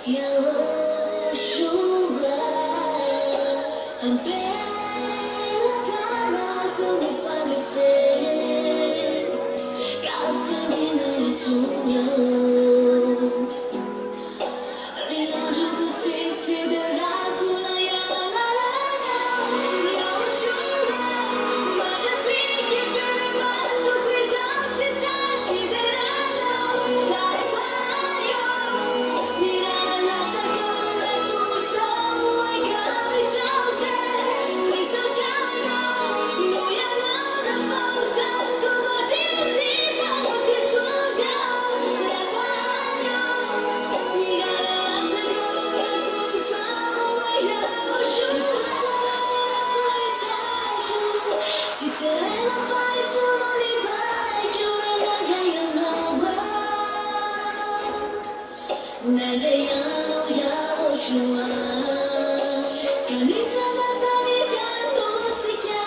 Yahoshuah, I'm come find yourself. God send me to you. Yahoshuah, kanisa tataniza musika,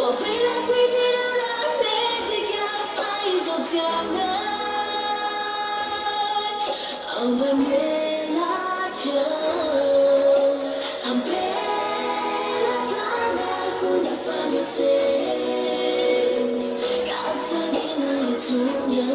wafela kwizira na metika faizo tiana, ambamela cho, ambela tana kunafanya se, kasangina itunya.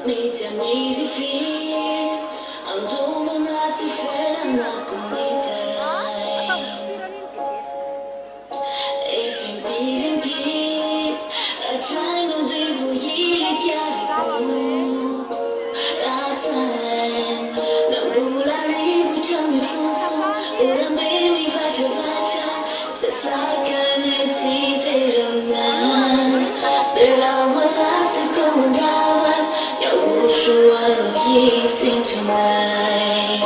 Media me defeat, I'm doing not to fail, I'm not gonna die. If I'm beating beat, I try no devil, you get it good. That time, the bull I leave, which I'm a fool, but I'm baby, vacha, it's a second, it's heated on us. There are words to go and die. Yahoshuah, no ye sing tonight.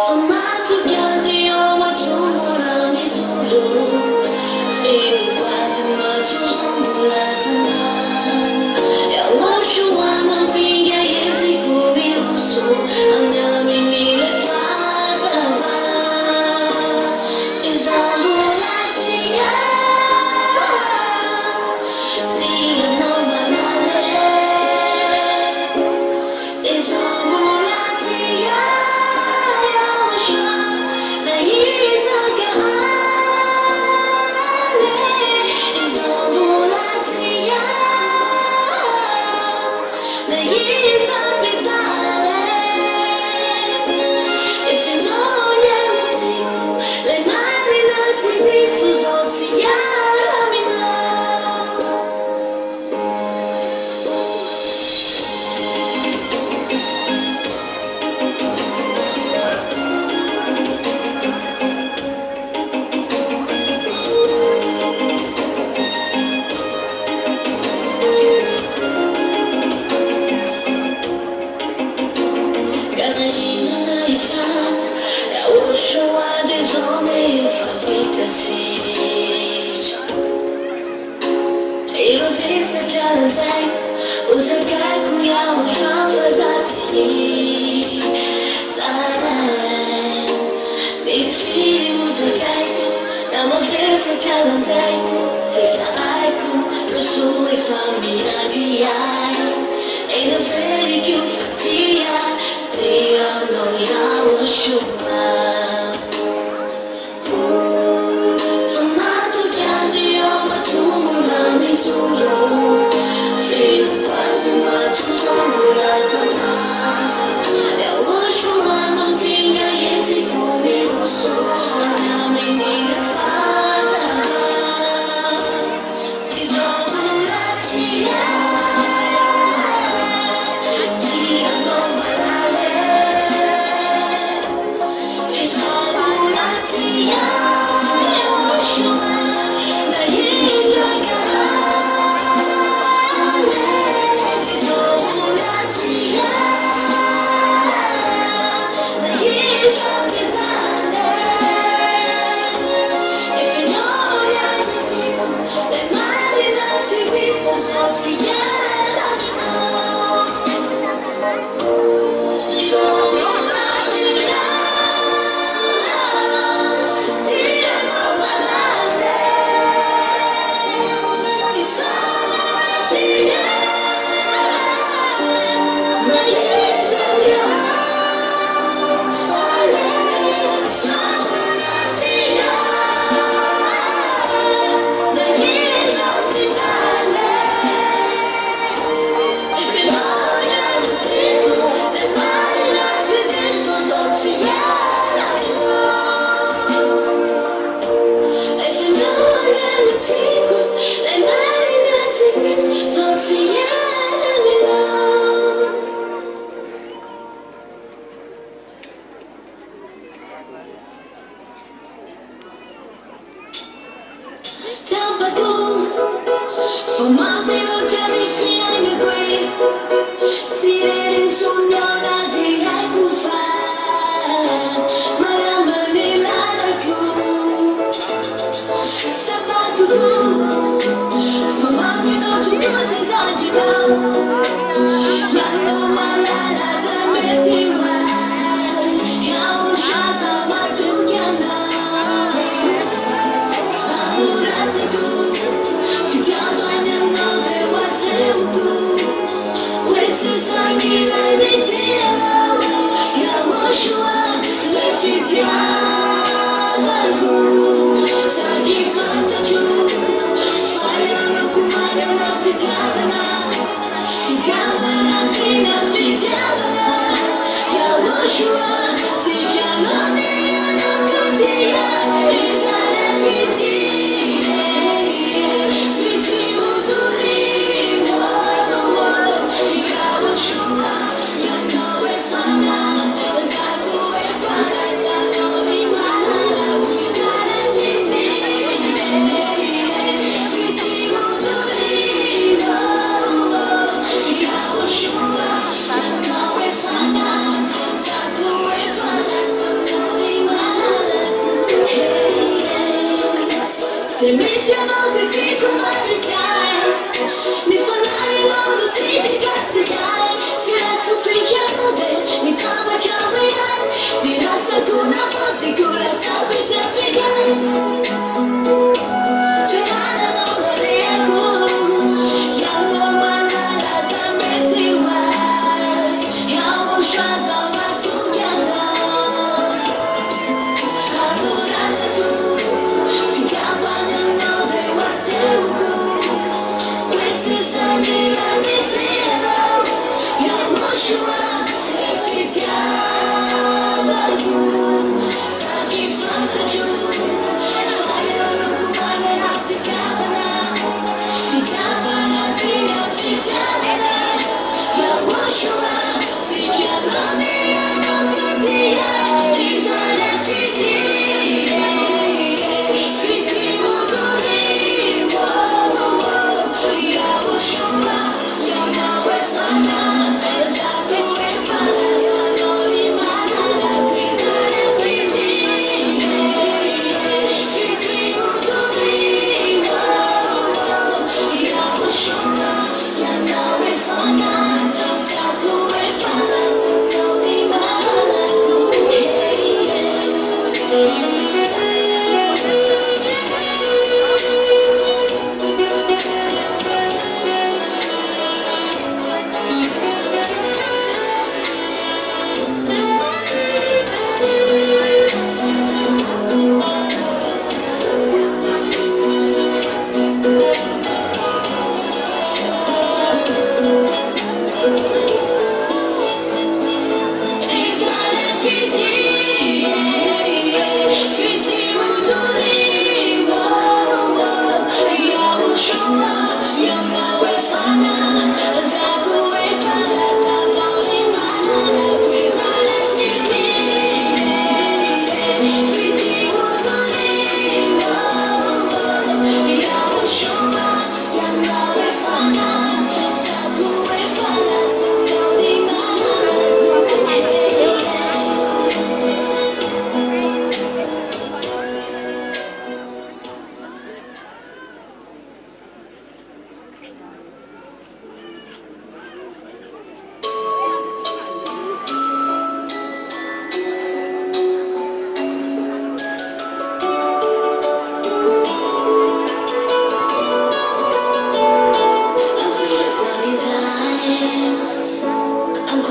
For my two girls, you're my two more amigos. Feel quase uma tusumbulatana. Yahoshuah, no pinga yeti kumiruso. Anya minile fazava. Isambulatia. It's all I Yahoshuah désormais fabrique ta siege. Il va faire sa challenge, usa kaiku Yahoshuah faz assim. Taran, nigga filho usa kaiku, na mão fez sa challenge, fez na aiku, pro sul e família de ai. Ainda velho que o fatia, tenha no Yahoshuah. Quase mato só mulata mais. Yahoshuah não pinga e te comigo só. A minha menina faz amar. E só mulatia. Tia não balale. E só mulatia. Yahoshuah na Israel.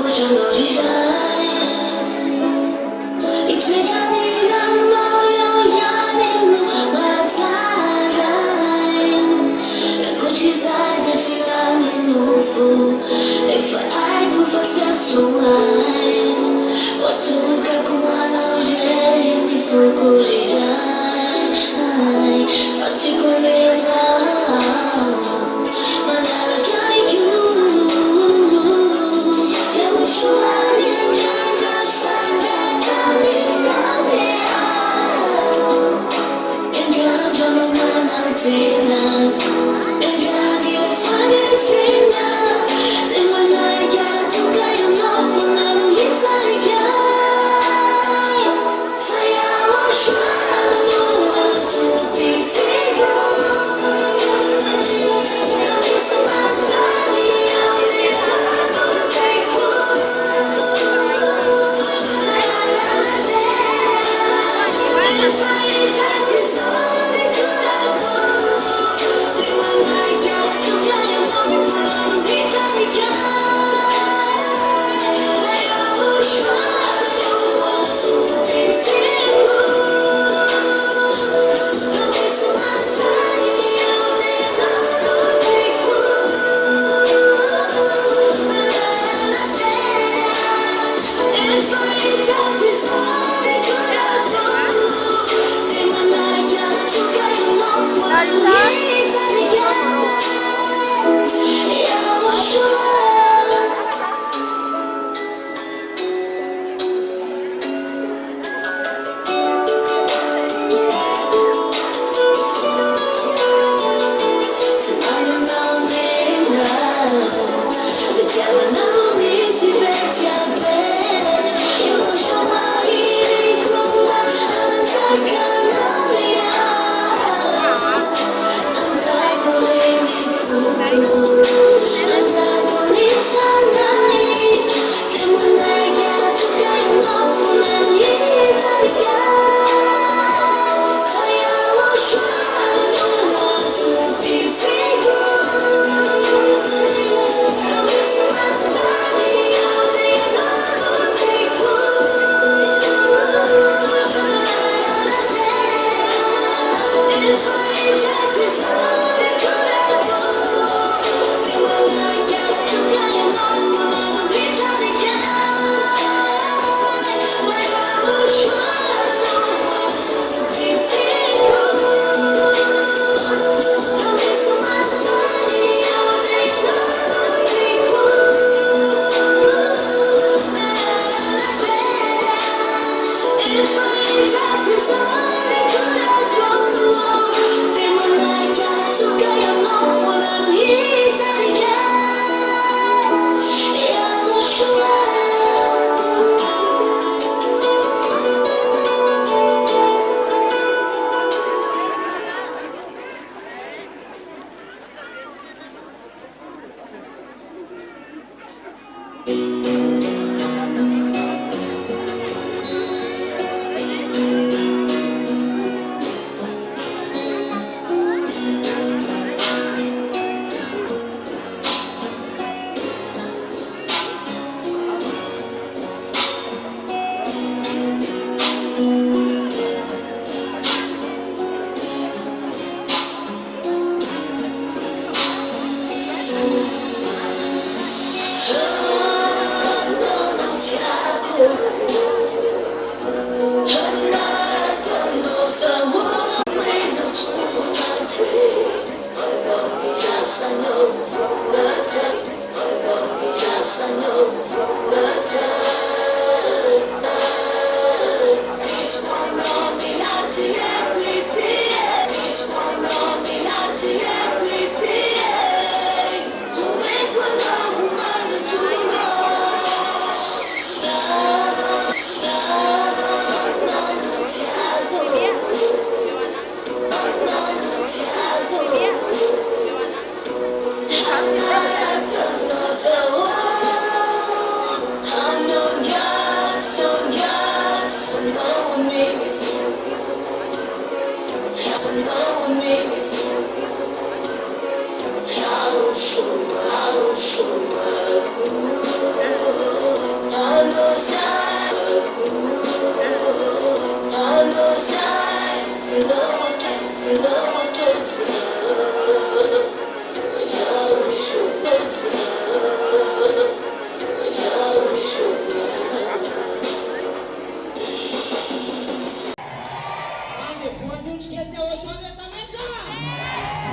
Thank you.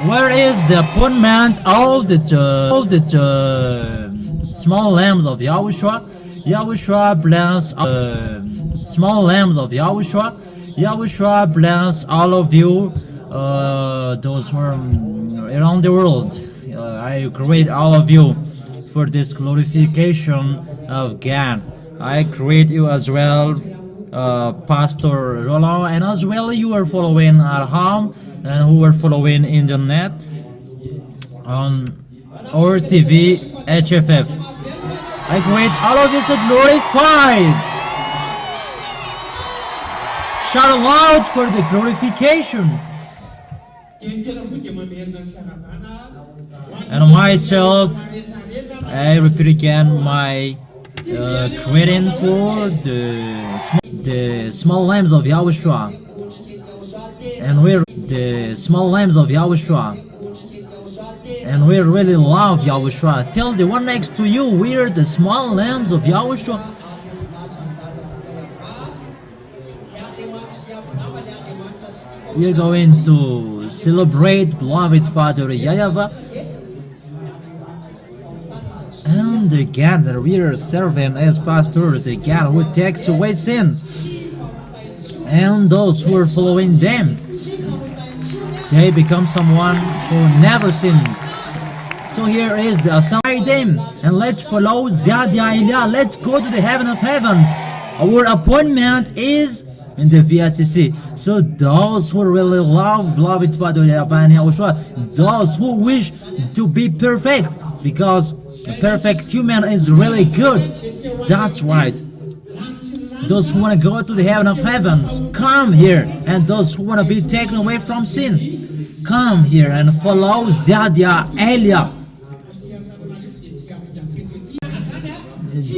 Where is the appointment of the small lambs of Yahushua? Yahushua bless small lambs of Yahushua. Yahushua bless all of you, those who are around the world. I greet all of you for this glorification of God. I greet you as well, Pastor Roland, and as well you are following at home and who are following in the net on our TV HFF. I greet all of you so glorified. Shout aloud for the glorification. And myself, I repeat again my greeting for the small lambs of Yahushua. And we're the small lambs of Yahushua. And we really love Yahushua. Tell the one next to you, we're the small lambs of Yahushua. We're going to celebrate beloved Father YAHVAH and the God that we are serving as pastor, the God who takes away sins, and those who are following them, they become someone who never sinned. So here is the assignment them, and let's follow Zadiah. Let's go to the heaven of heavens. Our appointment is in the VSCC. So those who really love beloved Father YAHVAH and Yahushua, those who wish to be perfect, because a perfect human is really good. That's right. Those who want to go to the heaven of heavens, come here. And those who want to be taken away from sin, come here and follow Zadiah Elia.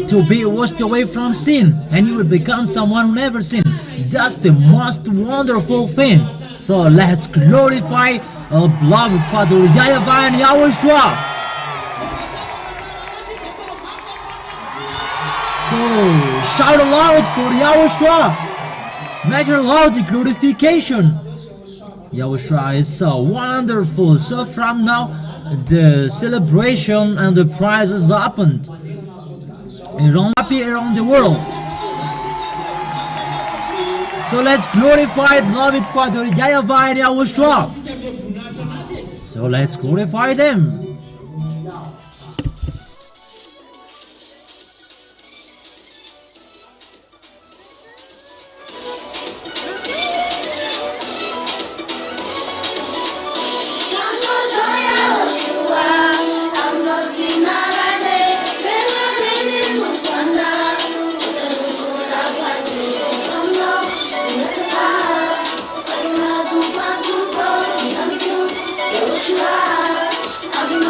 To be washed away from sin, and you will become someone who never sinned. That's the most wonderful thing. So let's glorify our beloved Father YAHVAH and Yahushua. So shout aloud for Yahushua. Make it loud, the glorification. Yahushua is so wonderful. So from now, the celebration and the prize is opened. Happy around the world. So let's glorify beloved Father YAHVAH and Yahushua. So let's glorify them. I've been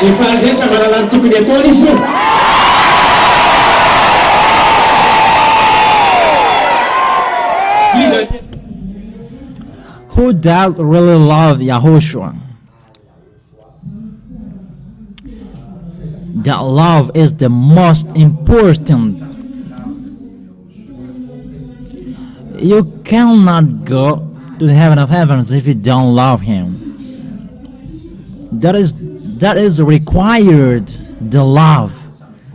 Sifarga maralan tokony ataony izy. Who does really love Yahoshuah? That love is the most important. You cannot go to the heaven of heavens if you don't love Him. That is required, the love.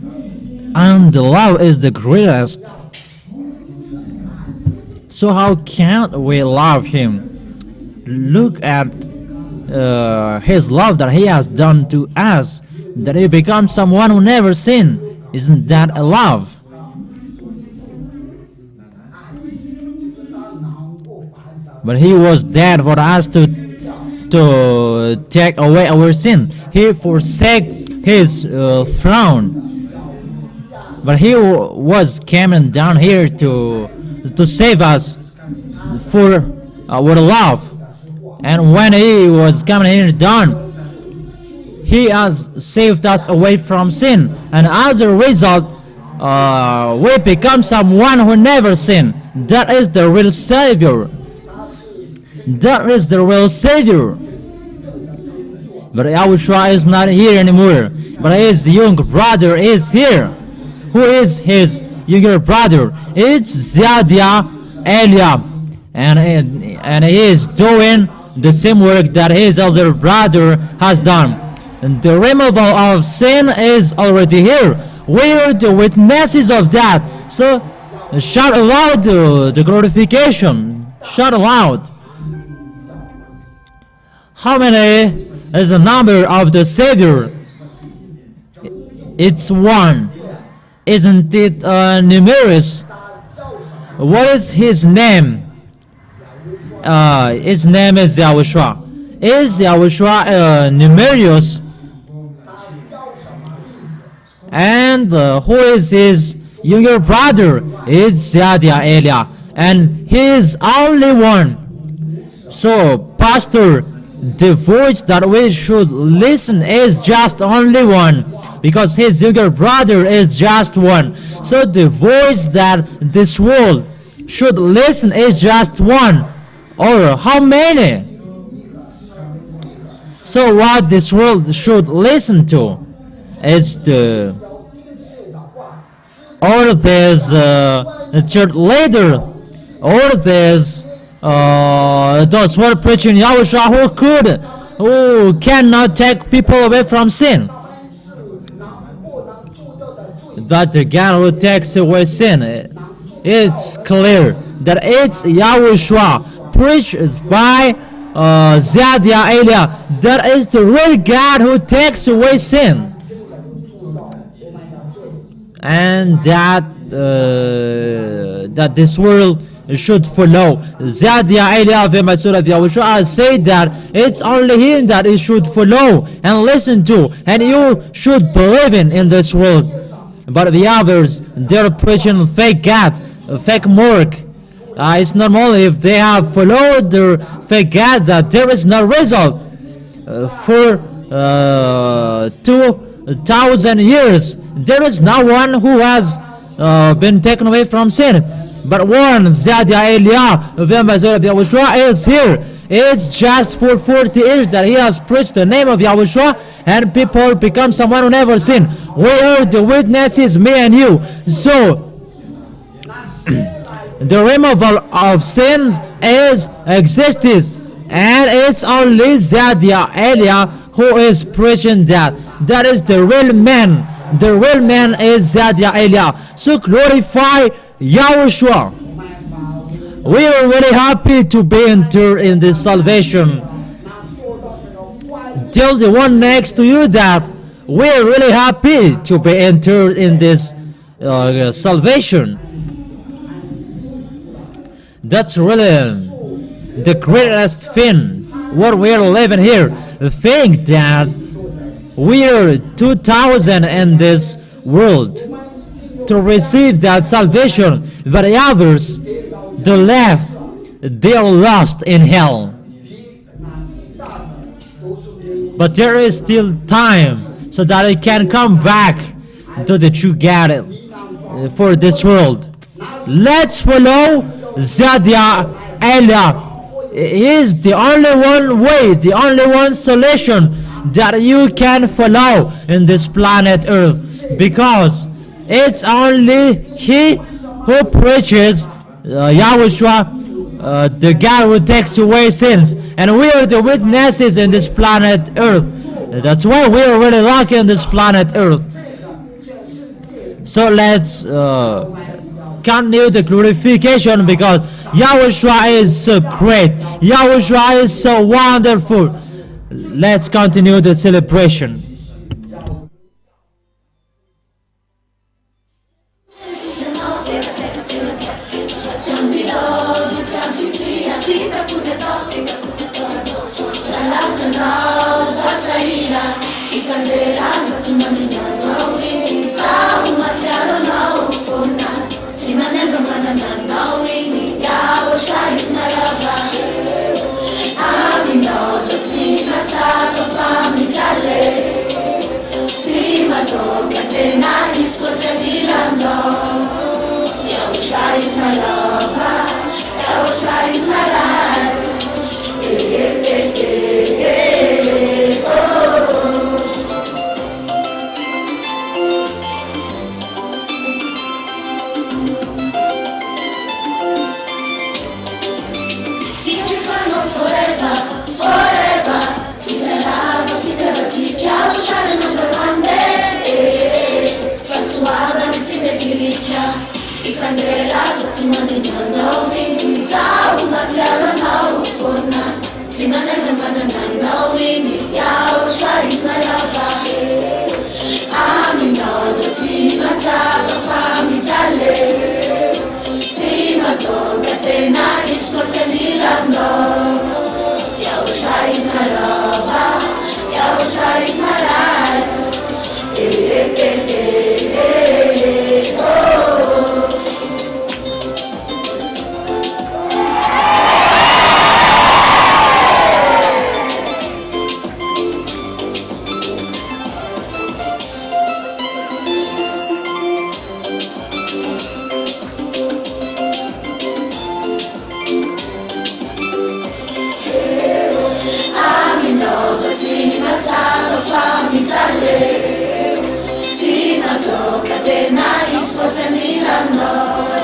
And the love is the greatest. So how can we love Him? Look at His love that He has done to us, that He becomes someone who never sinned. Isn't that a love? But He was dead for us to take away our sin. He forsake His throne. But He was coming down here to save us for our love. And when He was coming here down, He has saved us away from sin. And as a result, we become someone who never sinned. That is the real Savior. That is the real Savior. But Yahoshuah is not here anymore. But His younger brother is here. Who is His younger brother? It's Zadiah Eliab. And he is doing the same work that his elder brother has done. And the removal of sin is already here. We are the witnesses of that. So shout aloud the glorification. Shout aloud. How many is the number of the Savior? It's one. Isn't it numerous? What is His name? His name is Yahoshuah. Is Yahoshuah numerous? And who is His younger brother? It's Zadiah Eliab. And He is only one. So, Pastor, the voice that we should listen is just only one, because His younger brother is just one. So the voice that this world should listen is just one. Or how many? So what this world should listen to is or there's a church leader, or there's those who are preaching Yahoshuah who cannot take people away from sin. But the God who takes away sin, it's clear that it's Yahoshuah, preached by Zadiah Eliab. That is the real God who takes away sin. And that this world should follow. Zadiah Eliab and Yahoshuah say that it's only him that it should follow and listen to, and you should believe in this world. But the others, they're preaching fake God, fake Mark. It's not only if they have followed their fake God that there is no result. For 2,000 years, there is no one who has been taken away from sin. But one, Zadiah Eliab, Yahoshuah, is here. It's just for 40 years that he has preached the name of Yahoshuah, and people become someone who never sinned. We are the witnesses, me and you. So, the removal of sins is existed, and it's only Zadiah Eliab who is preaching that. That is the real man. The real man is Zadiah Eliab. So glorify Yahoshuah. We are really happy to be entered in this salvation. Tell the one next to you that we are really happy to be entered in this salvation. That's really the greatest thing what we are living here. Think that we are 2,000 in this world to receive that salvation, but the others, the left, they are lost in hell. But there is still time. so that it can come back to the true God for this world. Let's follow Zadia Allah. He is the only one way, the only one solution that you can follow in this planet Earth, because it's only He who preaches Yahoshuah, the God who takes away sins, and we are the witnesses in this planet Earth. That's why we are really lucky on this planet Earth. So let's continue the glorification, because Yahoshuah is so great. Yahoshuah is so wonderful. Let's continue the celebration. Yahoshuah is my lover. I'm in those with me, my type of family talent. See my dog, and then I just got to be Yahoshuah is my lover. Yahoshuah is my life. Oh. Forever, since I love you, never take out, trying number one day. First one, and it's in the Tiricha. It's a last of the money, you know me. So much I don't know for now. Simanes and knowing Yahoshuah is my lover. I'm in those of Tima Tava family talent. Tima dog, and then I just got to be Yahoshuah is my lover. Yahoshuah is my life.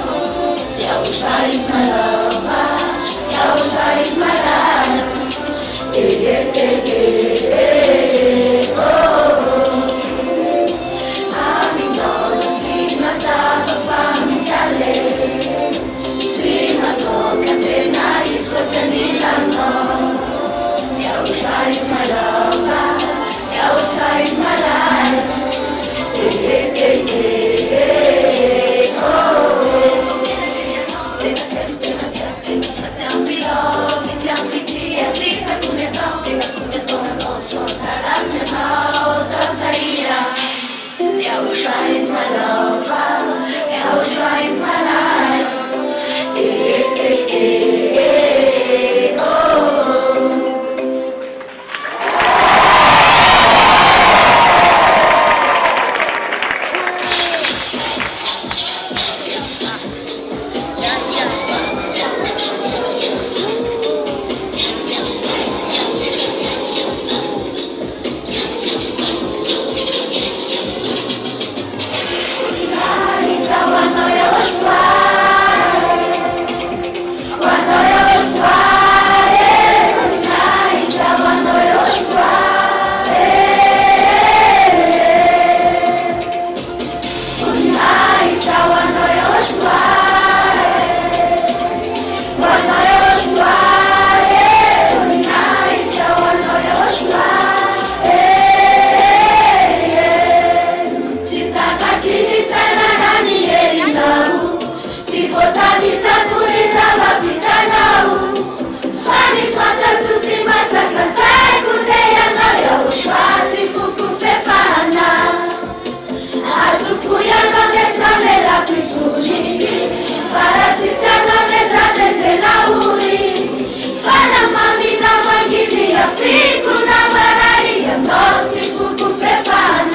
Oh. Yahoshuah is my lover. Yahoshuah is my life. Oh. I'm in those of Tima Tava family talent. Tima dog, and then I just got to be Yahoshuah is my lover. Yahoshuah is my life. Yahoshuah is my lover. Yahoshuah is my life. Oh. Fico na Bahia, não se fuco fefana.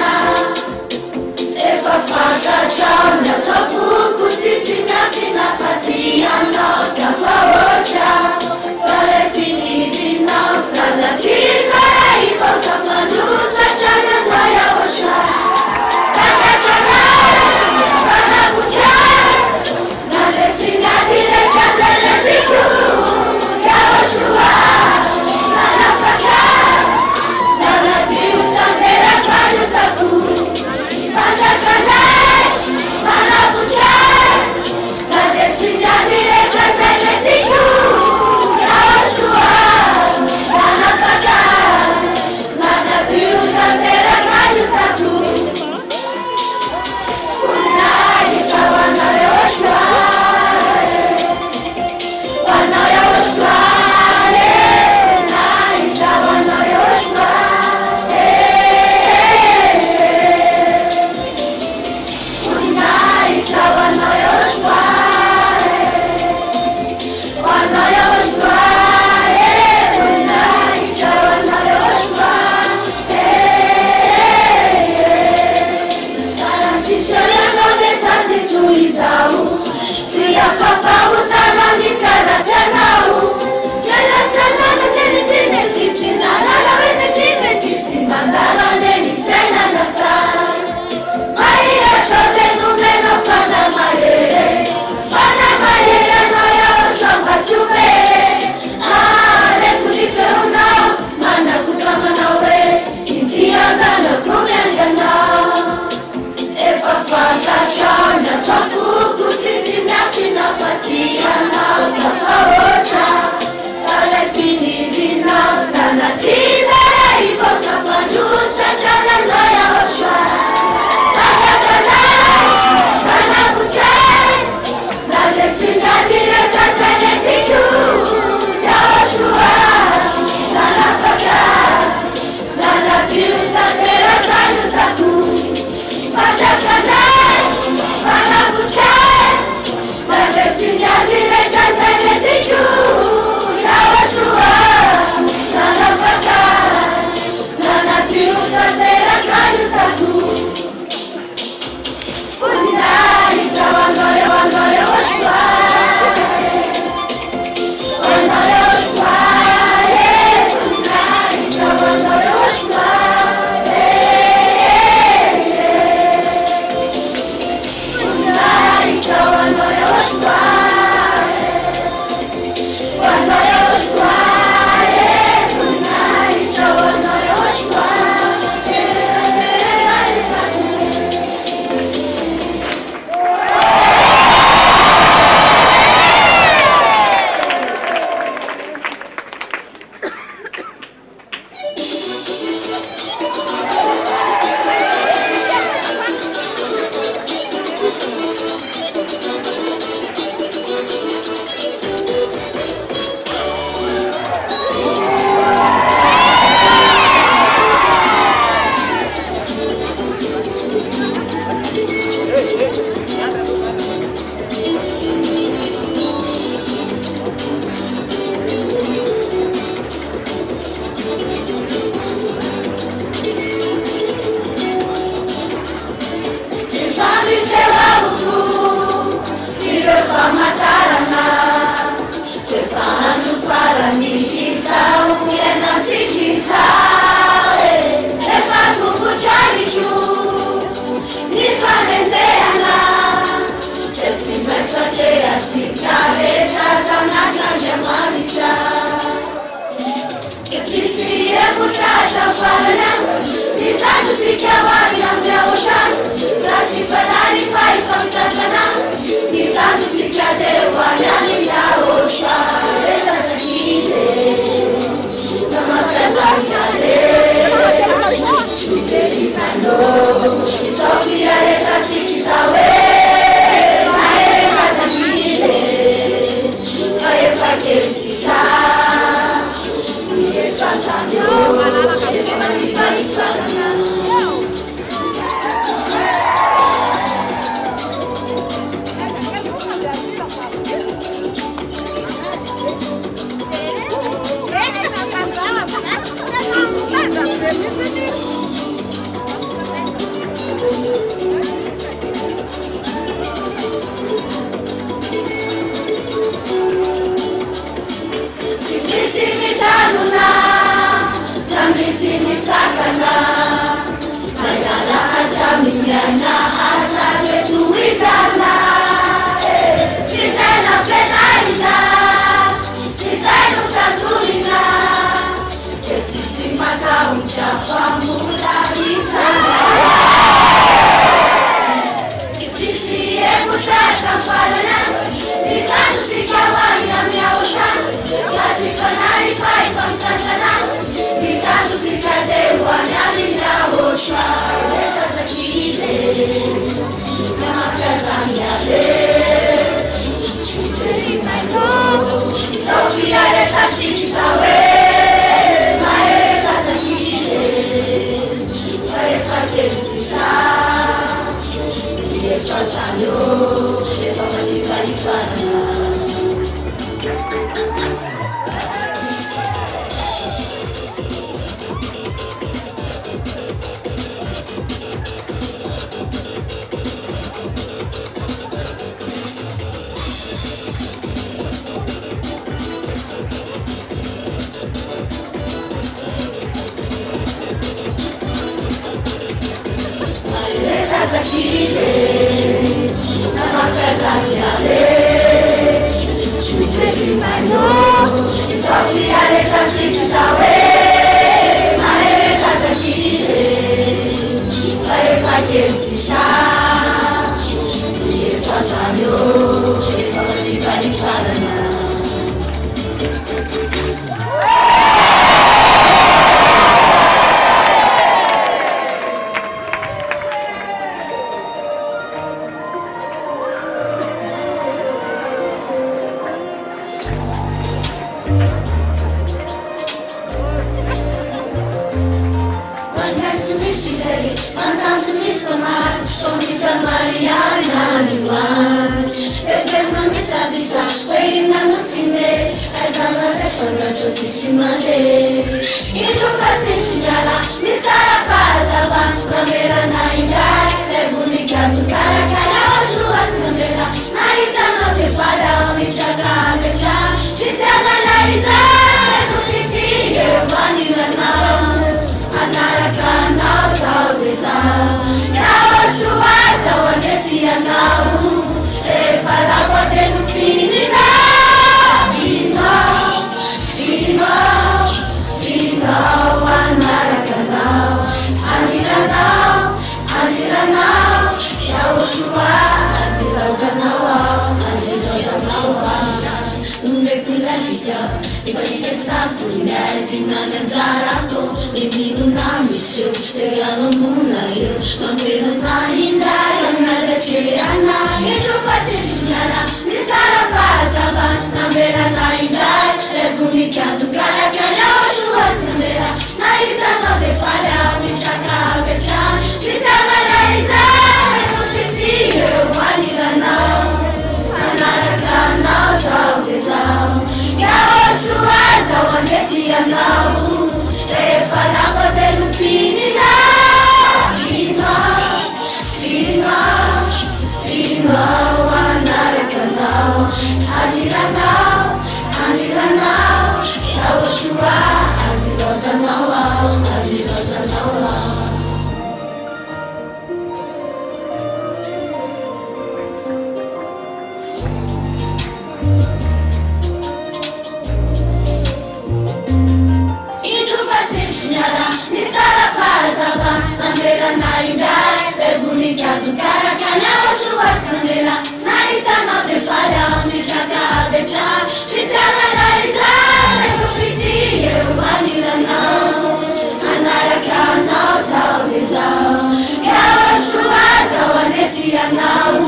Yahushua, as he loves and Mikazukara Yahoshuah Samela Naitama Tefala Michaka Decha Shitana Naisa Nekufiti Yerumanila now Anaraka now Sautiza Yahoshuah Zawanetia now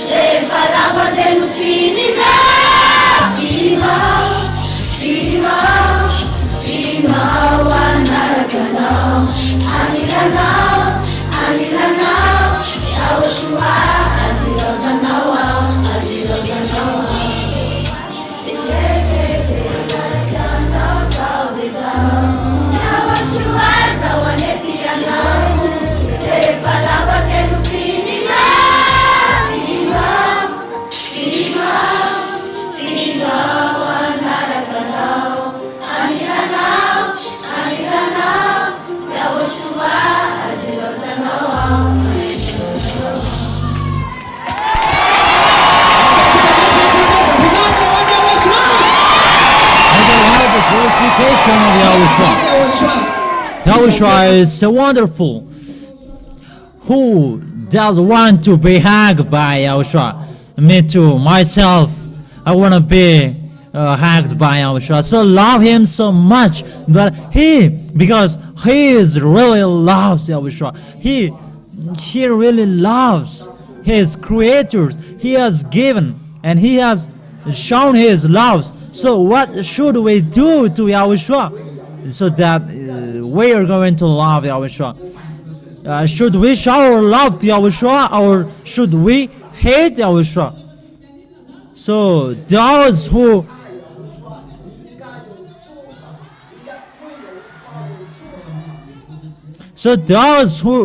Efalava Delufini Fima Anaraka now Anila now Yahoshuah Azilos and Nawa Azilos and Nawa Glorification of Yahoshuah. Yahoshuah is so wonderful. Who does want to be hugged by Yahoshuah? Me too, myself. I want to be hugged by Yahoshuah. So love him so much. But because he is really loves Yahoshuah. He really loves his creators. He has given and he has shown his love. So what should we do to Yahoshuah so that we are going to love Yahoshuah? Should we show our love to Yahoshuah or should we hate Yahoshuah? So those who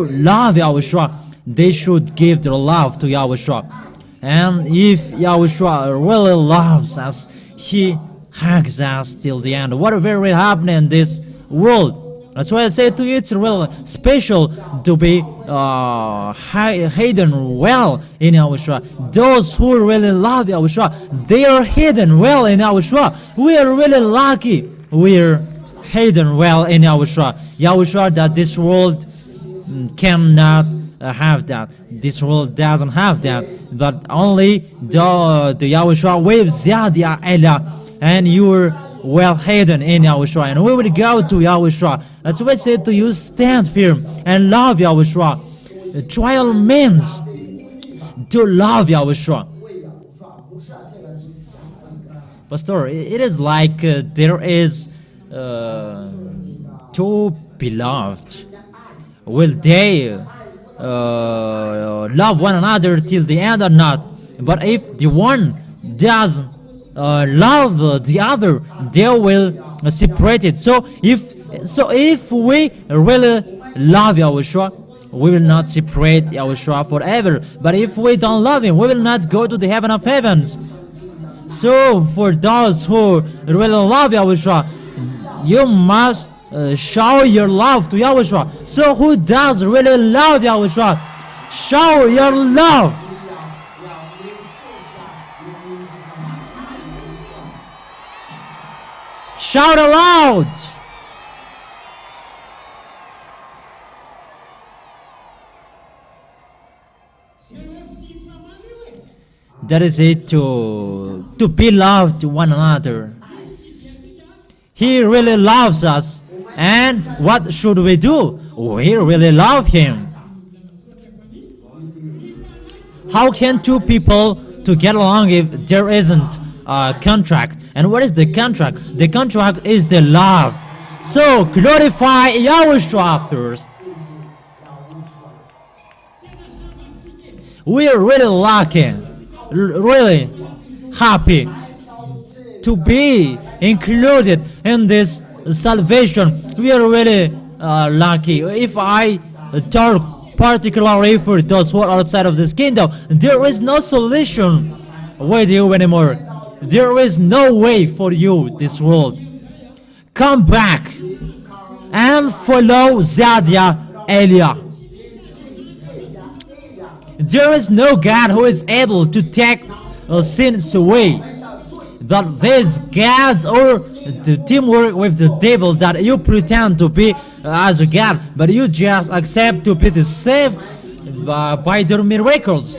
love Yahoshuah, they should give their love to Yahoshuah. And if Yahoshuah really loves us, he hugs us till the end. Whatever will happen in this world. That's why I say to you, it's really special to be hidden well in Yahoshuah. Those who really love Yahoshuah, they are hidden well in Yahoshuah. We are really lucky. We are hidden well in Yahoshuah. Yahoshuah, that this world cannot have that. This world doesn't have that. But only the Yahoshuah with Ziadia Ella, and you are well hidden in Yahoshuah. And we will go to Yahoshuah. That's why I say to you, stand firm and love Yahoshuah. Trial means to love Yahoshuah. Pastor, it is like there is two beloved. Will they love one another till the end or not? But if the one doesn't love the other, they will separate it. So if we really love Yahoshuah, we will not separate Yahoshuah forever. But if we don't love him, we will not go to the heaven of heavens. So for those who really love Yahoshuah, you must show your love to Yahoshuah. So who does really love Yahoshuah? Show your love. Shout aloud. That is it, to be loved to one another. He really loves us. And what should we do? We really love him. How can two people to get along if there isn't a contract? And what is the contract? The contract is the love. So glorify Yahoshuah first. We are really lucky, really happy to be included in this salvation. We are really lucky. If I talk particularly for those who are outside of this kingdom, there is no solution with you anymore. There is no way for you this world. Come back and follow Zadia Elia. There is no God who is able to take sins away. But these gods or the teamwork with the devil, that you pretend to be as a God, but you just accept to be saved by their miracles.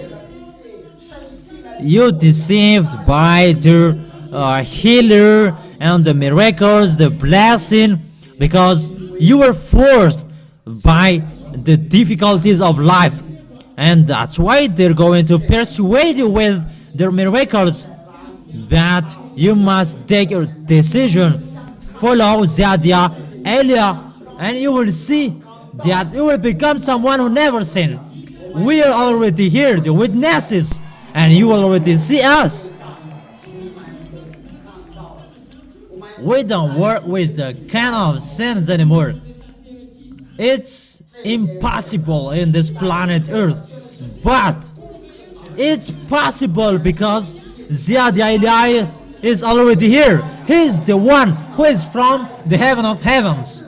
You deceived by their healer and the miracles, the blessing, because you were forced by the difficulties of life. And that's why they're going to persuade you with their miracles that you must take your decision, follow Yahweh, Elia, and you will see that you will become someone who never sinned. We are already here, the witnesses, and you will already see us. We don't work with the kind of sins anymore. It's impossible in this planet Earth, but it's possible because Yahweh is already here. He's the one who is from the heaven of heavens.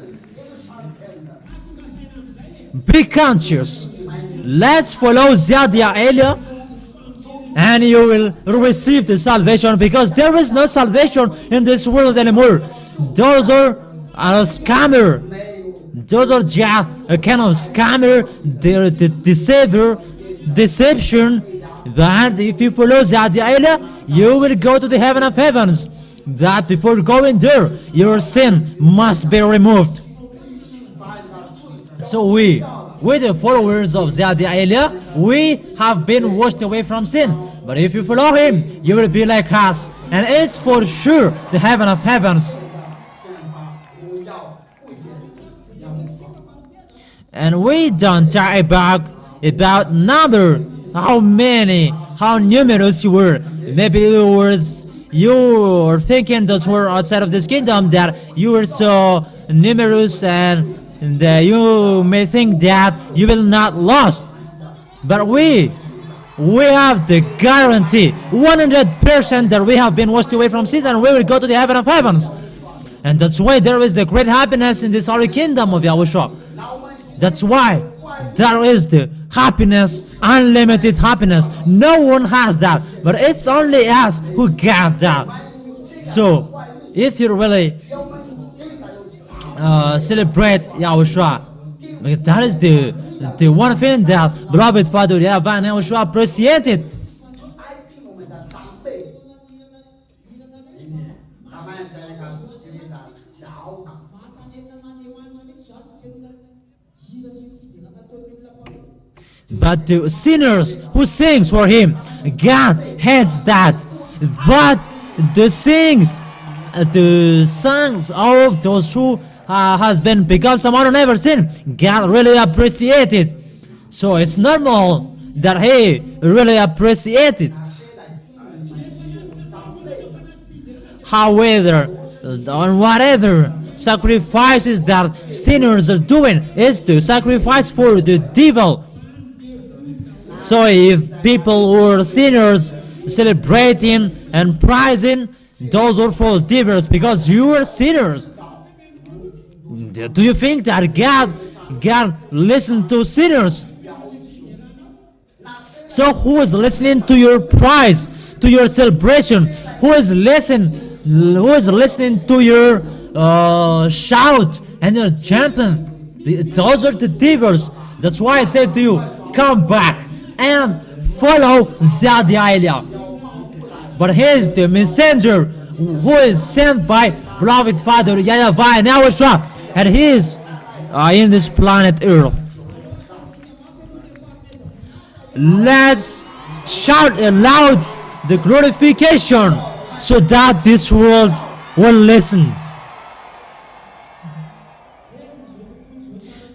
Be conscious. Let's follow Yahweh, and you will receive the salvation, because there is no salvation in this world anymore. Those are a scammer. Those are just a kind of scammer, they're the deception. But if you follow Yahweh, you will go to the heaven of heavens. That before going there, your sin must be removed. So we the followers of Yahweh, we have been washed away from sin. But if you follow him, you will be like us, and it's for sure the heaven of heavens. And we don't talk about number, how numerous you were. Maybe you were thinking those were outside of this kingdom, that you were so numerous, and you may think that you will not lost. But we have the guarantee 100% that we have been washed away from sins, and we will go to the heaven of heavens. And that's why there is the great happiness in this holy kingdom of Yahoshuah. That's why there is the happiness, unlimited happiness. No one has that, but it's only us who get that. So if you really celebrate Yahoshuah, that is the one thing that beloved Father YAHVAH and Yahoshuah appreciated. But the sinners who sings for him, God hates that. But the songs of those who has been become someone who never sinned, God really appreciated. So it's normal that he really appreciated. However, on whatever sacrifices that sinners are doing is to sacrifice for the devil. So if people who are sinners celebrating and praising, those are for devils, because you are sinners. Do you think that God listens to sinners? So who is listening to your praise, to your celebration? Who is listening to your shout and your chanting? Those are the devils. That's why I said to you, come back and follow Yahweh. But he is the messenger who is sent by beloved Father YAHVAH and Yahoshuah, and he is in this planet Earth. Let's shout aloud the glorification, so that this world will listen,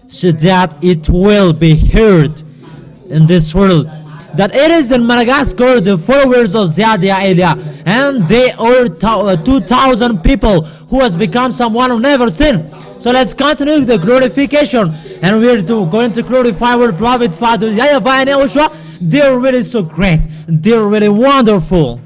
so that it will be heard in this world, that it is in Madagascar the followers of Yahweh, and they are 2,000 people who has become someone who never sinned. So let's continue the glorification, and we're going to glorify our beloved Father YAHVAH and Yahoshuah. They're really so great. They're really wonderful.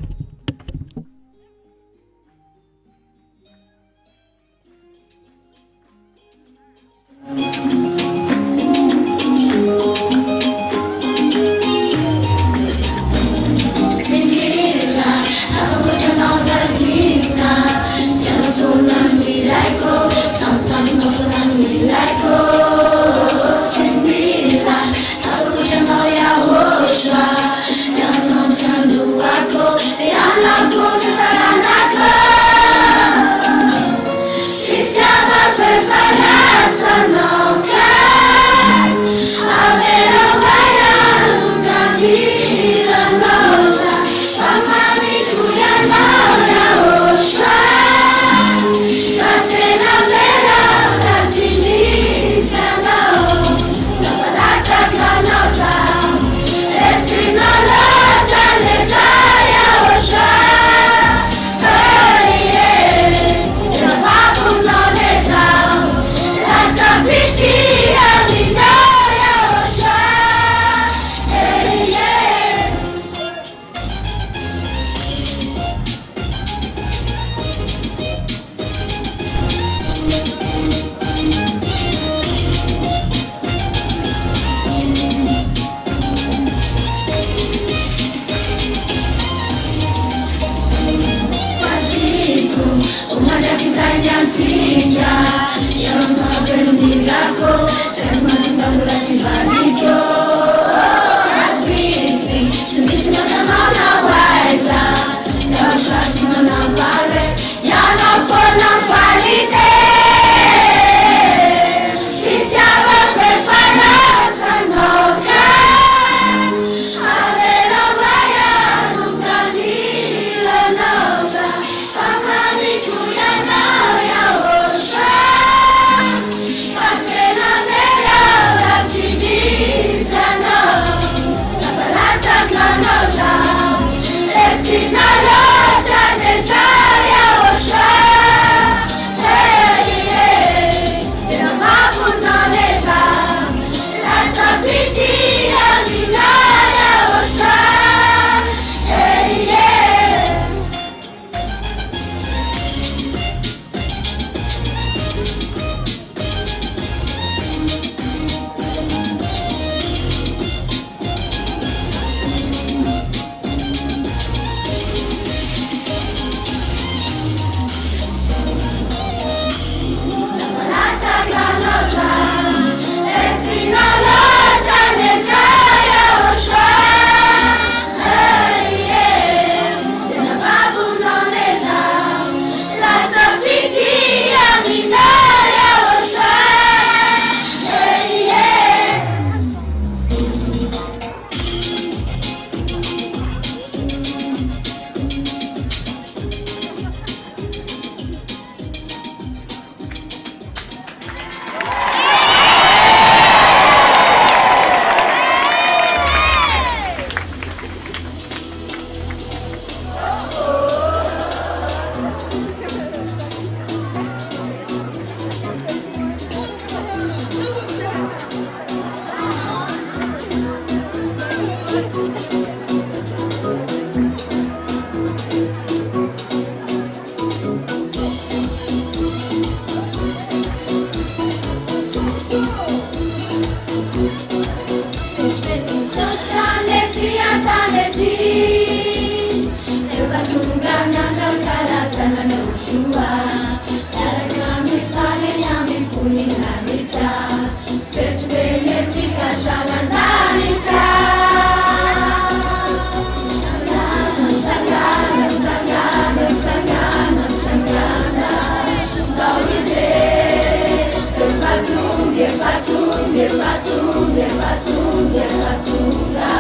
Yevatunga,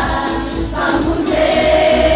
pamunze.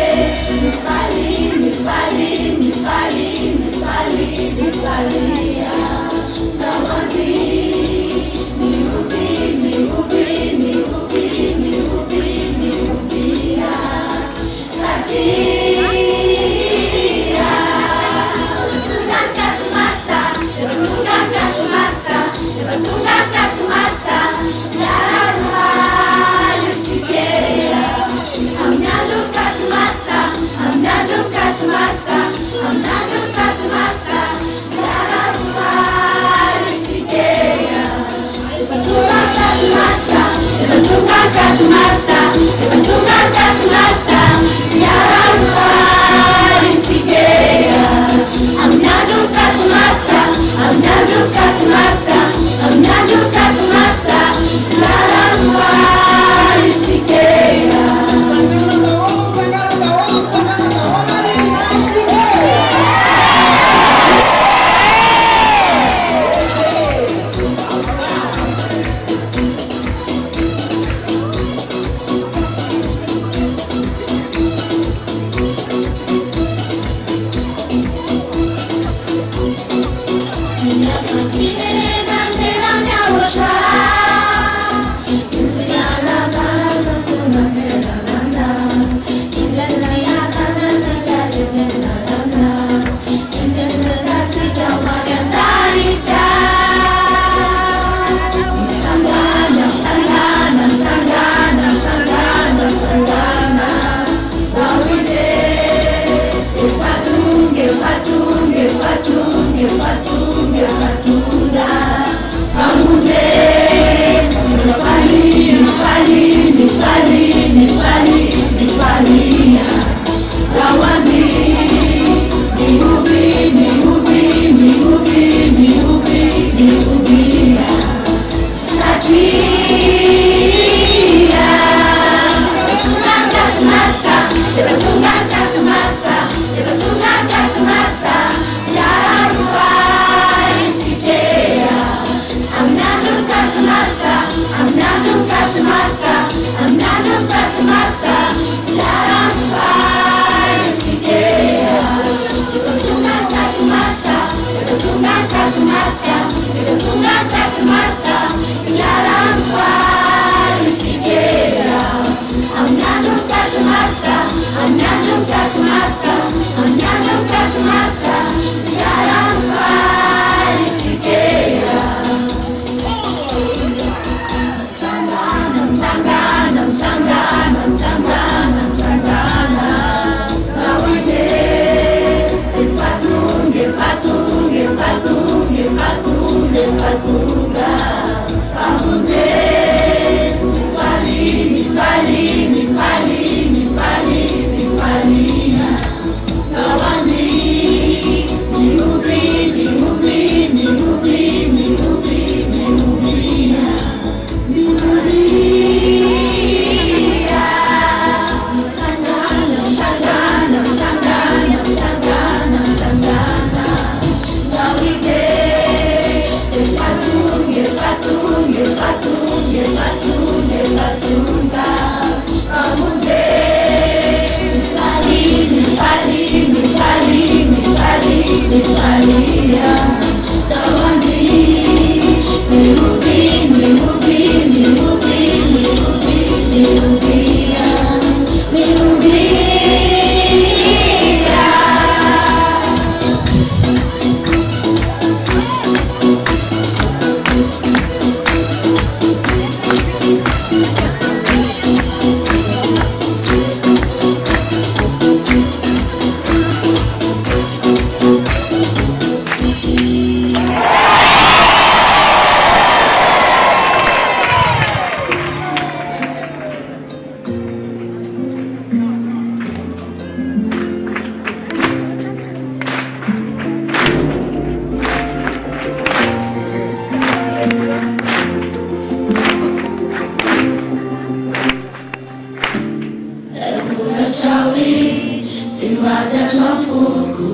mata tua pouco,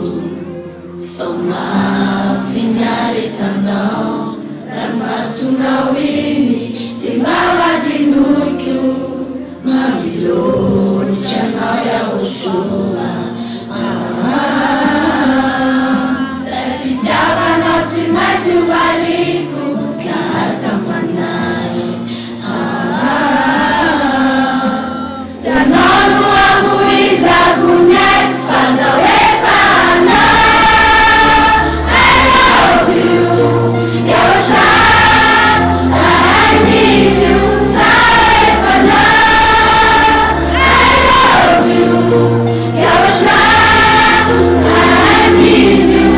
fama finale tanão, amasso não ini, timbawa di nukyu, mamilo, chana Yahoshuah. Lefitaba noti matu valiku, kata manai. Danonu amuiza kunyek, faza wefana. I love you, Yahoshuah. I need you, Sawefana. I love you, Yahoshuah. I need you.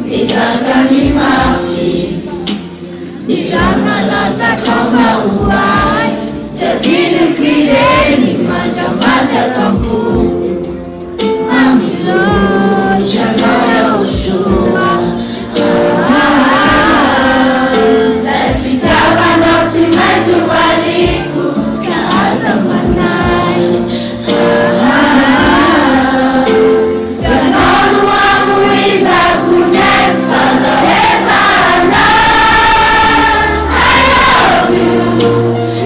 Nizagani mafi, nijana laza kama uwai, tabinu kwije ni mata kampu, mamilo jana Yahoshuah. Lefitaba noti matu valiku, kaza manai. Danonu amuiza kunyek, faza wefana. I love you,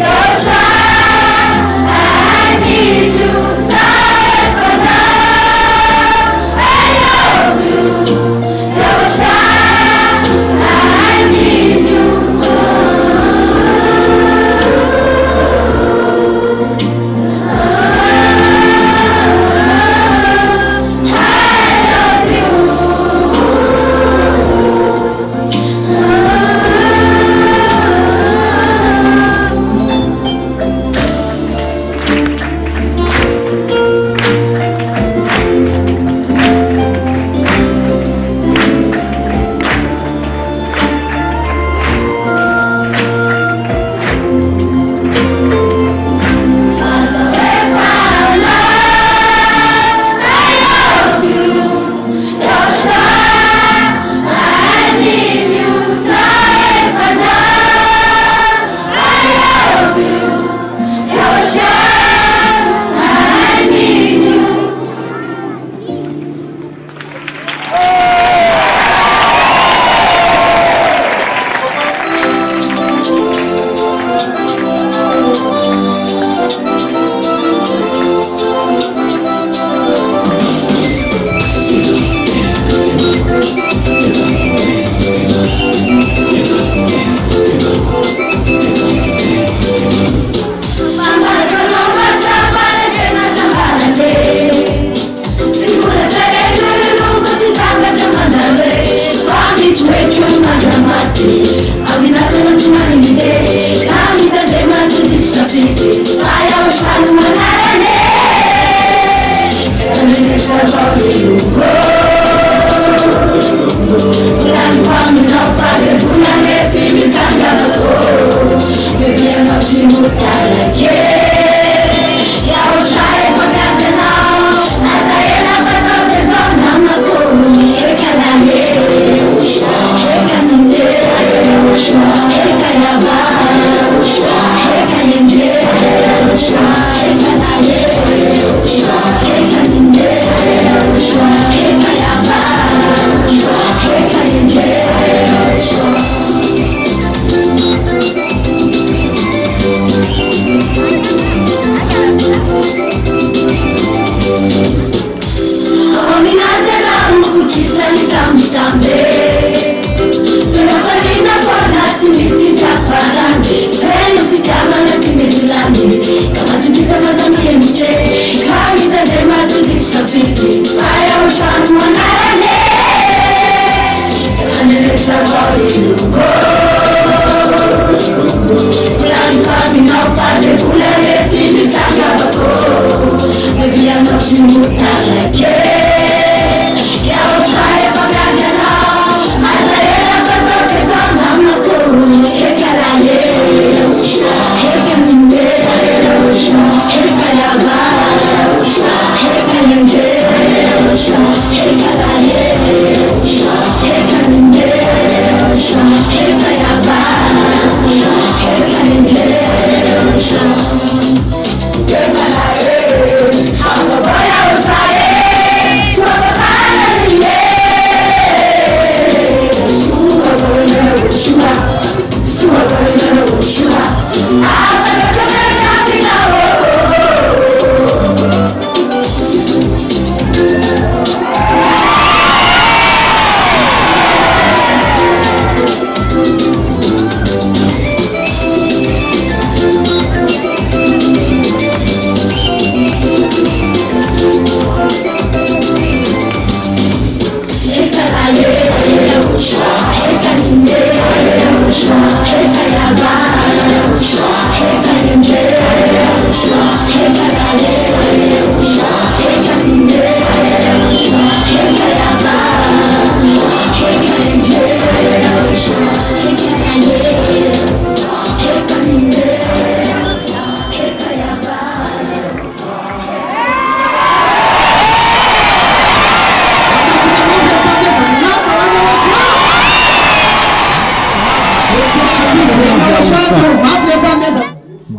Yahoshuah. I need you, Sawefana. I love you, Yahoshuah. I need you.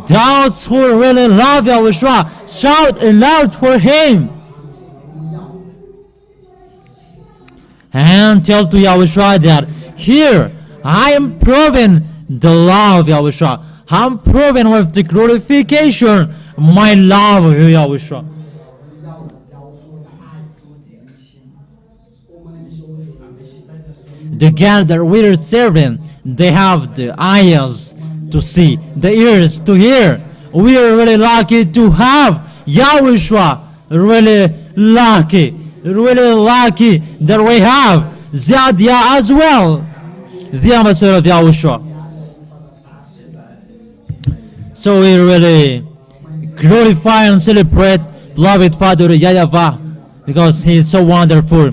Those who really love Yahushua, shout aloud for Him. And tell to Yahushua that here I am proving the love of Yahushua. I'm proving with the glorification my love of Yahushua. The God that we're serving, they have the eyes to see, the ears to hear. We are really lucky to have Yahushua. Really lucky that we have Zadia as well, the ambassador of Yahushua. So we really glorify and celebrate beloved Father YAHVAH because He is so wonderful.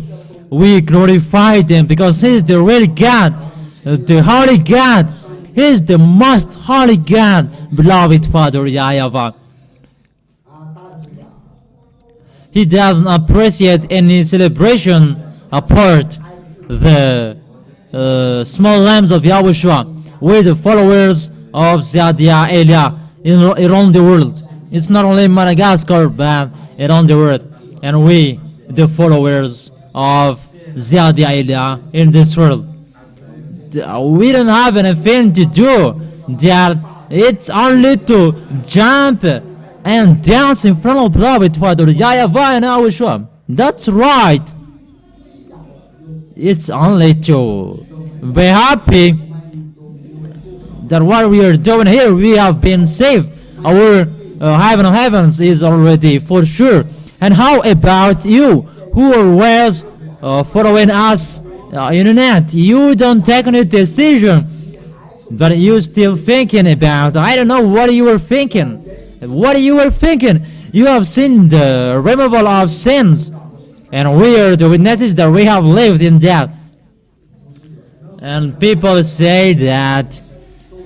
We glorify Him because He is the real God, the Holy God. He is the most holy God, beloved Father YAHVAH. He doesn't appreciate any celebration apart the small lambs of Yahushua. We're the followers of Zadia Elia around the world. It's not only Madagascar, but around the world. And we, the followers of Zadia Elia in this world. We don't have anything to do. That it's only to jump and dance in front of beloved Father YAHVAH and Yahushua. That's right. It's only to be happy that what we are doing here, we have been saved. Our heaven of heavens is already for sure. And how about you who are always following us internet? You don't take any decision, but you still thinking about, I don't know what you were thinking. What you were thinking? You have seen the removal of sins, and we are the witnesses that we have lived in that. And people say that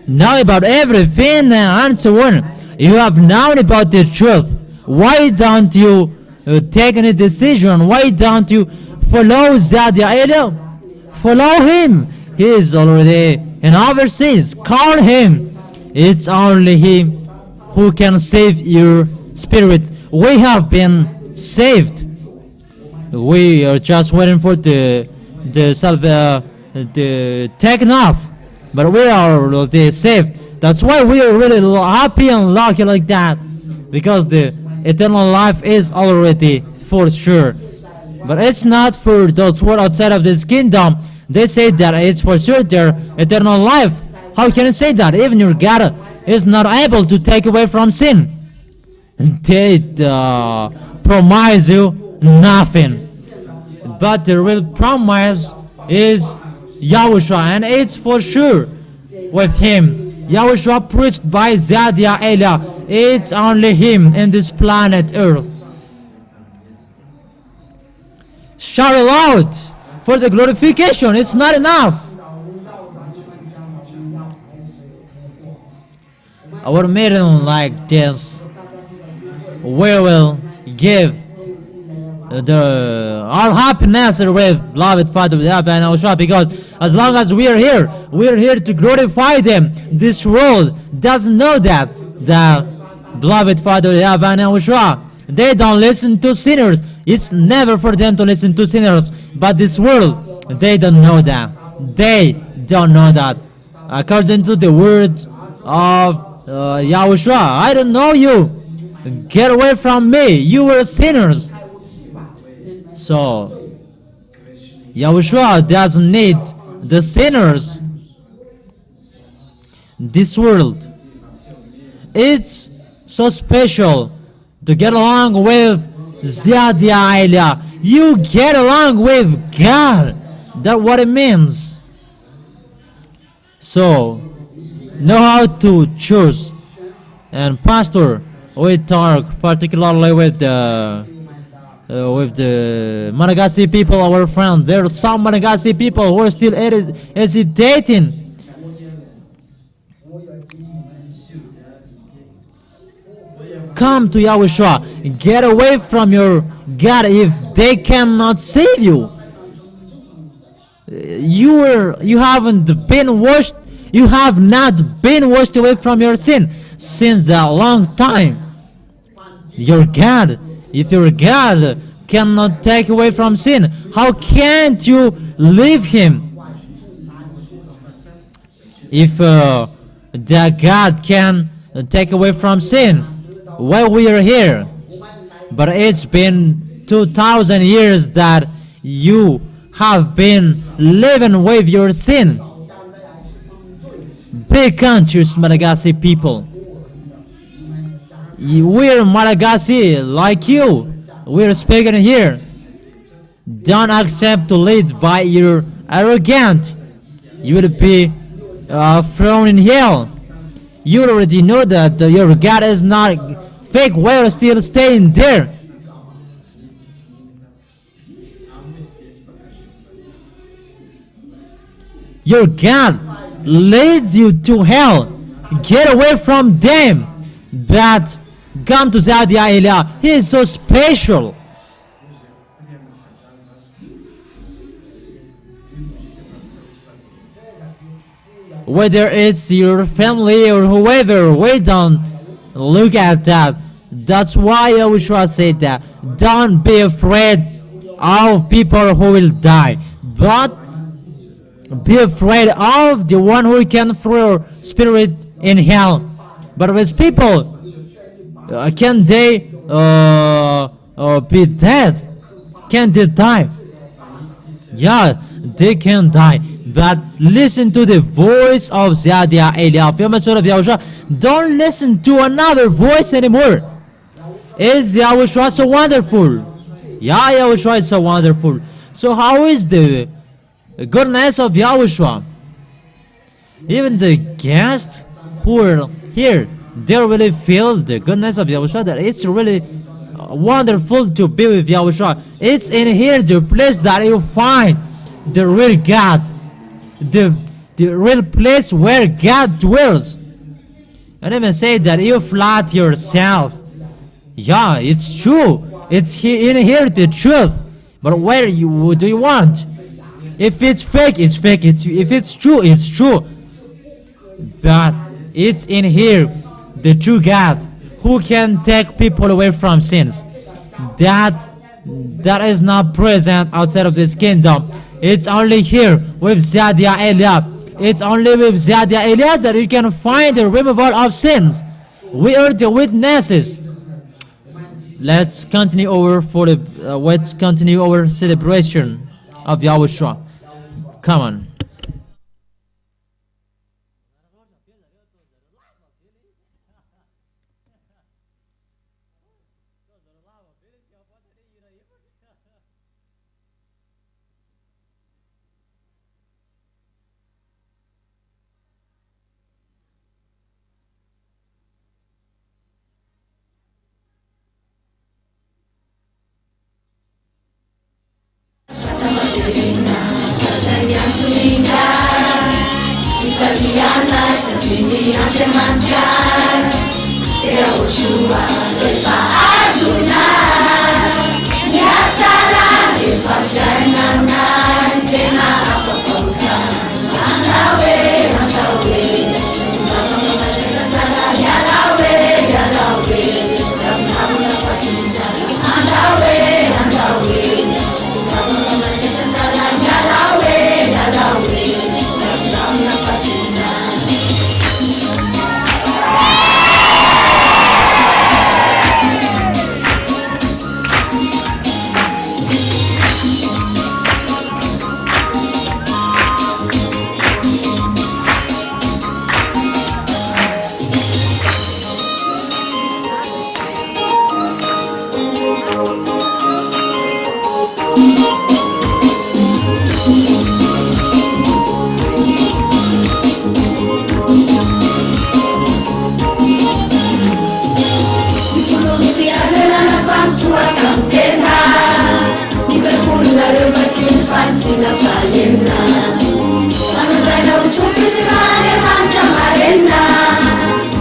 know about everything and so on. You have known about the truth. Why don't you take any decision? Why don't you follow Zadia Elia? Follow him. He is already in overseas. Call him. It's only him who can save your spirit. We have been saved. We are just waiting for the taken off, but we are already saved. That's why we are really happy and lucky like that, because the eternal life is already for sure. But it's not for those who are outside of this kingdom. They say that it's for sure their eternal life. How can you say that? Even your God is not able to take away from sin. They promise you nothing. But the real promise is Yahushua, and it's for sure with him. Yahushua preached by Zadia Elia. It's only him in this planet Earth. Shout aloud for the glorification. It's not enough. Our meeting like this, we will give our happiness with beloved Father YAHVAH and Yahoshuah, because as long as we are here to glorify them. This world doesn't know that the beloved Father YAHVAH and Yahoshuah, they don't listen to sinners. It's never for them to listen to sinners. But this world, they don't know that. They don't know that. According to the words of Yahoshuah, I don't know you. Get away from me. You were sinners. So Yahoshuah doesn't need the sinners. This world, it's so special to get along with Zadia Elia. You get along with God. That's what it means. So know how to choose. And Pastor, we talk particularly with the Malagasy people, our friends. There are some Malagasy people who are still hesitating. Come to Yahushua. Get away from your God if they cannot save you. You haven't been washed. You have not been washed away from your sin. since that long time. Your God, if your God cannot take away from sin, how can't you leave him? If that God can take away from sin, why we are here? But it's been 2,000 years that you have been living with your sin. Be conscious, Malagasy people. We're Malagasy like you. We're speaking here. Don't accept to lead by your arrogant. You will be thrown in hell. You already know that your God is not fake. Why are still staying there? Your God leads you to hell. Get away from them. But come to Zadia Elia. He is so special. Whether it's your family or whoever, we don't look at that. That's why Yahoshuah said that. Don't be afraid of people who will die, but be afraid of the one who can throw spirit in hell. But with people, can they be dead? Can they die? Yeah, they can die. But listen to the voice of Zadia Elia. Don't listen to another voice anymore. Is Yahoshuah so wonderful? Yeah, Yahoshuah is so wonderful. So how is the goodness of Yahoshuah? Even the guests who are here, they really feel the goodness of Yahoshuah. That it's really wonderful to be with Yahoshuah. It's in here the place that you find the real God, the real place where God dwells. And even say that you flatter yourself. Yeah, it's true. It's in here the truth. But where do you want? If it's fake, it's fake. If it's true, it's true. But it's in here the true God who can take people away from sins. That is not present outside of this kingdom. It's only here with Zadia Elia. It's only with Zadia Elia that you can find the removal of sins. We are the witnesses. Let's continue our celebration of Yahoshuah. Come on. Italiana, Santinina, Mangiare, Yahoshuah, FRANÇAIS, Yatala, Frana, Tena, Afapota, Yalawe, Sina Fayena, Sanadana Utupi Simane Manta Marena,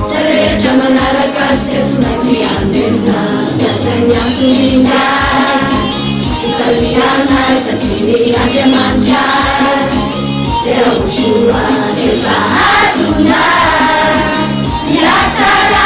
Sare Jamanara Castes Matianena, Tanzania Surina, Italiana, Santinia Gemanja, Yahoshuah, FRANÇAIS, Yatala.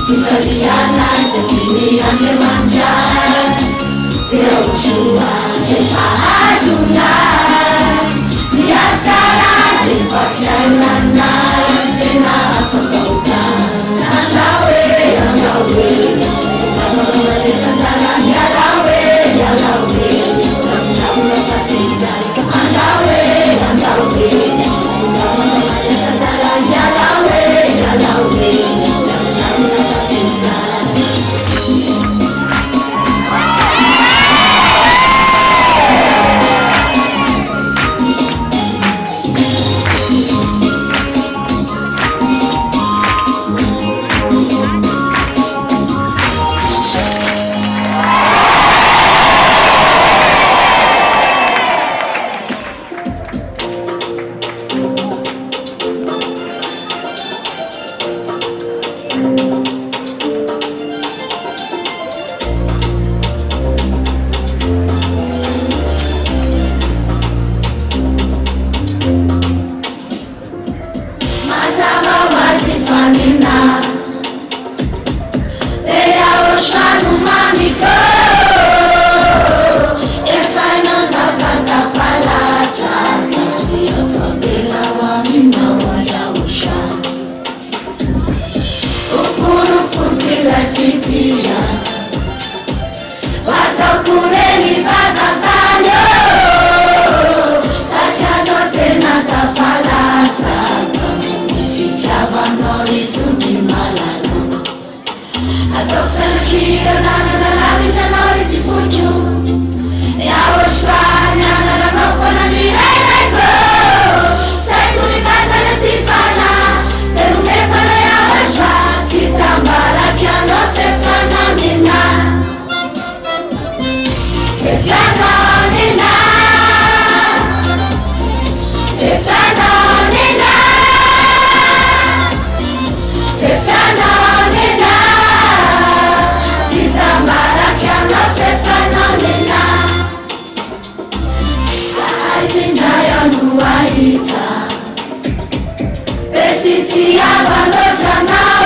Italiana, Siciliana, Germania, Yahoshuah, YAHVAH, Yatara, Ifafyanana, Jena, Fakauta, Yalawe, Yalawe, Yalawe, Yalawe, Yalawe, Wachokureni vazatano Sachato tena tafalata Kamini ficha vanori zuki malano Adopsana kira zana na lavi janori tifukyo Yahoshuah nyana na mafona mireleko Sekuni vata na sifana Nerumepa na Yahoshuah Titambara kiano fefana nina Fefyanonina, Fefyanonina, Fefyanonina, Titambara kiano fefyanonina. Ajinda yangu waita, Befiti abaloja nao,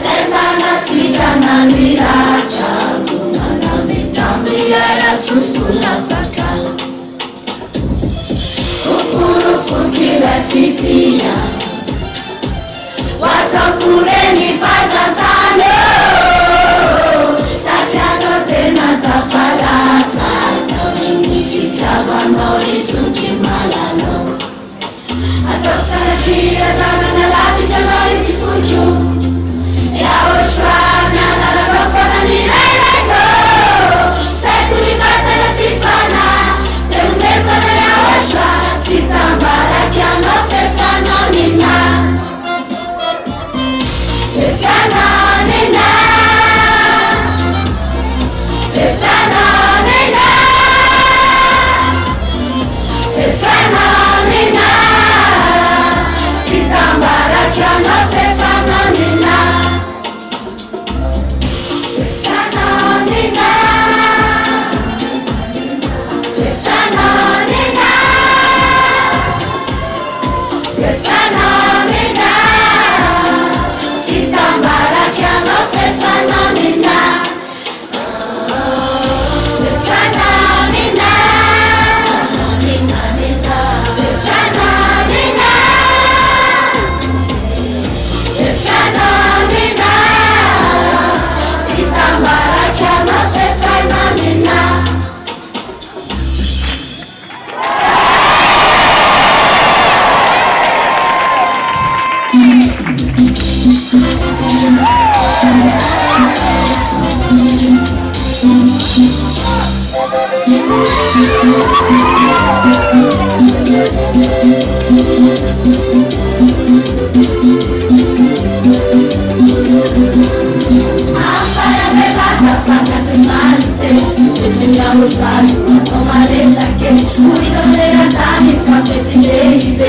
Emana sijana niracha. Era tu sulla vacca Ukuru funki la fitia Wachokureni vazatano Sachato tena tafalata Kamini ficha vanori zuki malano Adopsana kira zana na lavi janori tifukyo Yahoshuah nyana na mafona mireleko Sekuni vata na sifana Nerumepa na Yahoshuah Titambara kiano fefyanonina Fefyanonina Fefyanonina Fefyanonina Titambara kiano fefyanonina Fefyanonina Fefyanonina Titambara kiano fefyanonina Fefyanonina Fefyanonina Fefyanonina Titambara kiano fefyanonina Yahoshuah, tomare sake, unido de la tani, fa fetile ibe,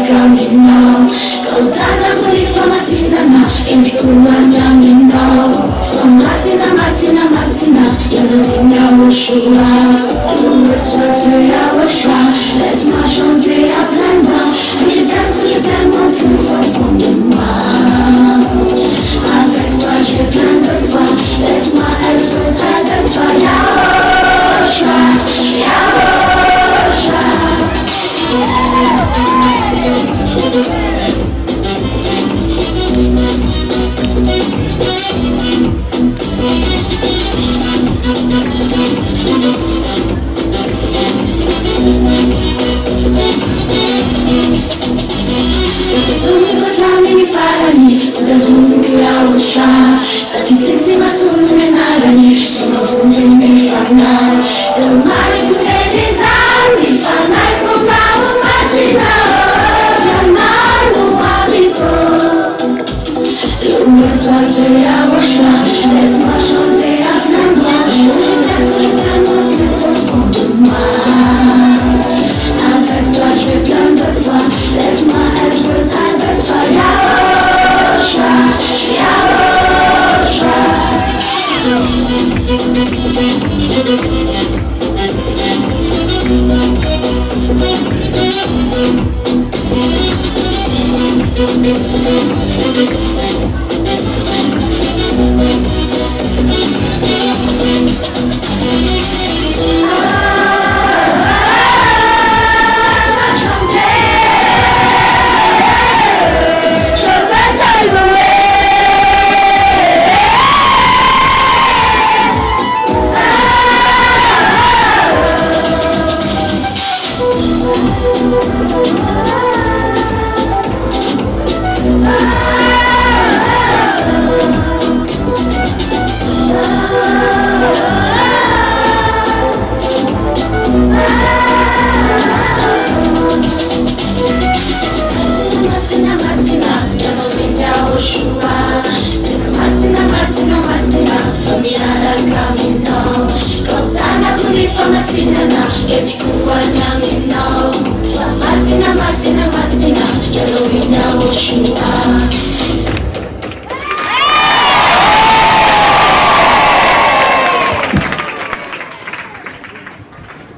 caminhão. Contando con il famasina, inti kumanya minno. Famasina, masina, masina, Yahweh Yahoshuah. Loué soit Dieu Yahoshuah, laisse-moi chanter à plein bras. Que je t'aime au plus profond de moi. Avec toi j'ai plein de foi, laisse-moi être près de toi. Yahoshuah, Yahoshuah. Utazumi kotami farani, utazumi Yahoshuah. Satitsima sunune nagani, sono punti mi fanai. Domani pure disani, fanai come un Loué soit Dieu Yahoshuah, laisse-moi chanter à plein voix. Que je t'aime au plus profond de moi. Avec toi j'ai plein de foi, laisse-moi être près de toi. Yahoshuah,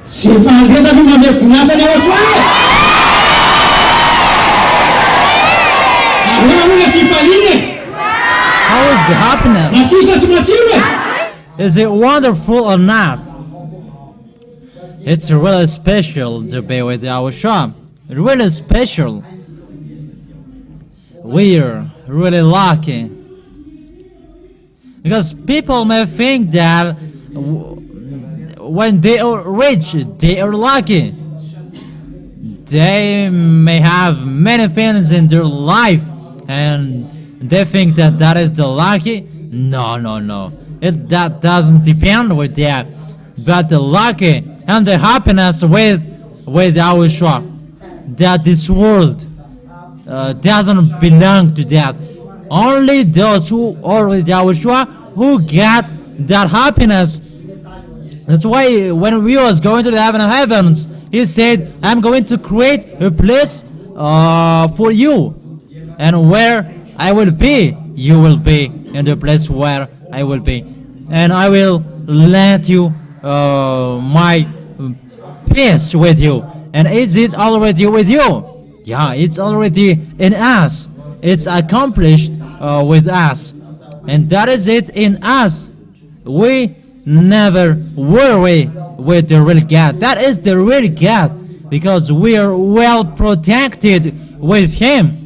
Si fangeta di una mia pugnata di Yahoshuah! Aveva una epifanine! How is the Ma happiness? ci sa ci macine! Is it wonderful or not? It's really special to be with Yahoshuah. Really special. We're really lucky. Because people may think that when they are rich, they are lucky. They may have many things in their life and they think that that is the lucky. No, no, no. That doesn't depend with that. But the lucky and the happiness with Yahoshuah, that this world doesn't belong to that. Only those who are with Yahoshuah who get that happiness. That's why when we was going to the heaven of heavens, he said, I'm going to create a place for you. And where I will be, you will be in the place where I will be. And I will let you my peace with you. And is it already with you? Yeah, it's already in us. It's accomplished with us. And that is it in us. We never worry with the real God. That is the real God, because we are well protected with Him.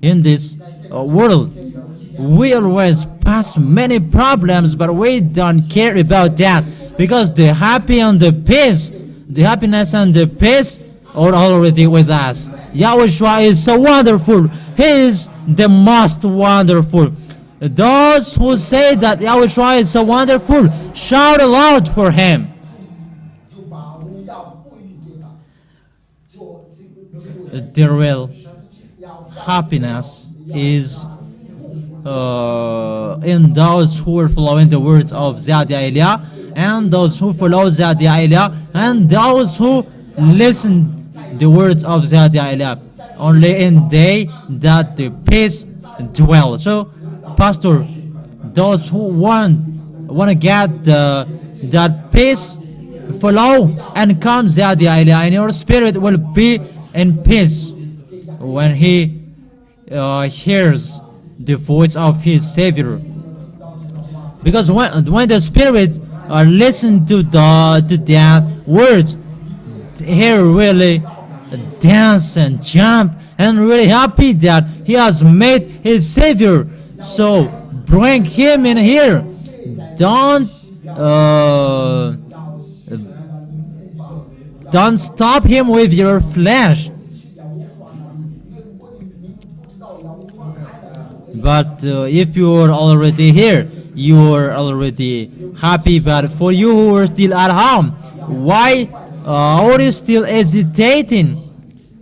In this world, we always pass many problems, but we don't care about that, because the the happiness and the peace are already with us. Yahoshuah is so wonderful. He is the most wonderful. Those who say that Yahoshuah is so wonderful, shout aloud for Him. The real happiness is in those who are following the words of Zadia Elia, and those who follow Zadia Elia, and those who listen the words of the Elia. Only in they that the peace dwell. So, Pastor, those who want to get that peace, follow and come the Elia, and your spirit will be in peace when he hears the voice of his Savior. Because when the spirit listen to that word, he really dance and jump and really happy that he has made his Savior. So bring him in here. Don't stop him with your flesh. But if you are already here, you are already happy. But for you who are still at home, why are you still hesitating?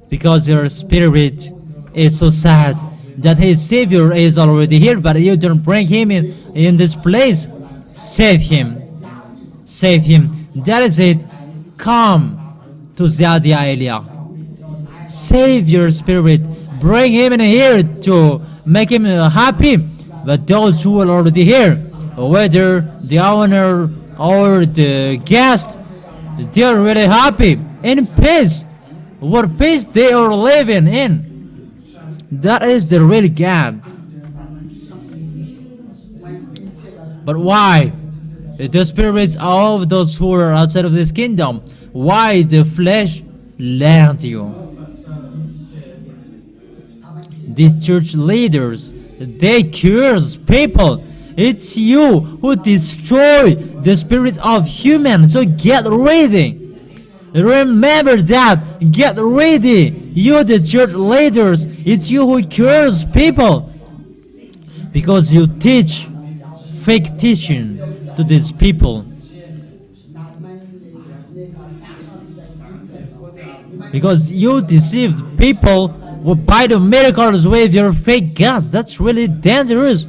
Because your spirit is so sad that his Savior is already here, but you don't bring him in this place. Save him. Save him. That is it. Come to Zadi Elia. Save your spirit. Bring him in here to make him happy. But those who are already here, whether the owner or the guest, they are really happy, in peace. What peace they are living in. That is the real God. But why? The spirits of those who are outside of this kingdom, why the flesh led you? These church leaders, they curse people. It's you who destroy the spirit of human. So get ready. Remember that. Get ready. You, the church leaders, it's you who curse people. Because you teach fake teaching to these people. Because you deceived people by the miracles with your fake gods. That's really dangerous.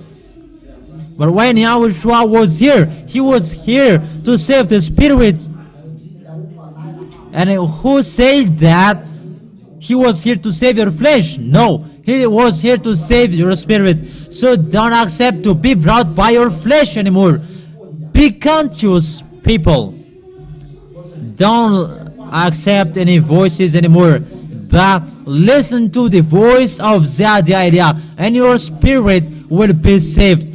But when Yahoshuah was here, he was here to save the spirit. And who said that he was here to save your flesh? No, he was here to save your spirit. So don't accept to be brought by your flesh anymore. Be conscious, people. Don't accept any voices anymore, but listen to the voice of Zadi Elia, and your spirit will be saved.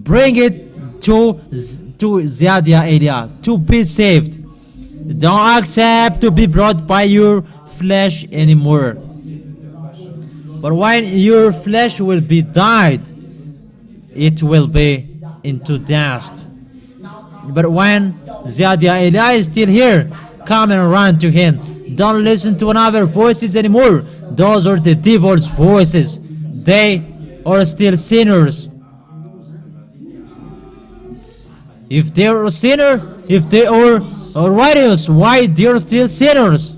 Bring it to Zadi Elia to be saved. Don't accept to be brought by your flesh anymore. But when your flesh will be died, it will be into dust. But when Zadi Elia is still here, come and run to him. Don't listen to another voices anymore. Those are the devil's voices. They are still sinners. If they are a sinner, if they are righteous, why they are still sinners?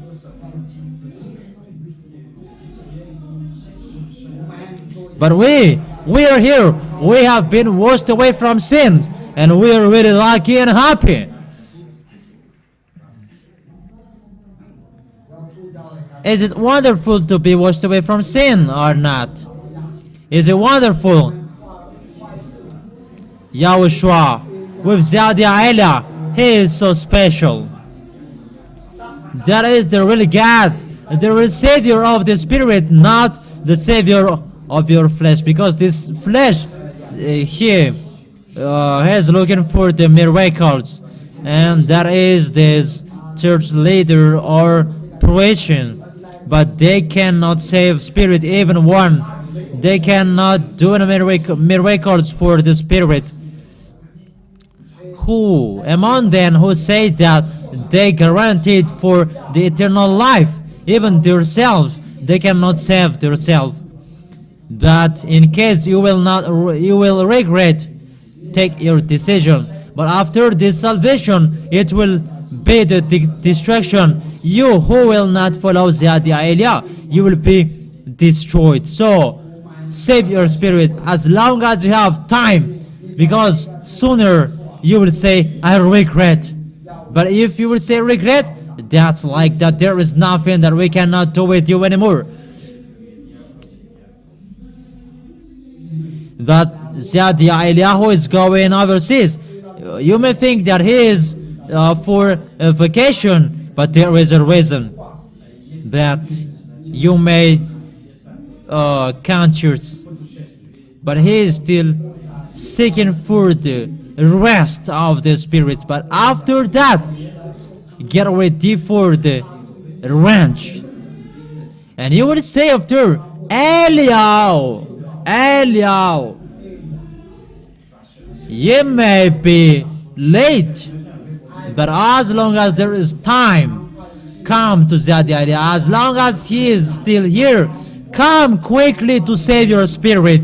But we are here. We have been washed away from sins, and we are really lucky and happy. Is it wonderful to be washed away from sin or not? Is it wonderful? Yahoshuah with Zadi Elia, he is so special. That is the real God, the real Savior of the Spirit, not the Savior of your flesh. Because this flesh here is looking for the miracles, and that is this church leader or preaching. But they cannot save spirit, even one. They cannot do any miracles for the spirit. Who among them who say that they guaranteed for the eternal life, even themselves, they cannot save themselves. But in case you will regret, take your decision. But after this salvation, it will be the destruction. You who will not follow Zadi Elia, you will be destroyed. So save your spirit as long as you have time, because sooner you will say, I regret. But if you will say regret, That's like that there is nothing that we cannot do with you anymore. That Eliyahu is going overseas. You may think that he is for a vacation, but there is a reason that you may conscious. But he is still seeking for the rest of the spirits. But after that, get ready for the ranch. And you will say after, Eliyahu, you may be late, but as long as there is time, come to Eliyahu. As long as he is still here, come quickly to save your spirit.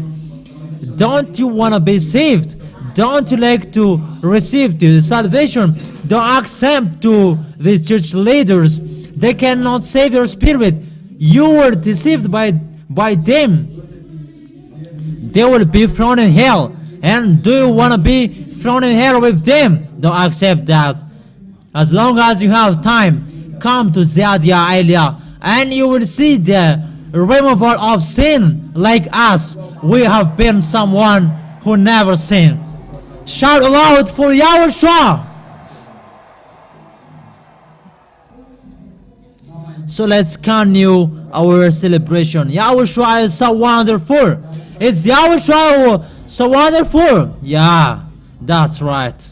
Don't you want to be saved? Don't you like to receive the salvation? Don't accept to these church leaders. They cannot save your spirit. You were deceived by them. They will be thrown in hell. And do you want to be thrown in hell with them? Don't accept that. As long as you have time, come to Eliyahu, and you will see the removal of sin. Like us, we have been someone who never sinned. Shout aloud for Yahoshuah. So let's continue our celebration. Yahoshuah is so wonderful. It's Yahoshuah so wonderful. Yeah, that's right.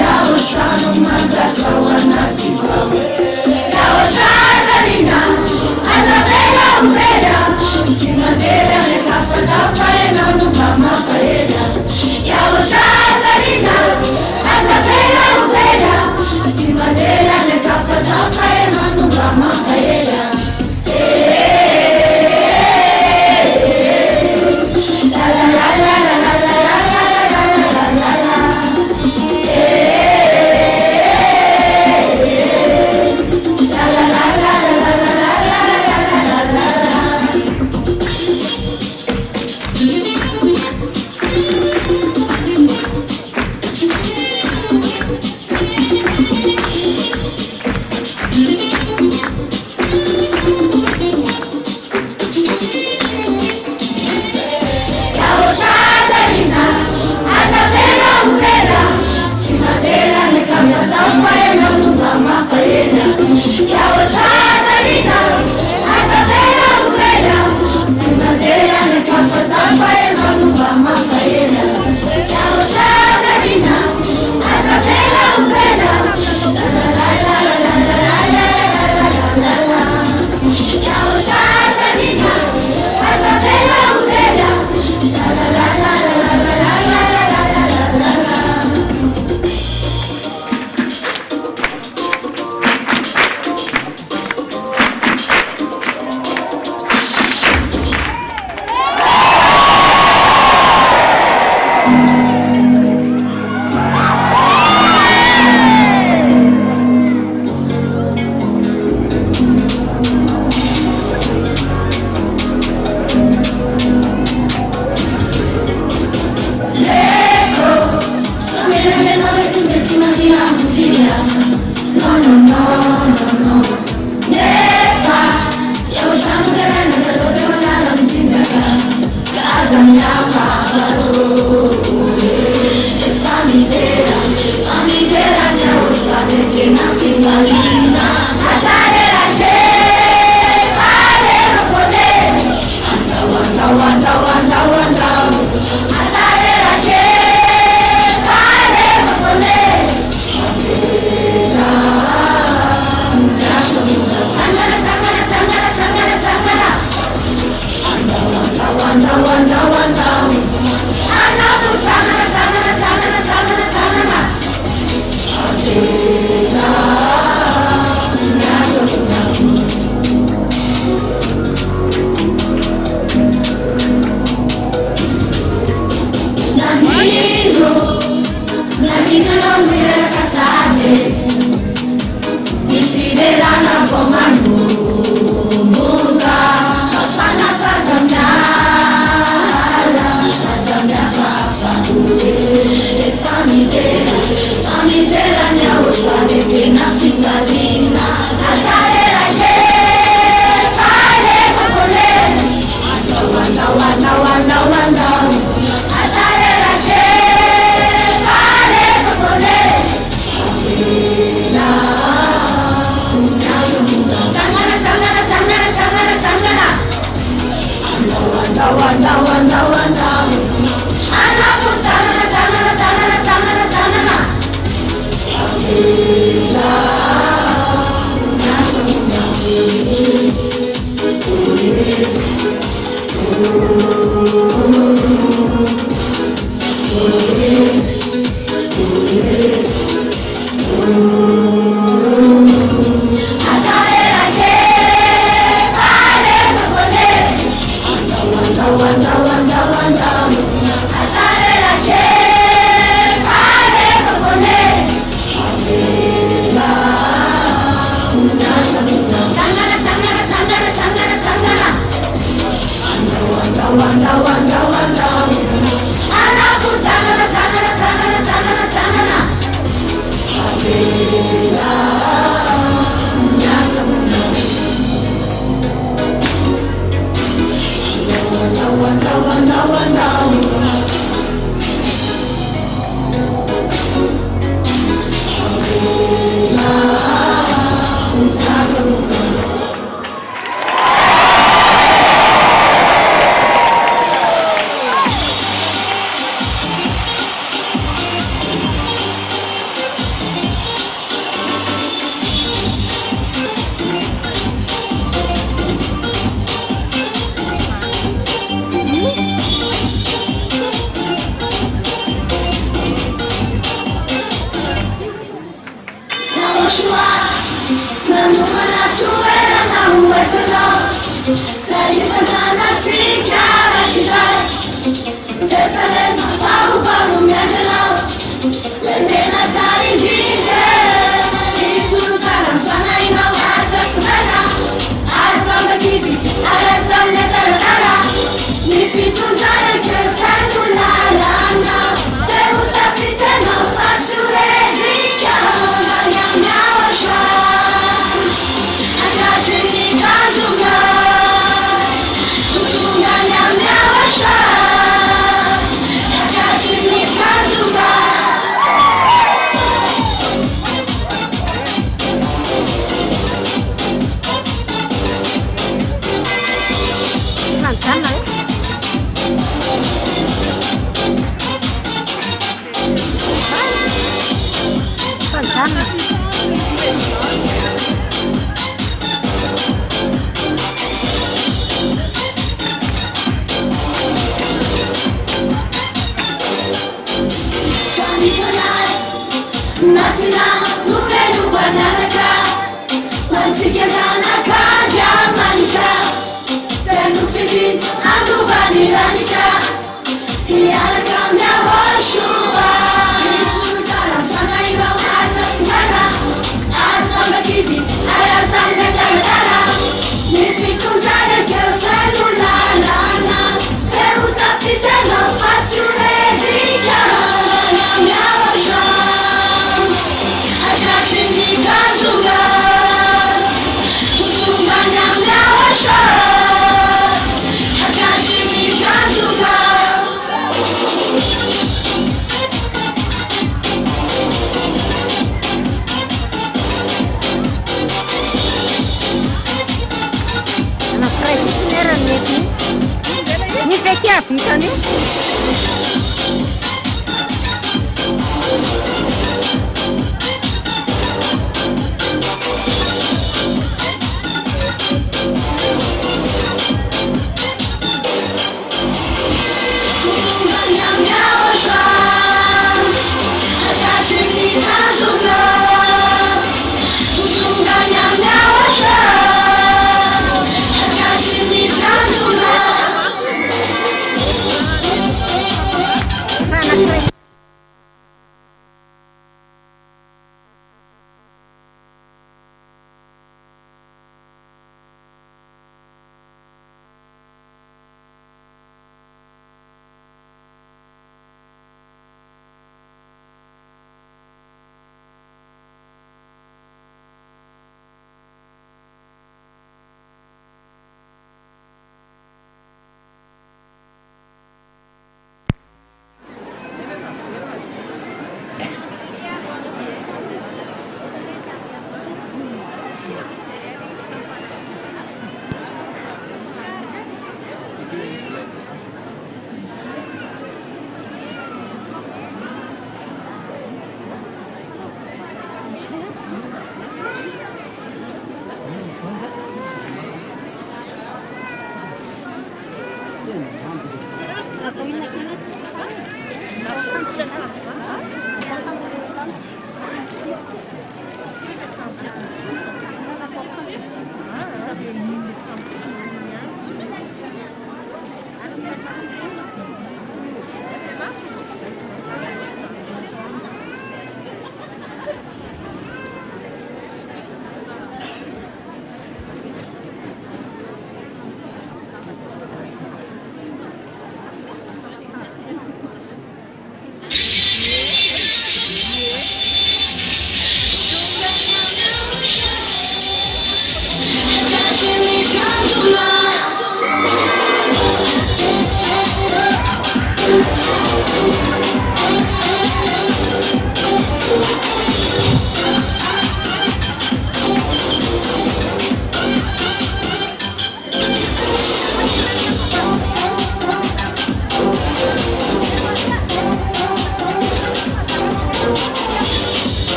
Yahoshuah no manzakawa nazikwa Yahoshuah zalina azavela uvela Timazela nekafaza faena nubama faela Yahoshuah zalina azavela uvela Timazela nekafaza faena nubama faela La la la la la la la la la la la la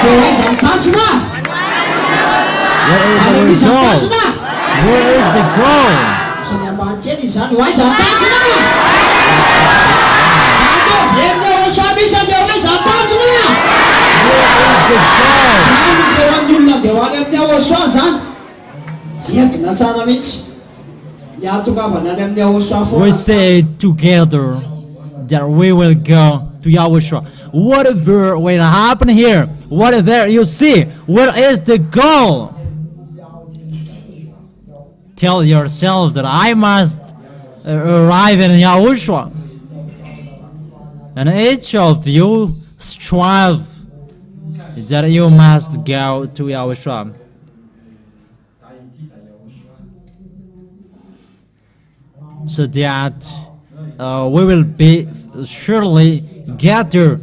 Dewa isang touch na! What is Alam our isang touch goal? na! Where is the goal? So naman Jen, isang touch na! Bago, yan Dewa sabi sa Dewa isang touch na! Where is the goal? Saan Dewa yun lang, Dewa nem Dewa Shua, saan? Siya, kinasana Mitch. Yato ka pa, nanem Dewa Shua for. We say together that we will go to Yahoshuah. Whatever will happen here, whatever you see, where is the goal? Tell yourself that I must arrive in Yahoshuah. And each of you strive that you must go to Yahoshuah. So that we will be surely get to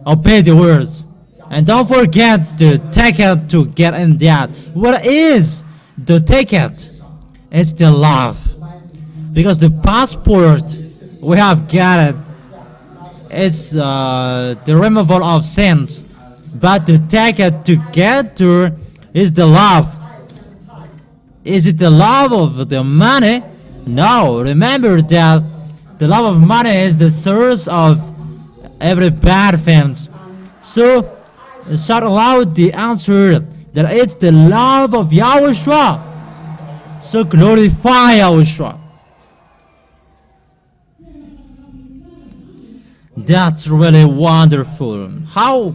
obey the words. And don't forget the ticket to get in that. What is the ticket? It's the love. Because the passport, we have got it. It's the removal of sins. But the ticket to get to is the love. Is it the love of the money? No. Remember that the love of money is the source of every bad things. So, shout aloud the answer that it's the love of Yahoshuah. So glorify Yahoshuah. That's really wonderful. How?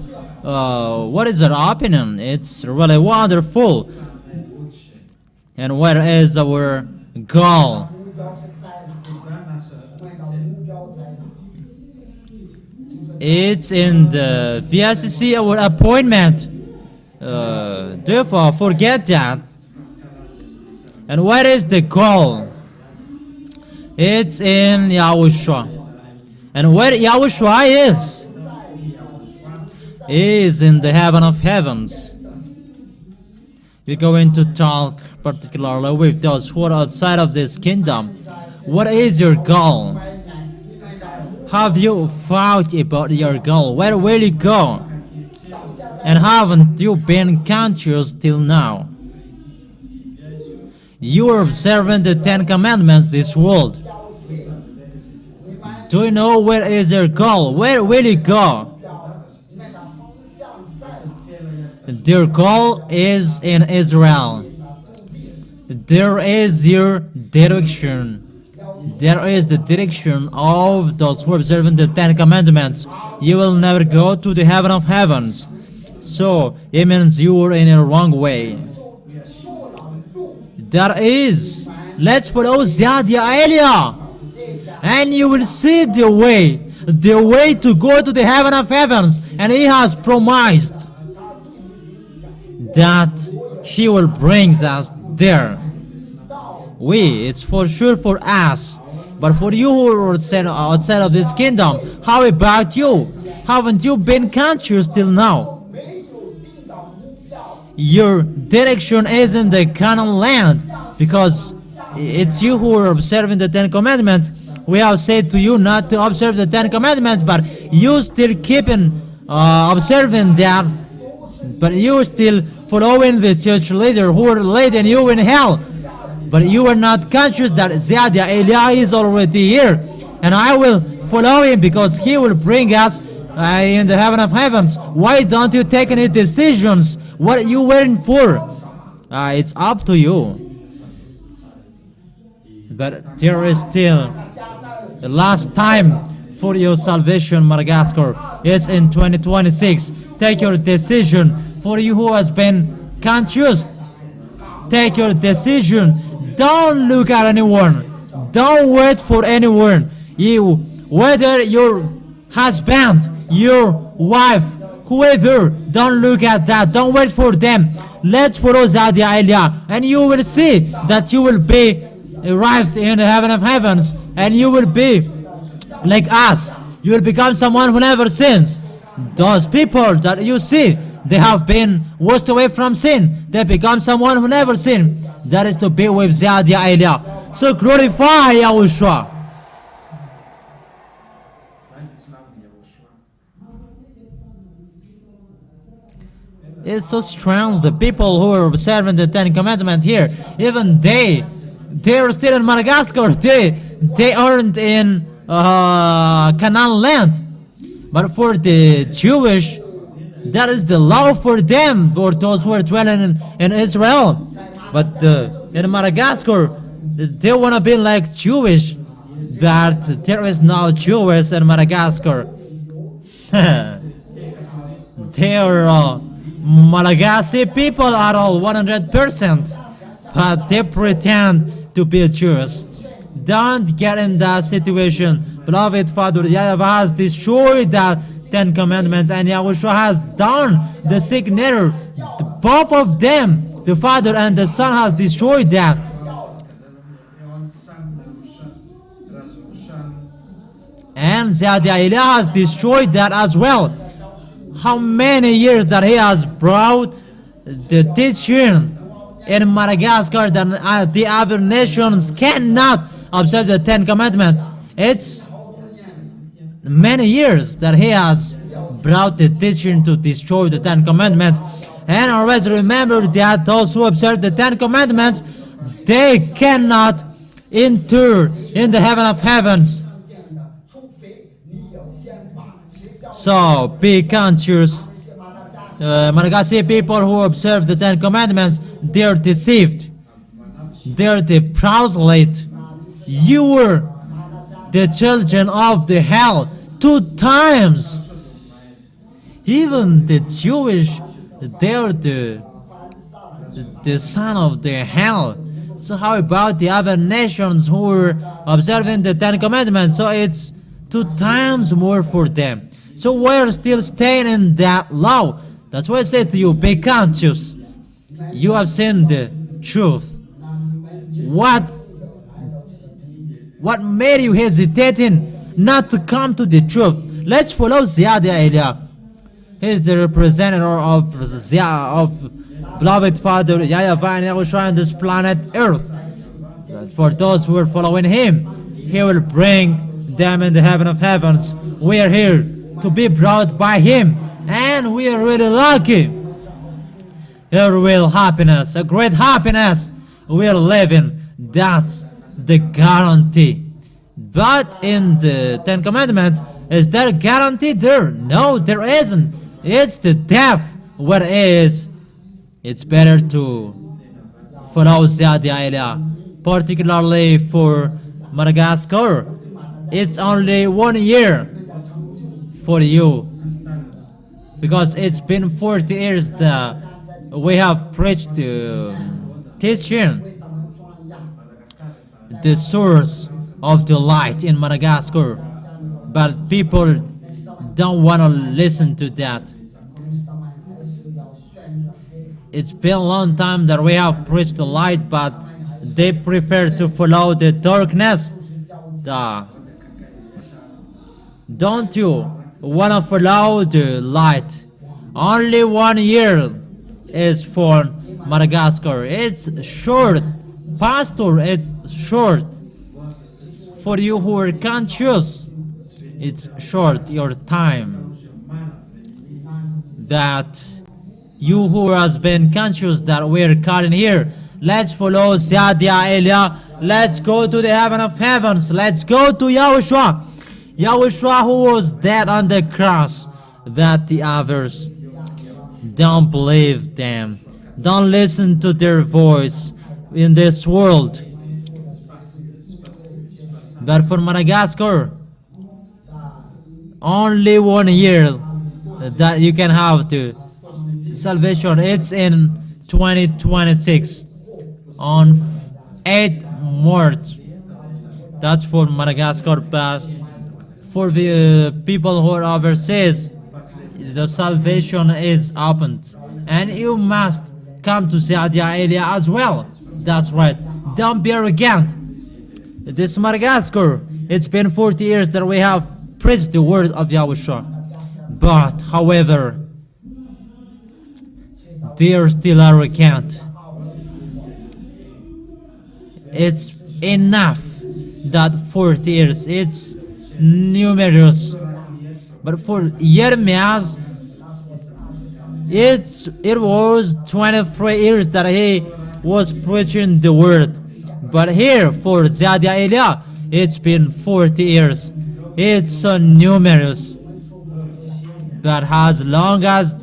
What is your opinion? It's really wonderful. And where is our goal? It's in the VSC our appointment. Therefore, forget that. And where is the goal? It's in Yahoshuah. And where Yahoshuah is in the heaven of heavens. We're going to talk particularly with those who are outside of this kingdom. What is your goal? Have you thought about your goal? Where will you go? And haven't you been conscious till now? You are observing the 10 Commandments this world. Do you know where is your goal? Where will you go? Their goal is in Israel. There is your direction. There is the direction of those who are observing the 10 Commandments. You will never go to the heaven of heavens. So, it means you are in a wrong way. That is, let's follow Yahdia Elia. And you will see the way to go to the heaven of heavens. And he has promised that he will bring us there. It's for sure for us. But for you who are outside of this kingdom, how about you? Haven't you been conscious till now? Your direction is in the Canaan land, because it's you who are observing the 10 Commandments. We have said to you not to observe the 10 Commandments, but you still keeping observing that. But you still following the church leader who are leading you in hell. But you are not conscious that Yahdia Elia is already here. And I will follow him because he will bring us in the heaven of heavens. Why don't you take any decisions? What are you waiting for? It's up to you. But there is still the last time for your salvation, Madagascar. It's in 2026. Take your decision. For you who has been conscious, take your decision. Don't look at anyone. Don't wait for anyone. Whether your husband, your wife, whoever, don't look at that. Don't wait for them. Let's follow Yahdia Elia, and you will see that you will be arrived in the heaven of heavens, and you will be like us. You will become someone who never sins. Those people that you see, they have been washed away from sin. They become someone who never sinned. That is to be with Yahdia Elia. So glorify Yahoshuah. It's so strange. The people who are observing the Ten Commandments here, even they're still in Madagascar. They aren't in Canaan land. But for the Jewish, that is the law for them, for those who are dwelling in Israel. But in Madagascar, they want to be like Jewish, but there is no Jewish in Madagascar. They are Malagasy people are all 100%, but they pretend to be Jews. Don't get in that situation. Beloved Father, YAHVAH has destroyed the Ten Commandments, and Yahoshuah has done the signature. Both of them, the Father and the Son, has destroyed that. And Yahweh has destroyed that as well. How many years that he has brought the teaching in Madagascar that the other nations cannot observe the Ten Commandments. It's many years that he has brought the teaching to destroy the Ten Commandments. And always remember that those who observe the Ten Commandments, they cannot enter in the heaven of heavens. So be conscious. Malagasy people who observe the Ten Commandments, they're deceived. They're the proselyte. You were the children of the hell 2 times. Even the Jewish, they're the son of the hell. So how about the other nations who were observing the Ten Commandments? So it's 2 times more for them. So we're still staying in that law. That's why I say to you, be conscious. You have seen the truth. What made you hesitating not to come to the truth? Let's follow Yahweh. He is the representative of beloved Father YAHVAH and Yahoshuah on this planet Earth. But for those who are following him, he will bring them in the heaven of heavens. We are here to be brought by him, and we are really lucky. A real happiness, a great happiness we are living. That's the guarantee. But in the Ten Commandments, is there a guarantee there? No, there isn't. It's the death what is. It's better to follow Yahweh, particularly for Madagascar. It's only 1 year for you, because it's been 40 years that we have preached teaching the source of the light in Madagascar, but people don't want to listen to that. It's been a long time that we have preached the light, but they prefer to follow the darkness. Don't you want to follow the light? Only 1 year is for Madagascar. It's short, Pastor. It's short. For you who are conscious, it's short your time. That you who has been conscious that we are caught in here, let's follow Yahweh. Let's go to the heaven of heavens. Let's go to Yahoshuah. Yahoshuah who was dead on the cross, that the others don't believe them. Don't listen to their voice in this world. But for Madagascar, only 1 year that you can have to salvation. It's in 2026 on 8 March. That's for Madagascar. But for the people who are overseas, the salvation is opened, and you must come to Yahweh as well. That's right. Don't be arrogant. This Madagascar, it's been 40 years that we have preached the word of Yahoshuah, but however, they are still arrogant. It's enough that 40 years. It's numerous. But for Jeremiah, It was 23 years that he was preaching the word. But here for Zadiah Elia, it's been 40 years. It's so numerous. But as long as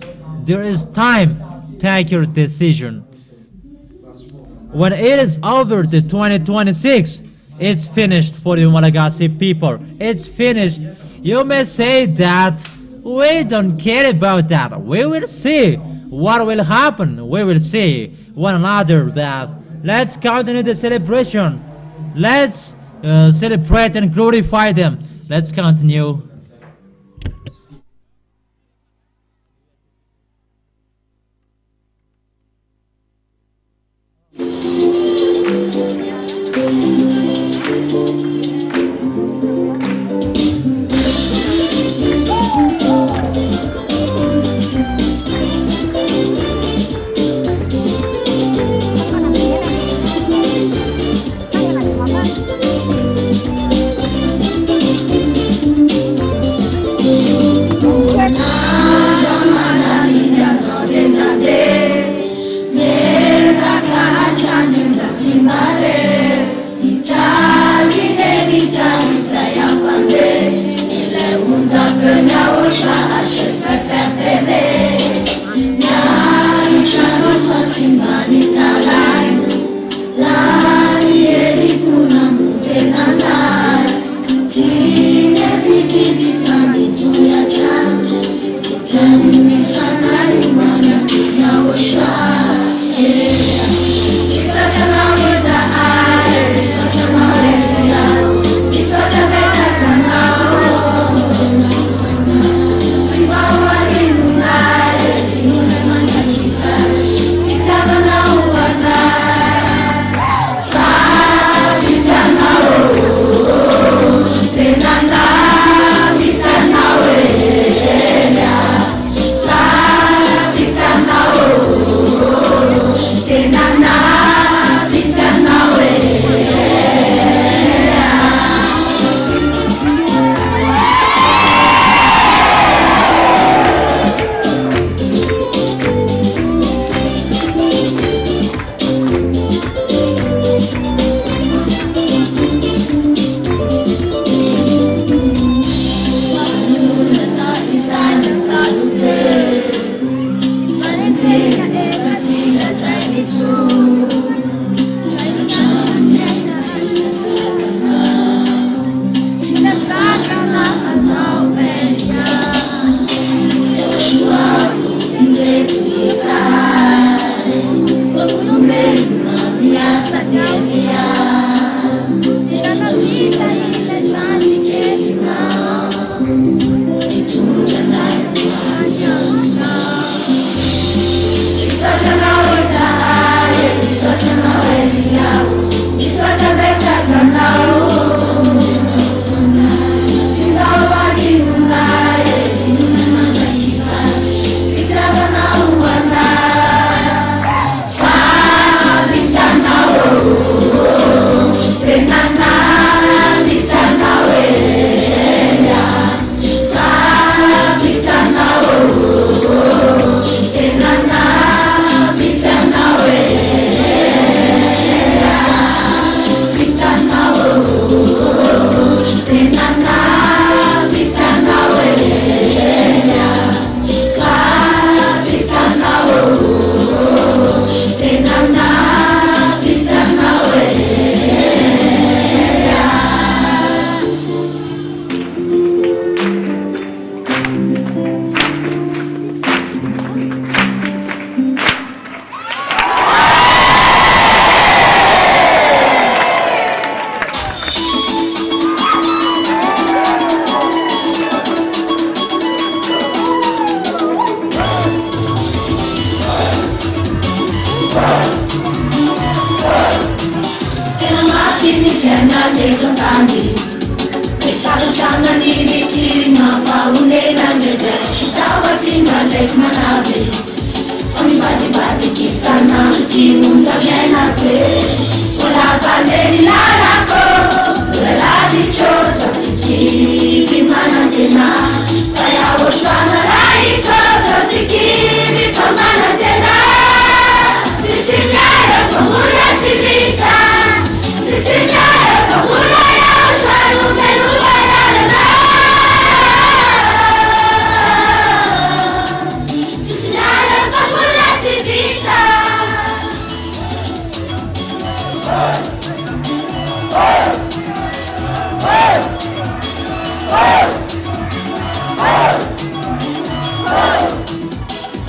there is time, take your decision. When it is over the 2026, it's finished for the Malagasy people. It's finished. You may say that we don't care about that. We will see what will happen. We will see one another. But let's continue the celebration. Let's celebrate and glorify them. Let's continue. Yahoshuah,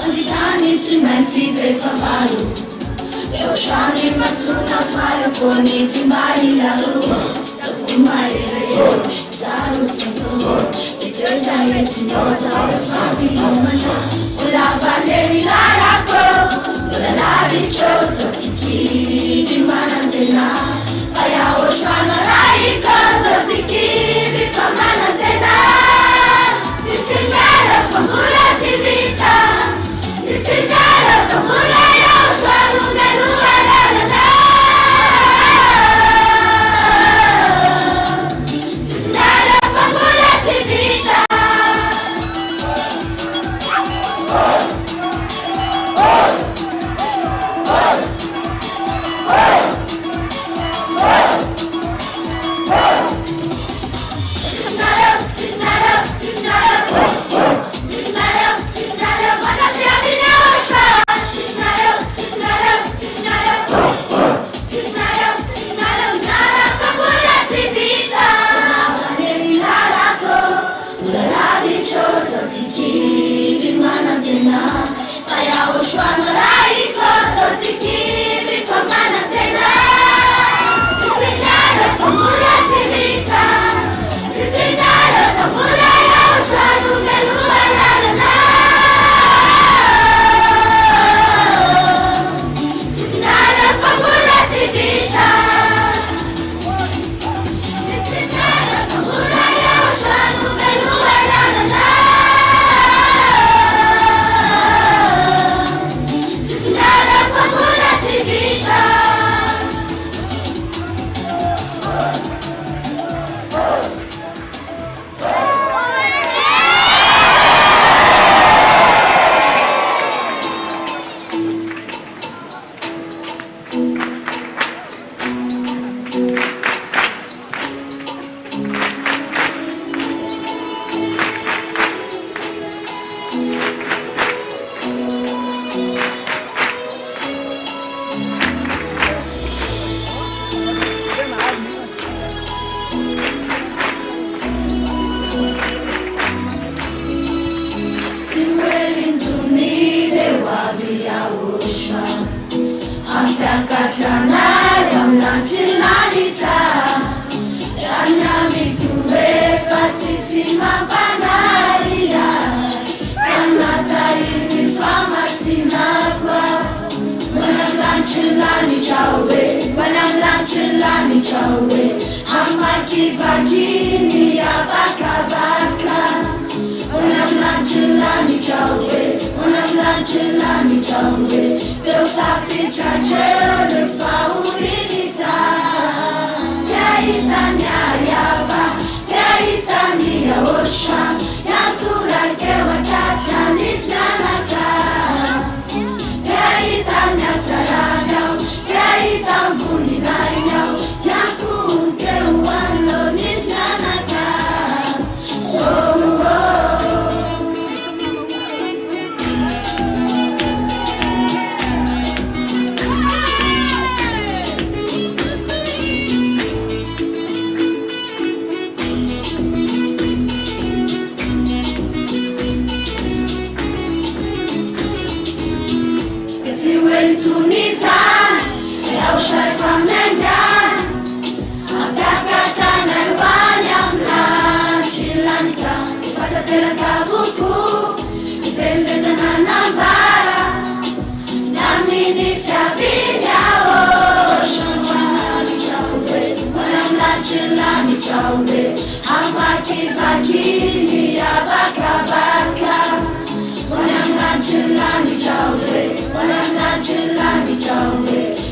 Antitani ti menti per farlo. Eu chamo masuna fire for nisi mailaru. So kumaire zaru funo. Itoza yeti noza fami mana. Ula vaneri la lako. Ula la richozo tiki di manantena. Yahoshuah na raiko zo tiki di manantena. Sisinara famula tivita. Sisinara famula Yahoshuah numelu alalala. Sisinara famula tivita. Yahoshuah na raiko zo tiki di manantena. Sisinara famula tivita. Sisinara famula Yahoshuah numelu alalala. Sisinara famula tivita. Sisinara famula Yahoshuah numelu alalala. Sisinara famula tivita.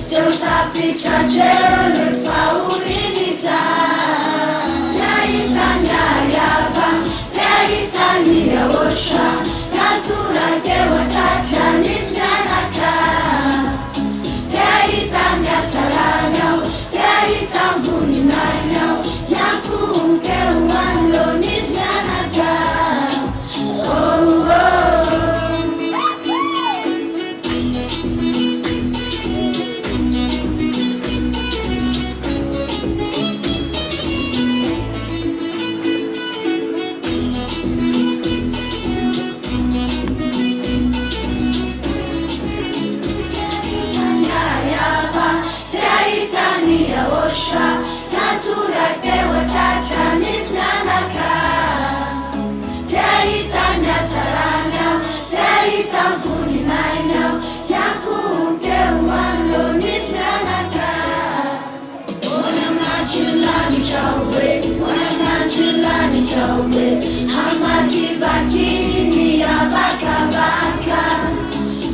Deus tá pichachele faurinita. Yaitanya Yahvah, yaitanya Yahoshuah. Natura kewa tachanis mianaka. Yaitanya taranyao, yaitam vuninanyao. Yaku kewan lonis mianaka. Oh oh. Kini abaka-baka.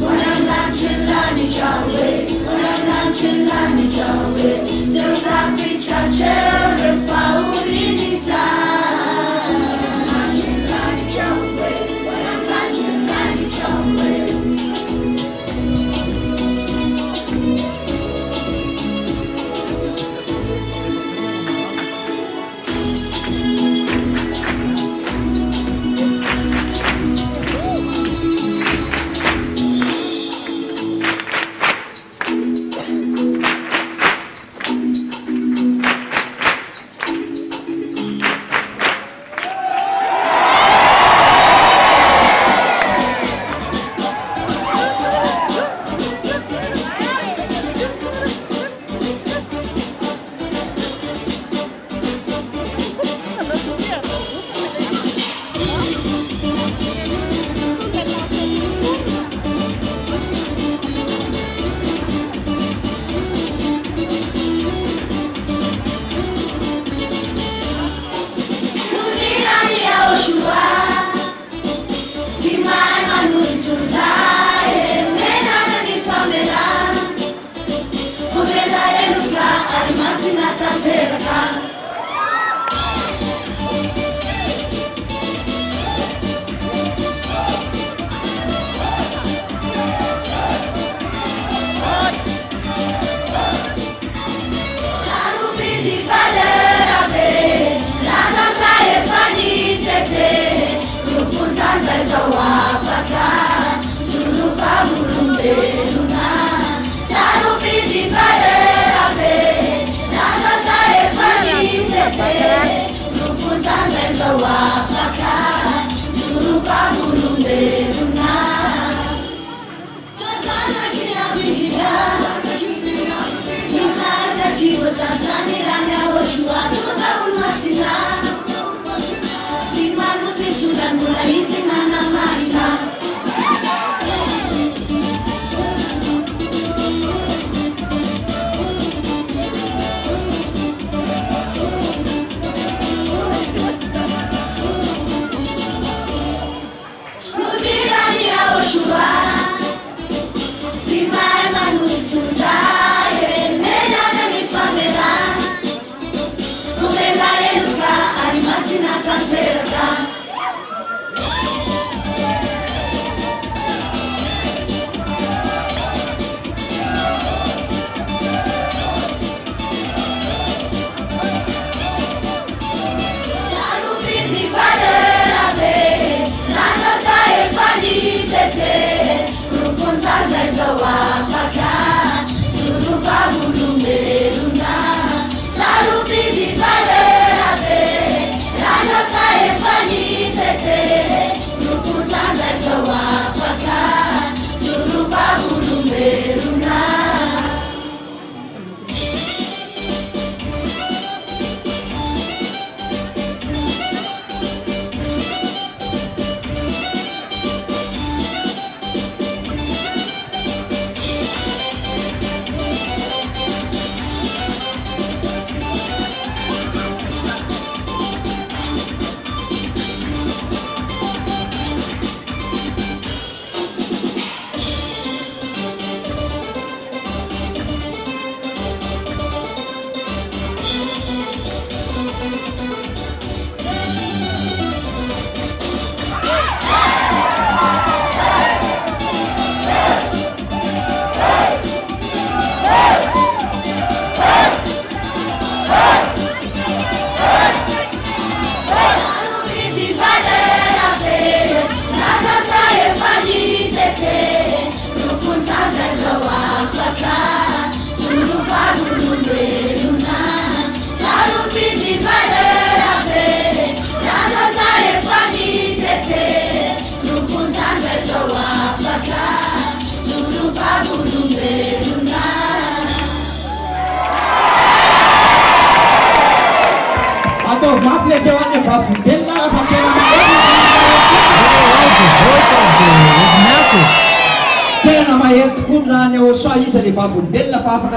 Wanamlanchilani jawe, wanamlanchilani jawe. Derutapi chachere faurinita. Wanamlanchilani jawe, wanamlanchilani jawe.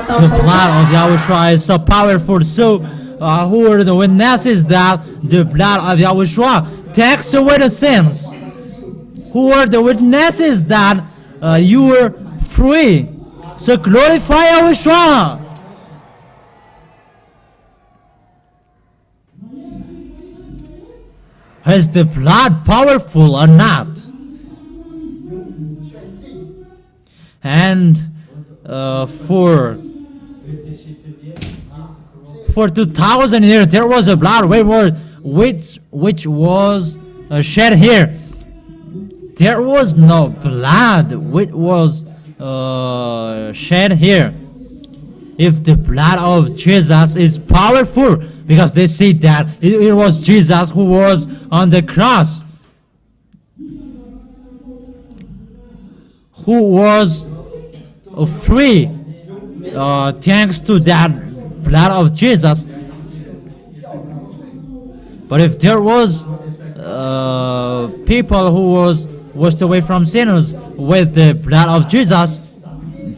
The blood of Yahoshuah is so powerful, so who are the witnesses that the blood of Yahoshuah takes away the sins. who are the witnesses that you were free. So glorify Yahoshuah. Is the blood powerful or not? And for 2,000 years there was a blood which was shed here. There was no blood which was shed here. If the blood of Jesus is powerful, because they see that it was Jesus who was on the cross, who was free thanks to that blood of Jesus. But if there was people who was washed away from sinners with the blood of Jesus,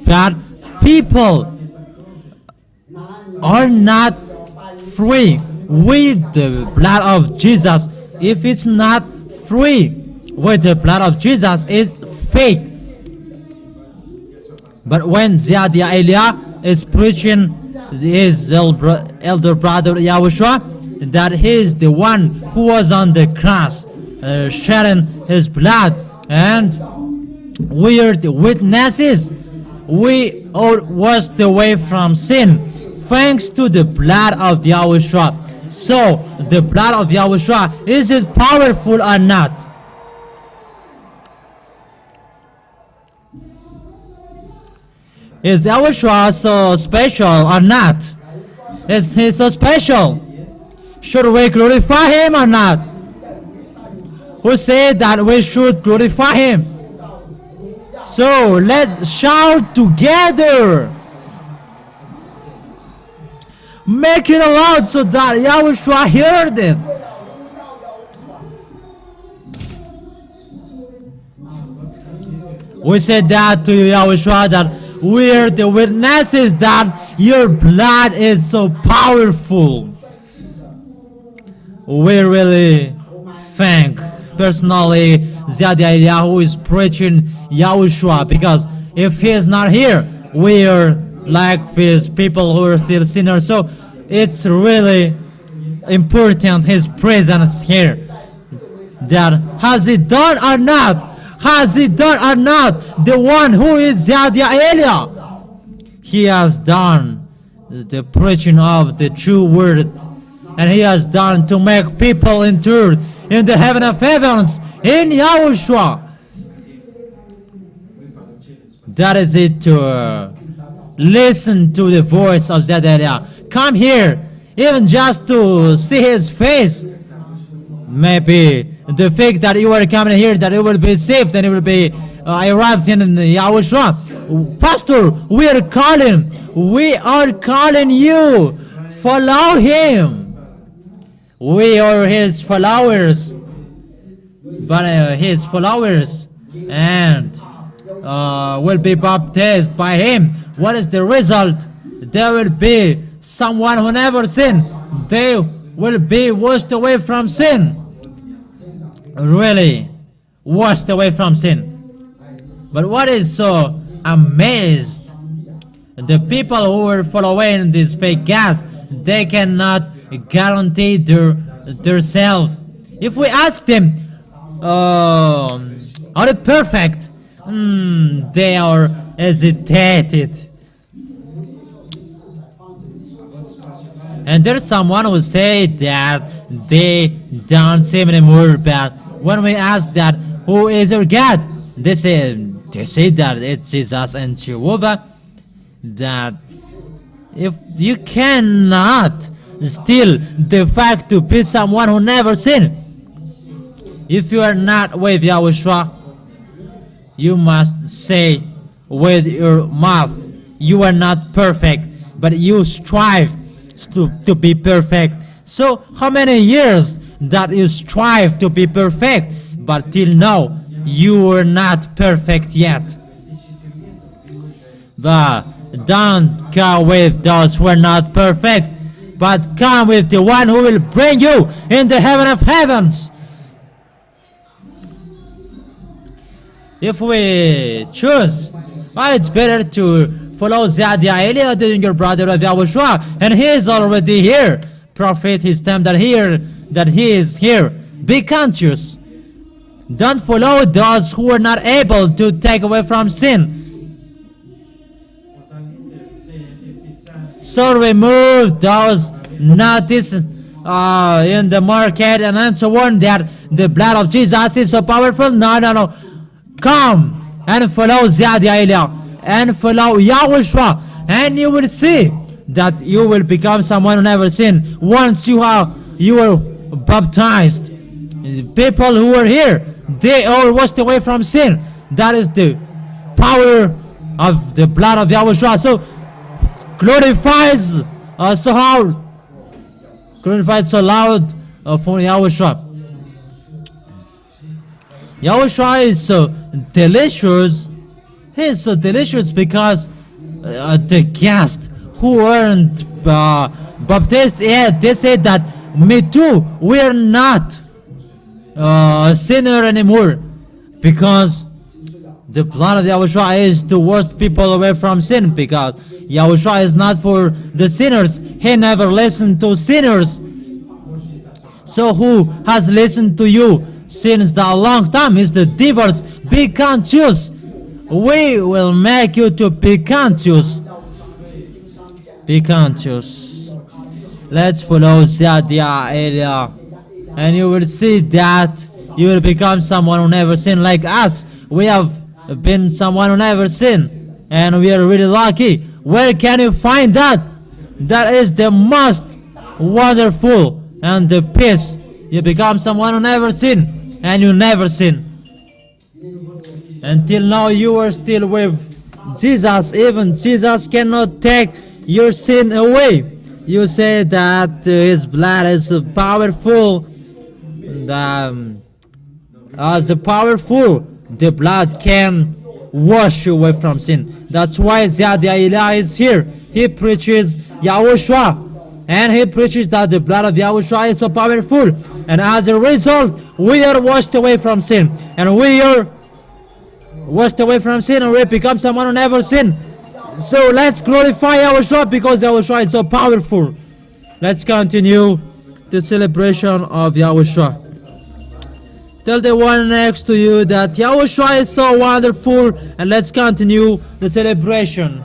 but people are not free with the blood of Jesus. If it's not free with the blood of Jesus, it's fake. But when Ziyadiyah Elia is preaching his elder brother Yahoshuah, that he is the one who was on the cross shedding his blood, and we are the witnesses. We are washed away from sin thanks to the blood of Yahoshuah. So the blood of Yahoshuah, is it powerful or not? Is Yahoshuah so special or not? Is he so special? Should we glorify him or not? Who said that we should glorify him? So let's shout together. Make it loud so that Yahoshuah heard it. We said that to Yahoshuah, that we're the witnesses that your blood is so powerful. We really thank personally Ziyadiyah Elia who is preaching Yahoshuah, because if he is not here, we are like these people who are still sinners. So it's really important his presence here. That has he done or not? Has he done or not? The one who is Ziyadiyah Elia, he has done the preaching of the true word, and he has done to make people enter in the heaven of heavens in Yahoshuah. That is it, to listen to the voice of Ziyadiyah Elia. Come here, even just to see his face. Maybe the fact that you are coming here, that you will be saved and you will be arrived in Yahoshuah. Pastor, we are calling you. Follow him. We are his followers, but his followers, and will be baptized by him. What is the result? There will be someone who never sinned. They will be washed away from sin. Really washed away from sin. But what is so amazed, the people who are following these fake gods, they cannot guarantee their self. If we ask them, are they perfect? They are hesitated. And there's someone who say that they don't sin anymore, but when we ask that, who is your God? They say that it's Jesus and Jehovah. That if you cannot steal the fact to be someone who never sinned, if you are not with Yahoshuah, you must say with your mouth, you are not perfect, but you strive to be perfect. So how many years that you strive to be perfect, but till now you are not perfect yet? But don't go with those who are not perfect, but come with the one who will bring you in the heaven of heavens. if we choose, it's better to follow Yahweh than your brother of Yahoshuah, and he is already here. Prophet, his time that he is here. Be conscious. Don't follow those who are not able to take away from sin. So remove those notices in the market and so on that the blood of Jesus is so powerful. No. Come and follow Yahweh and follow Yahushua, and you will see that you will become someone who never sinned. Once you are baptized, people who are here, they all washed away from sin. That is the power of the blood of Yahushua. So glorifies so loud for Yahushua. Yahushua is so delicious. He is so delicious because the guests who weren't baptized yet, they said that me too, we are not a sinner anymore, because the blood of Yahushua is to wash people away from sin, because Yahushua is not for the sinners. He never listened to sinners. So who has listened to you since the long time is the devils. Be conscious. We will make you to be conscious. Be conscious. Let's follow Yahweh, and you will see that you will become someone who never sinned like us. We have been someone who never sinned, and we are really lucky. Where can you find that? That is the most wonderful and the peace. You become someone who never sinned, and you never sin. Until now you are still with Jesus. Even Jesus cannot take your sin away. You say that his blood is powerful. As powerful, the blood can wash you away from sin. That's why Yahweh is here. He preaches Yahushua, and he preaches that the blood of Yahushua is so powerful, and as a result we are washed away from sin, and we are washed away from sin, and we become someone who never sinned. So let's glorify Yahushua, because Yahushua is so powerful. Let's continue the celebration of Yahushua. Tell the one next to you that Yahushua is so wonderful, and let's continue the celebration.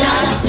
It's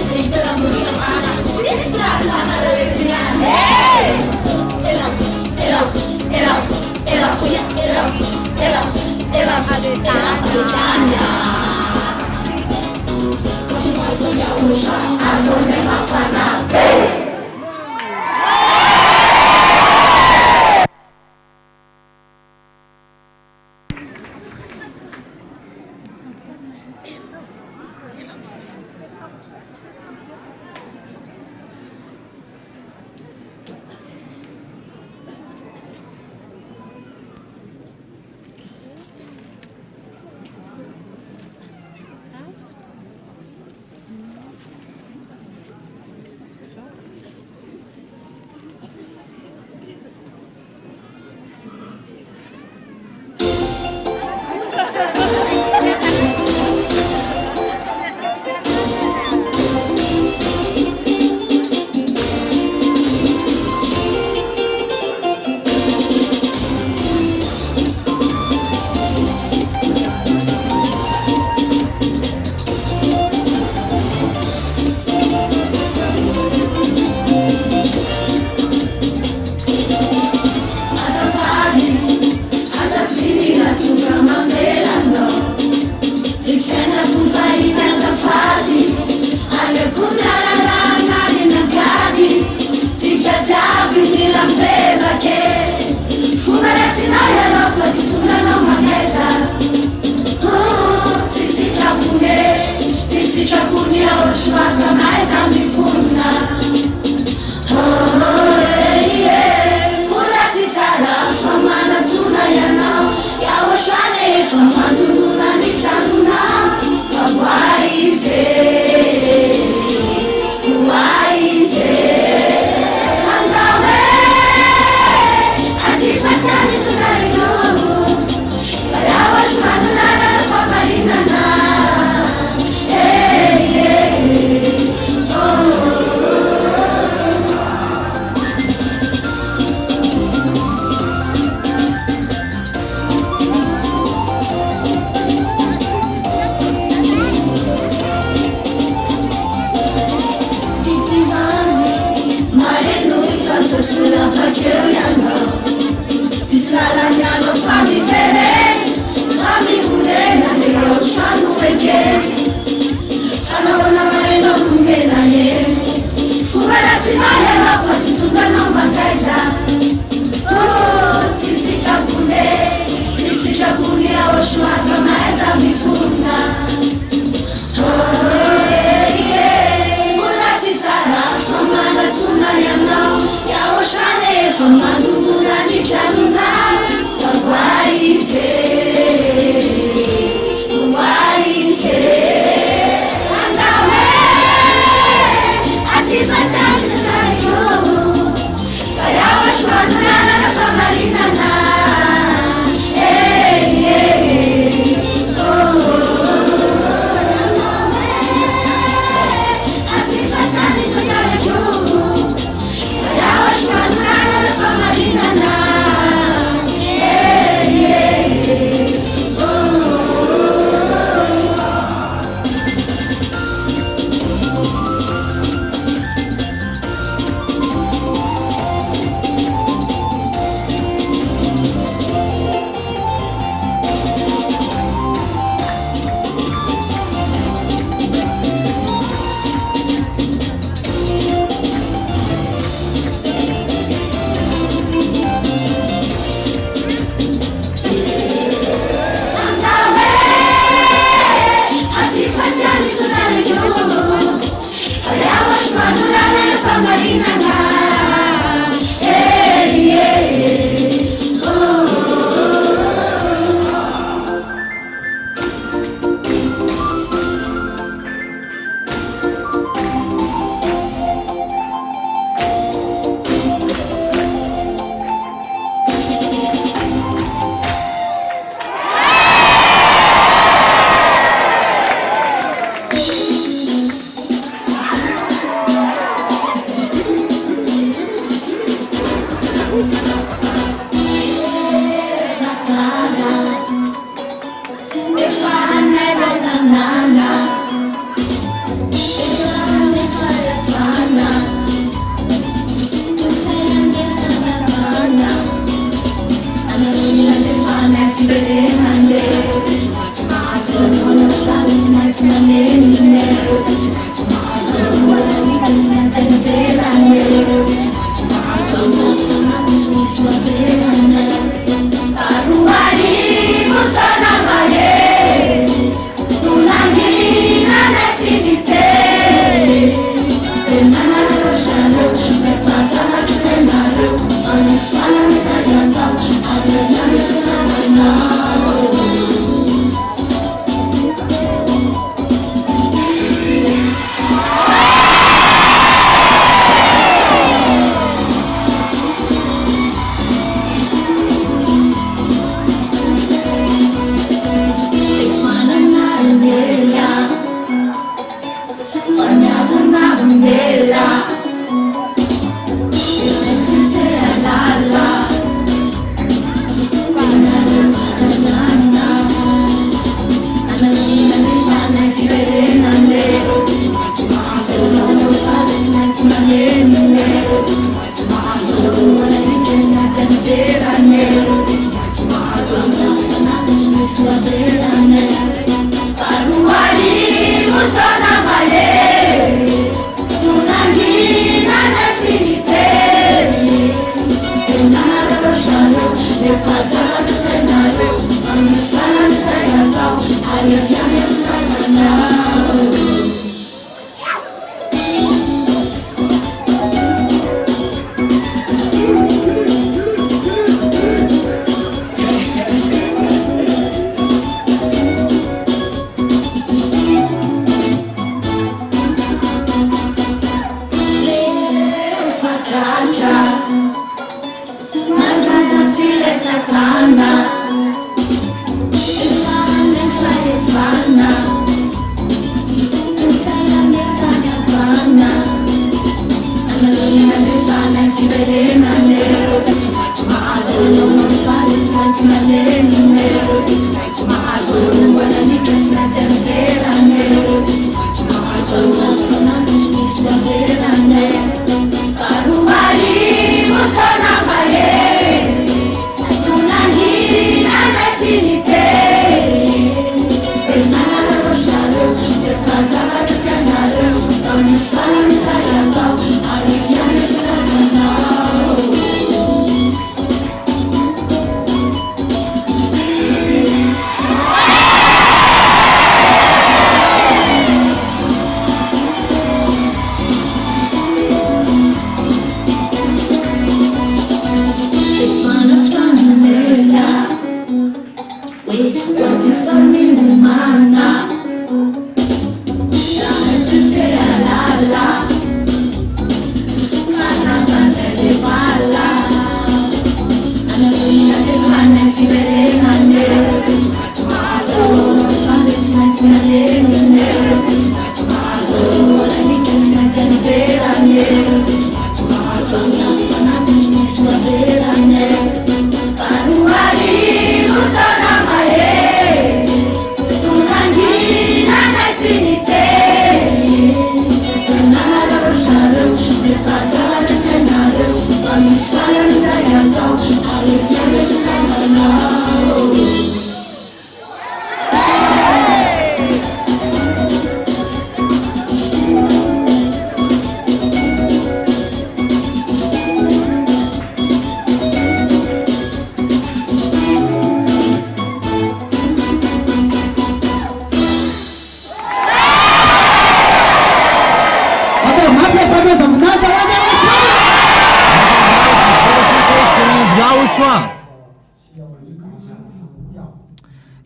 Yahoshuah.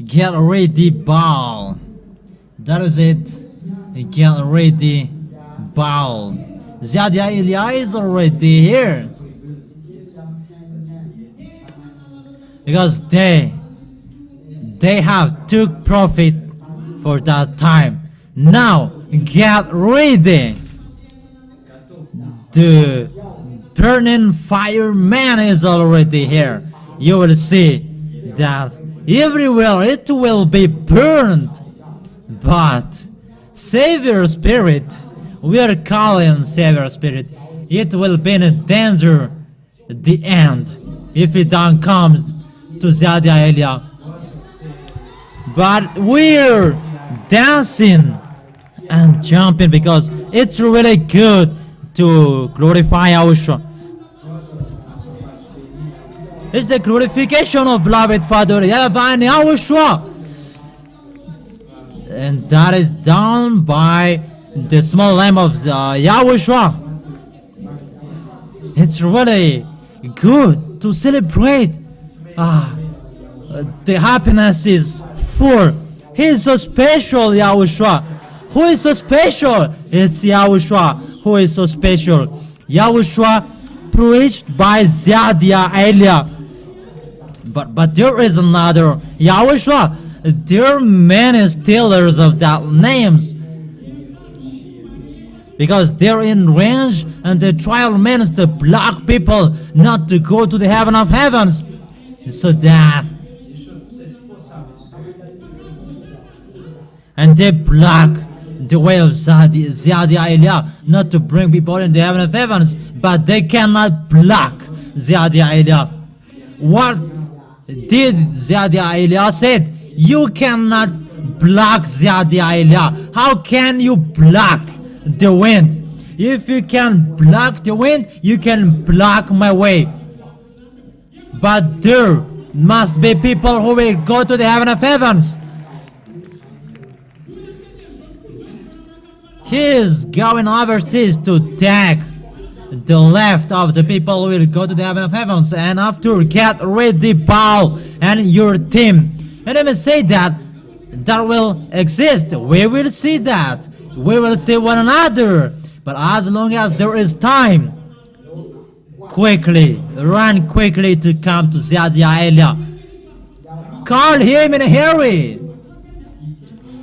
Get ready, Baal. That is it. Get ready, Baal. Ziadia Elia is already here. Because they have took profit for that time. Now get ready. The burning fire man is already here. You will see that everywhere it will be burned. But Savior Spirit, we are calling Savior Spirit, it will be in danger at the end if it don't come to Ziadia Elia. But we're dancing and jumping because it's really good to glorify Yahoshuah. It's the glorification of beloved Father YAHVAH and Yahoshuah. And that is done by the small lamb of Yahoshuah. It's really good to celebrate the happiness is full. He is so special, Yahoshuah. Who is so special? It's Yahoshuah who is so special. Yahoshuah preached by Ziadia Elia. But there is another Yahoshuah. There are many stealers of that names. because they're in range and the trial means to block people not to go to the heaven of heavens, so that and they block the way of Ziad not to bring people in the heaven of heavens, but they cannot block Ziad. What did Ziad said? You cannot block Ziad. How can you block the wind? If you can block the wind, you can block my way. But there must be people who will go to the heaven of heavens. He is going overseas to take the left of the people who will go to the heaven of heavens, and after get ready Paul and your team. And let me say that will exist. We will see that. We will see one another. But as long as there is time, run quickly to come to Ziad. Call him in a hurry.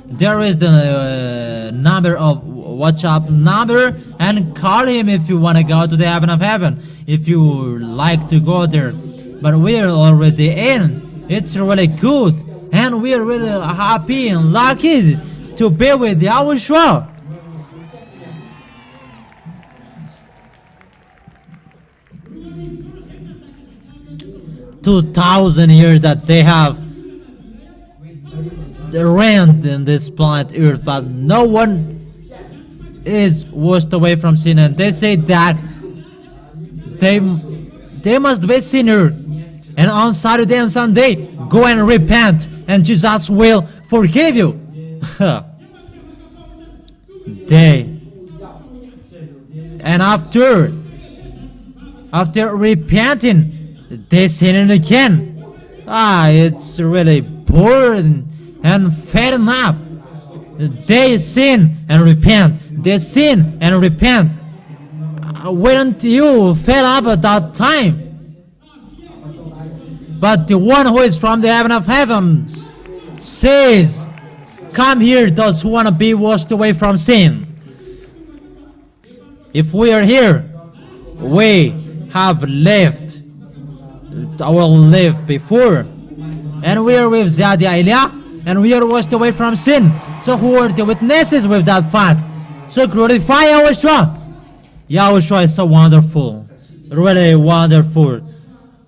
There is the number of WhatsApp number, and call him if you want to go to the heaven of heaven, if you like to go there. But we are already in. It's really good, and we are really happy and lucky to be with Yahoshuah. 2,000 years that they have reigned in this planet Earth, but no one is washed away from sin, and they say that they must be sinner, and on Saturday and Sunday go and repent, and Jesus will forgive you. And after repenting, they sin again. It's really boring and fed up. They sin and repent. They sin and repent. Weren't you fed up at that time? But the one who is from the heaven of heavens says, come here, those who want to be washed away from sin. If we are here, we have lived our life before, and we are with Ziad, and we are washed away from sin. So who are the witnesses with that fact? So glorify Yahoshuah. Yahoshuah is so wonderful, really wonderful.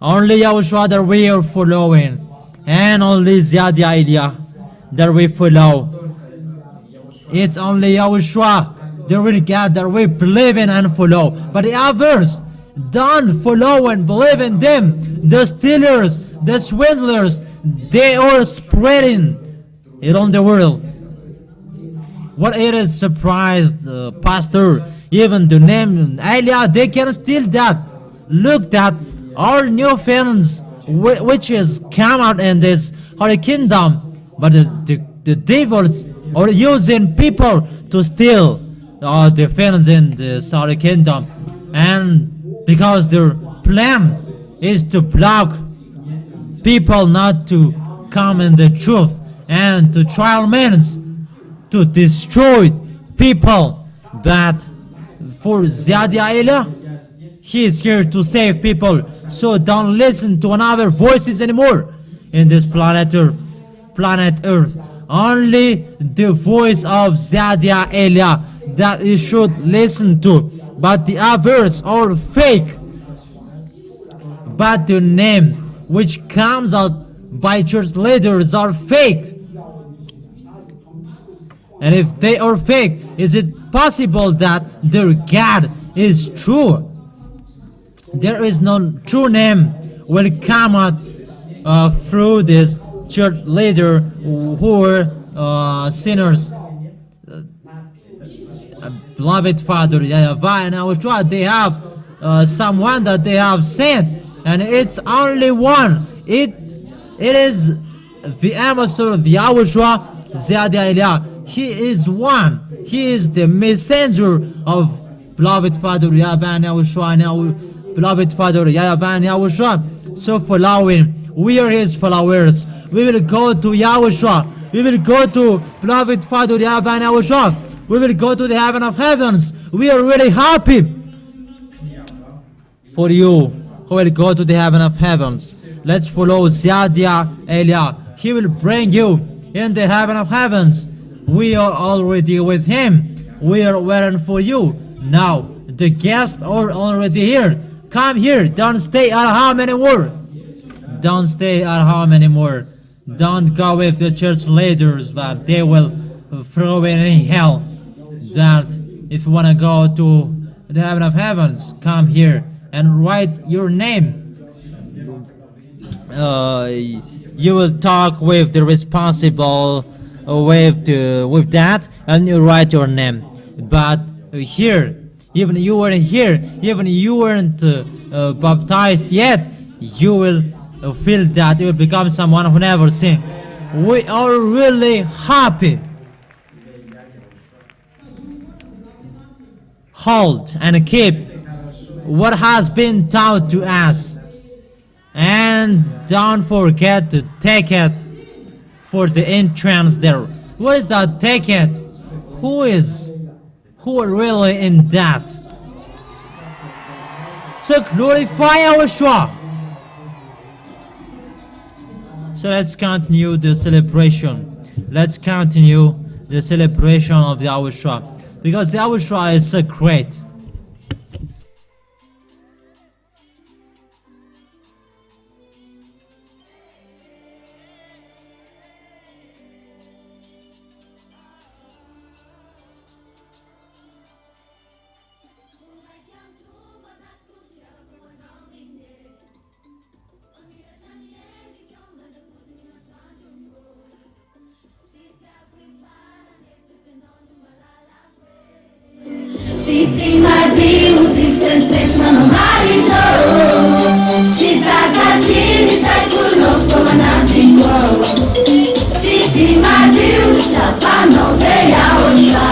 Only Yahoshuah that we are following, and only Ziad that we follow. It's only Yahoshuah, the real God, that we believe in and follow. But the others don't follow and believe in them. The stealers, the swindlers, they are spreading it on the world. What it is surprised, Pastor, even the name Elia, they can steal that. Look that all new films which has come out in this holy kingdom, but the devils are using people to steal the films in this holy kingdom, and because their plan is to block people not to come in the truth, and to trial means to destroy people. But for Ziad, he is here to save people. So don't listen to another voices anymore in this planet Earth. Only the voice of Ziad that you should listen to. But the others are fake. But the name which comes out by church leaders are fake. And if they are fake, is it possible that their God is true? There is no true name will come out through this church leader who are sinners. Beloved Father, YAHVAH and Yahoshuah, they have someone that they have sent, and it's only one. It is the ambassador of Yahoshuah, Ziad. He is one. He is the messenger of beloved Father YAHVAH and Yahoshuah, beloved Father YAHVAH and Yahoshuah. So following, we are his followers. We will go to Yahoshuah. We will go to beloved Father YAHVAH and Yahoshuah. We will go to the heaven of heavens. We are really happy for you who will go to the heaven of heavens. Let's follow Ziadia Elia. He will bring you in the heaven of heavens. We are already with him. We are waiting for you. Now, the guests are already here. Come here. Don't stay at home anymore. Don't stay at home anymore. Don't go with the church leaders that they will throw in hell. That if you want to go to the heaven of heavens, come here and write your name. You will talk with the responsible with that, and you write your name. But here, even you weren't here, even you weren't baptized yet, you will feel that you will become someone who never sinned. We are really happy. Hold and keep what has been taught to us, and don't forget to take it for the entrance there. What is that ticket? Who are really in that? So glorify Yahoshuah. So let's continue the celebration. Let's continue the celebration of the Yahoshuah, because the Yahoshuah is so great. Vítima de desespero na marino. Chitakachini Shaikunov Komanatiko. Vítima de Japano veia Osha.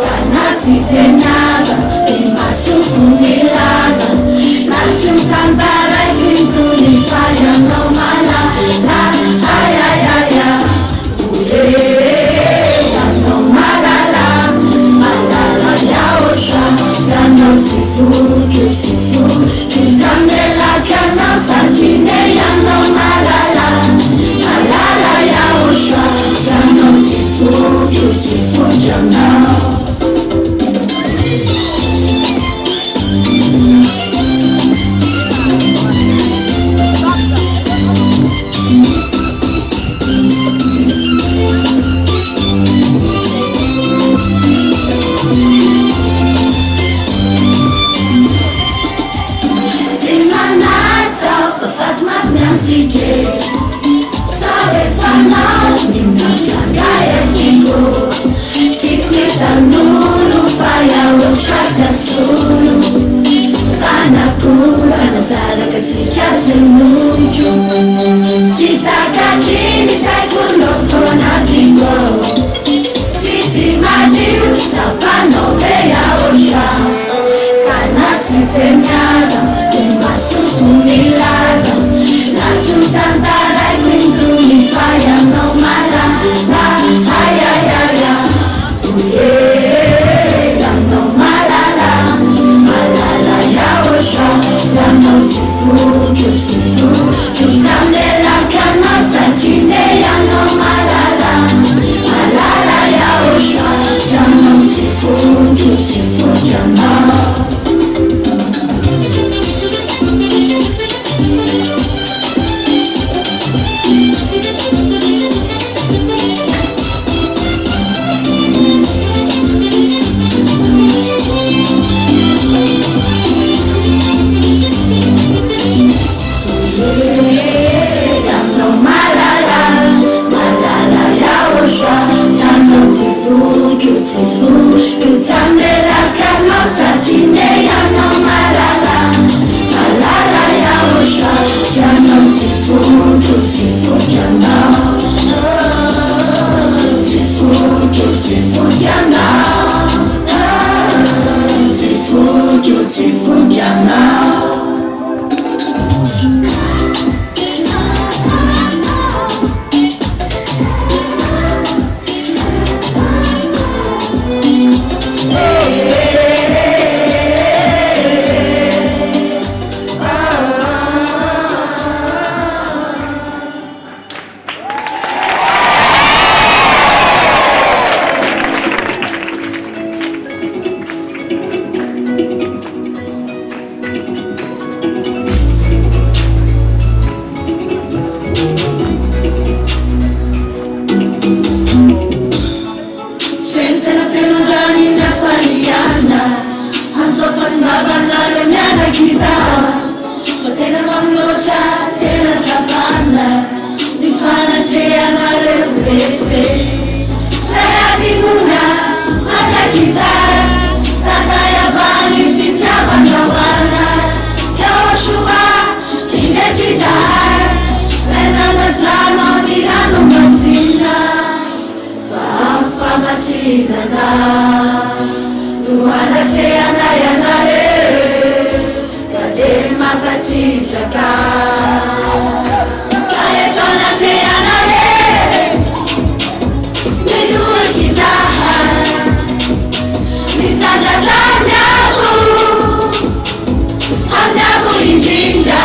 Tanati Tenyaza, Imasuku Milaza. Nachu Tantara Quintuni Fire no Mala. La Ayayaya. No Malala. Malala Yahoshuah. Frano Tifu, Kutifu. Kitandela Kana Sanchineya no Malala. Malala Yahoshuah. Frano Tifu, Kutifu Jana. Sabe falar, minha jaga é fico. Tiquita nulo, faia o chate azul. Anakura, nasara katika tenuyo. Chitakachini, sai kunov koronatiko. Fiti madiu, tapano veia osha. Panati tenyaza, imasuku milaza. Nachu tantara quintuni fire no mala. La ayayaya. Uyega no malala. Malala Yahoshuah. Frano tifu, kutifu. Kitandela kana sanchineya no malala. Malala Yahoshuah. Frano tifu, kutifu jana. mamnotra tena tapana ny fanatrehanareo retroe Sweatimuna matakizara tatayavany fitiavanawana Yahoshuah indretrizara menanatrano ny rano masina famasinana no anatrehanay de makasitraka kaeto anatrehanare meduakizaha misandratramiago amiago indrindra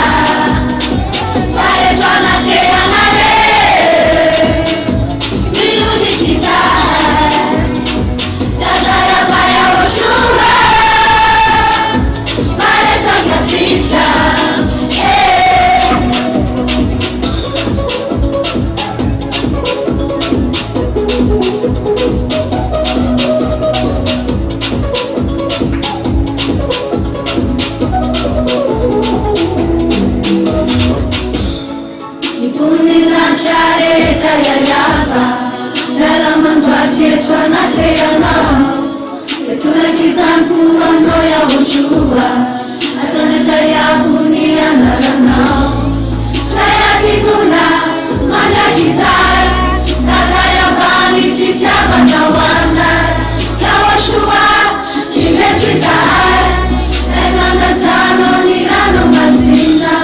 kaeto anatrehanare meduakizaha tatayaba Yahoshuah YAHVAH Turakizanku amno Yahoshuah Asandachayahuni anaranao Sweatikuna matakizara tatayavani fitiavanawana Yahoshuah indretrizara enandatrano ny rano masina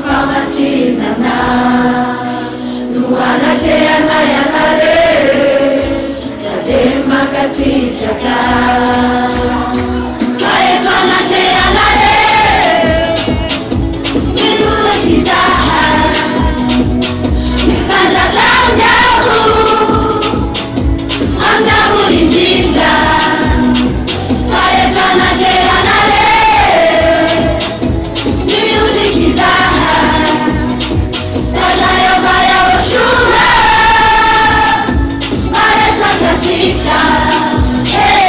famasinana no anatrehanay makasitraka kaeto anatrehanare meduakizaha misandratramiago amiago indrindra kaeto anatrehanare meduakizaha tatayaba Yahoshuah Kasita, hey.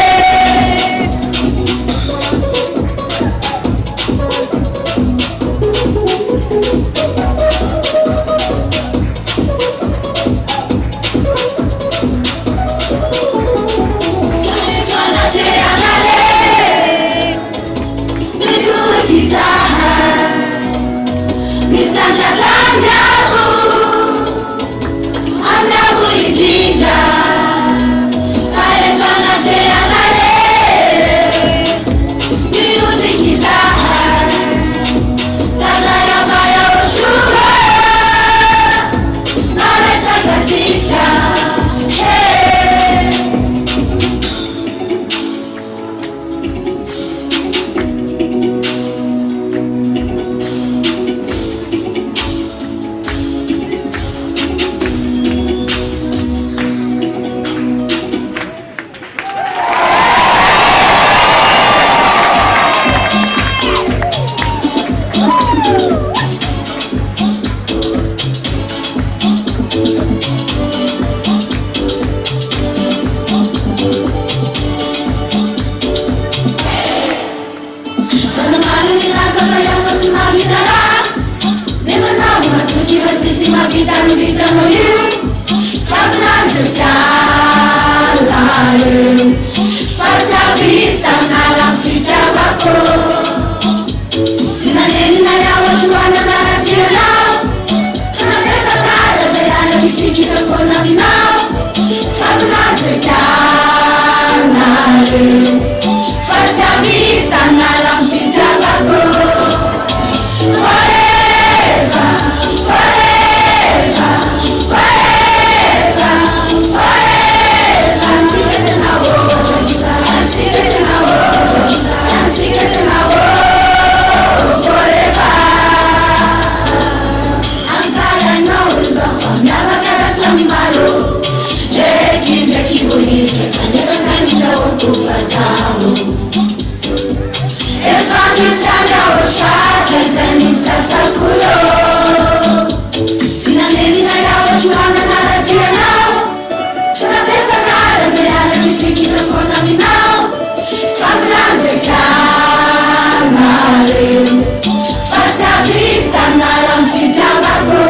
Analam fitamaku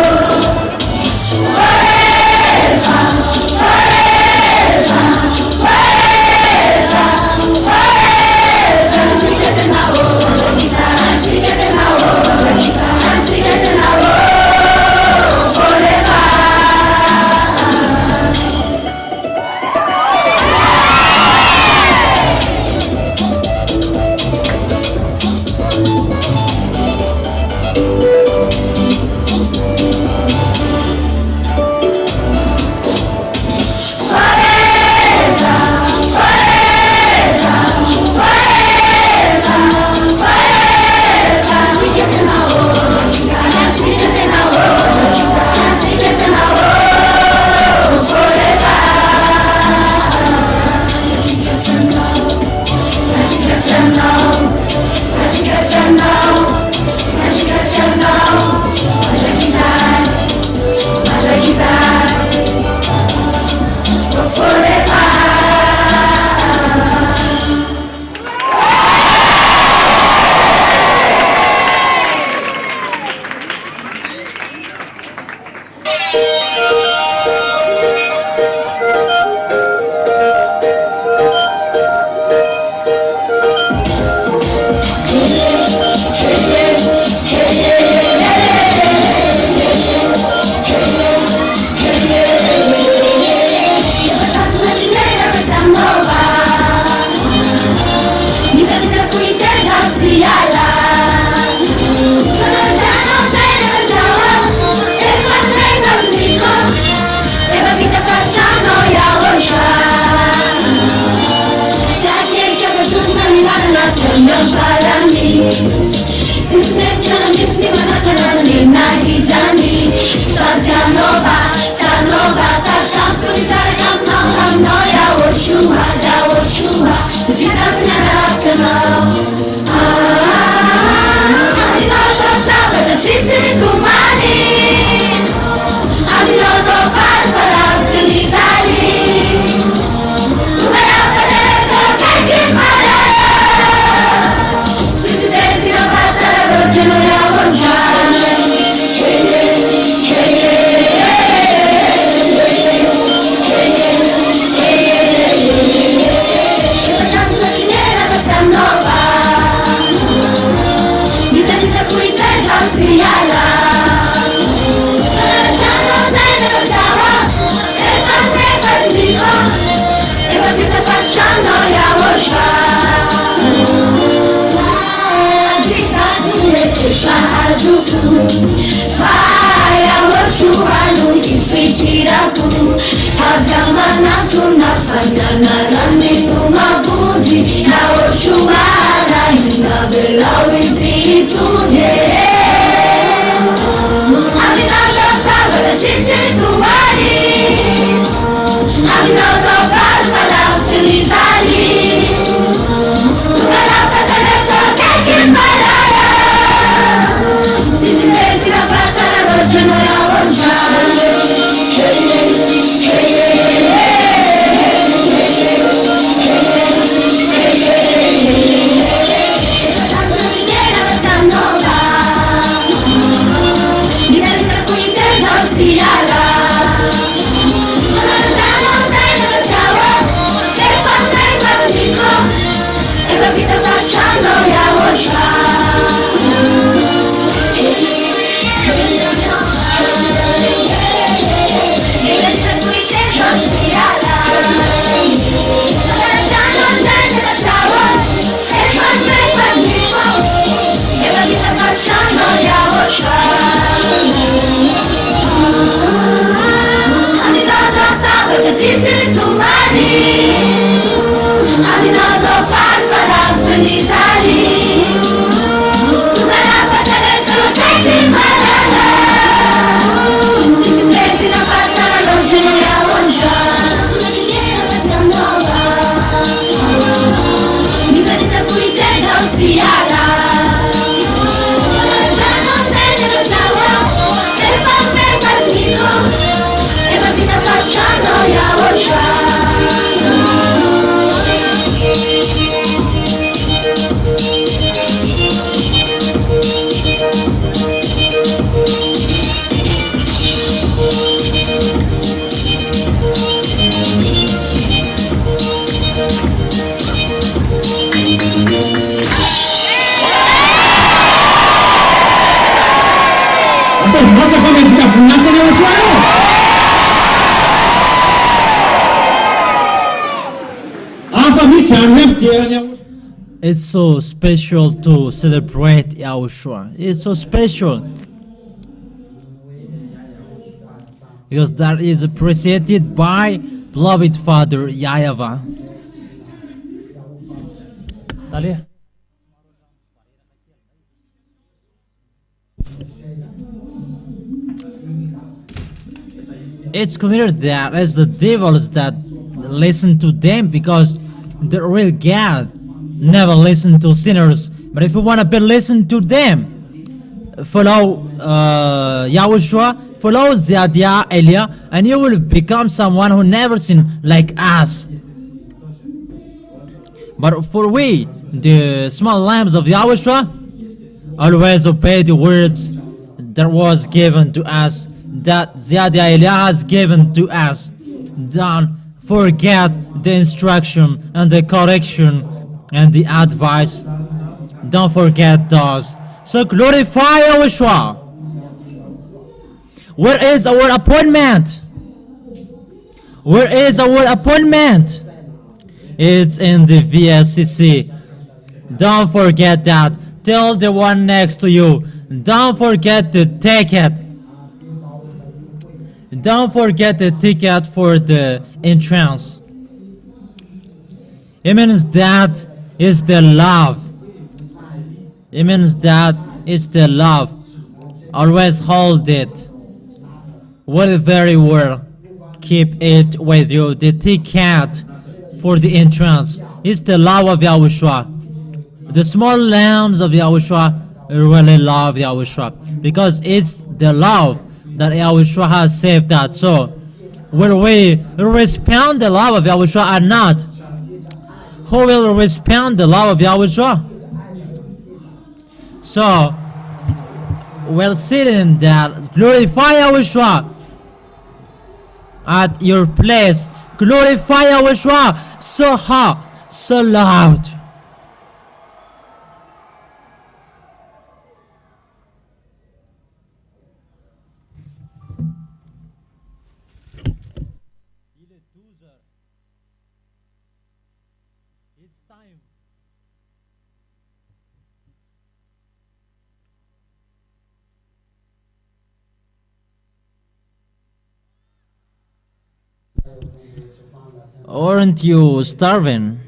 Foreza, foreza, foreza, foreza Antigas na ouro, antigas na ouro, antigas na ouro Forever Yahoshuah, Yahoshuah, se fica na canal. Nossa sábado te sinto mani, a filosofar para utilizar. Tu vai aprender a que para. Se se deve tirar para a noite no Yahoshuah. Vai Yahoshuah no kifikiraku Havyamanatu nafanya narani numavudi Yahoshuah na inavela wizitude Aminasha sabara tisituwari Aminoso farmala utilizari Tumalapa taleta kekimara General One It's so special to celebrate Yahushua. It's so special because that is appreciated by beloved Father YAHVAH. It's clear that it's the devils that listen to them because the real God never listen to sinners. But if you want to be listen to them, follow Yahushua, follow Zadiah, Elia, and you will become someone who never sinned like us. But for we, the small lambs of Yahushua, always obey the words that was given to us, that Zadiah Elia has given to us. Don't forget the instruction and the correction and the advice. Don't forget those. So glorify Yahushua. Where is our appointment? Where is our appointment? It's in the VSCC. Don't forget that. Tell the one next to you. Don't forget to take it. Don't forget the ticket for the entrance. It means that is the love. It means that is the love. Always hold it. What very well. Keep it with you. The ticket for the entrance is the love of Yahushua. The small lambs of Yahushua really love Yahushua because it's the love that Yahushua has saved us. So, will we respond the love of Yahushua or not? Who will respond the love of Yahushua? So, we'll sit in that. Glorify Yahushua at your place. Glorify Yahushua so hot, so loud. It's time. Aren't you starving?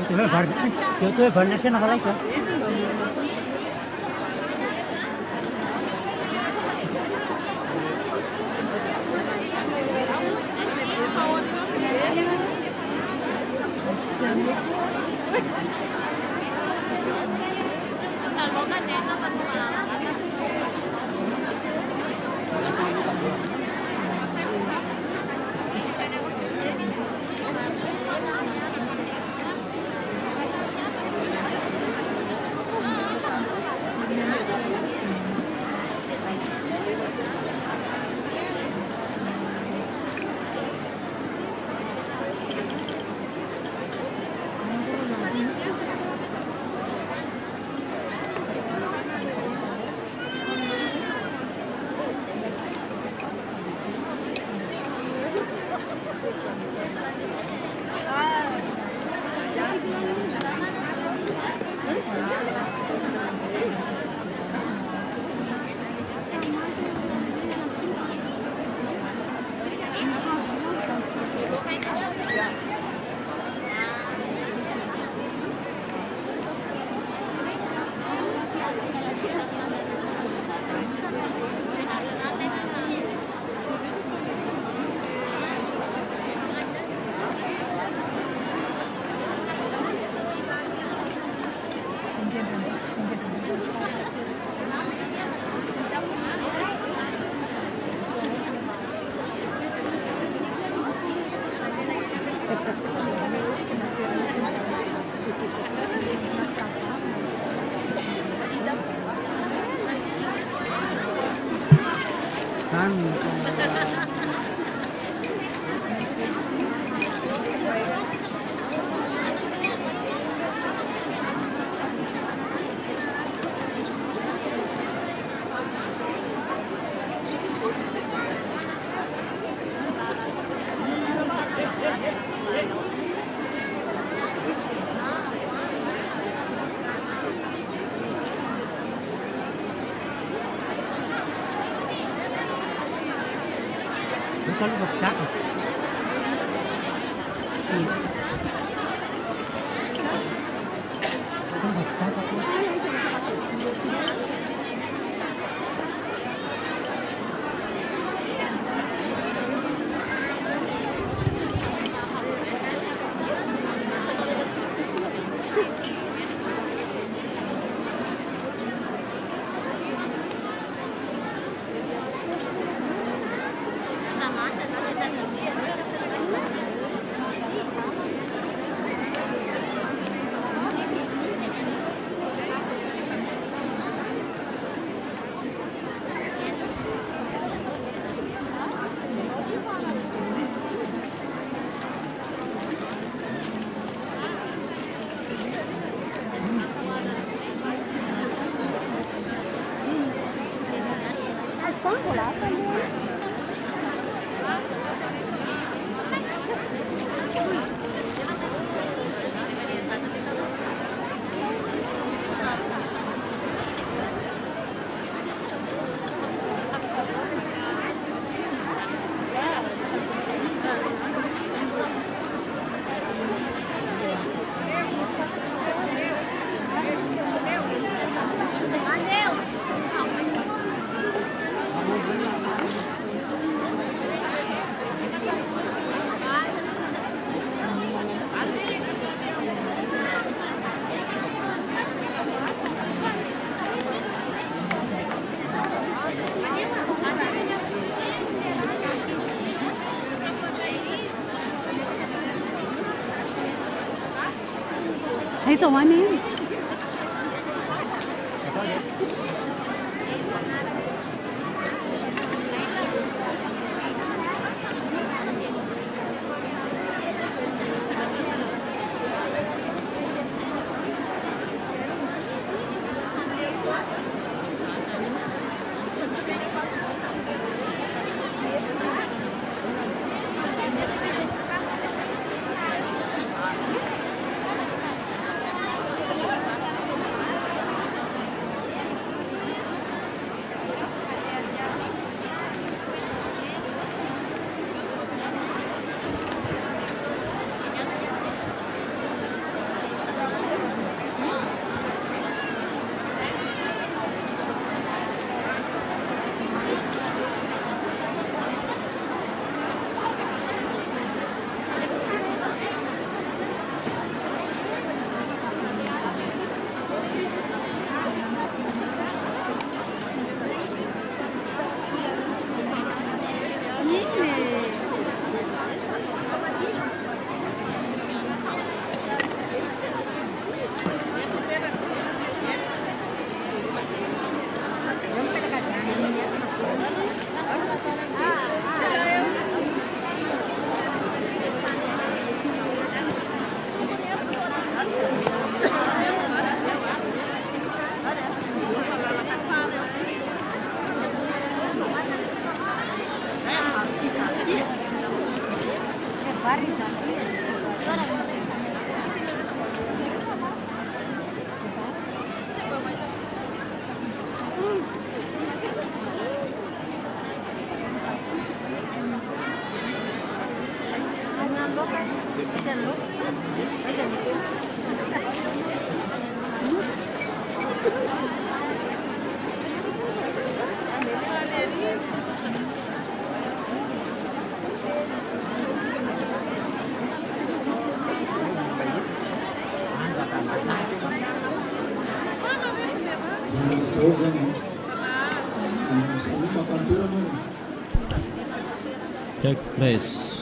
तुम्हें भरने से नकल क्या có vật sắc không vật sắc thấy sao anh em Take place.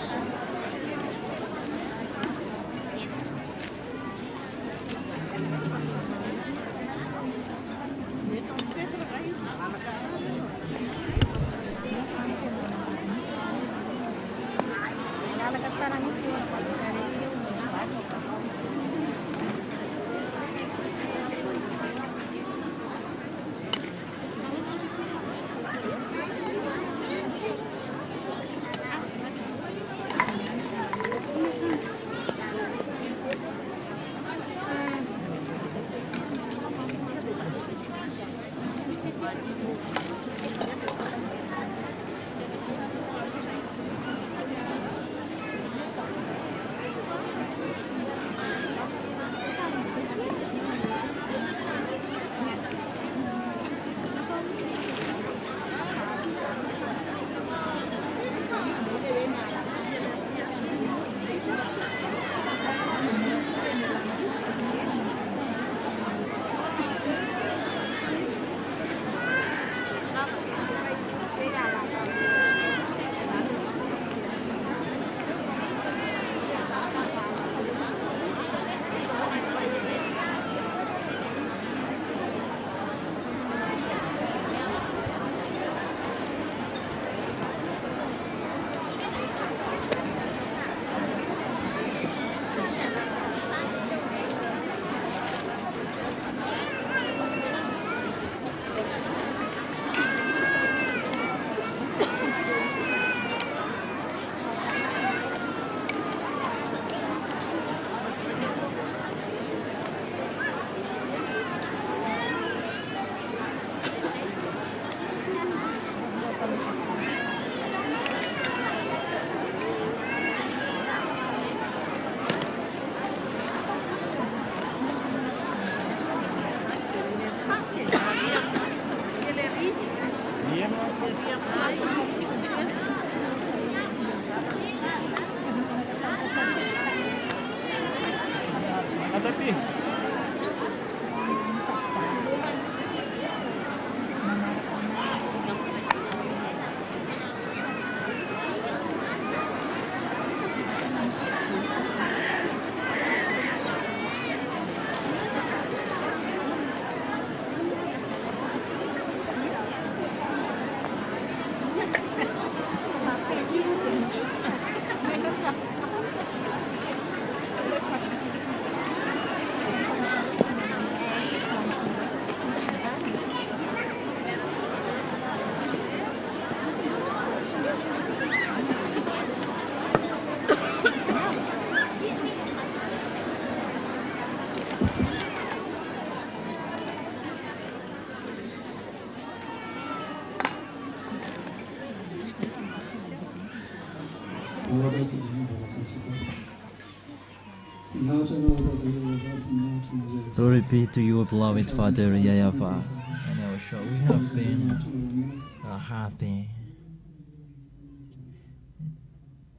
Glory be to you, beloved Father YAHVAH, and Yahoshuah. We have been happy,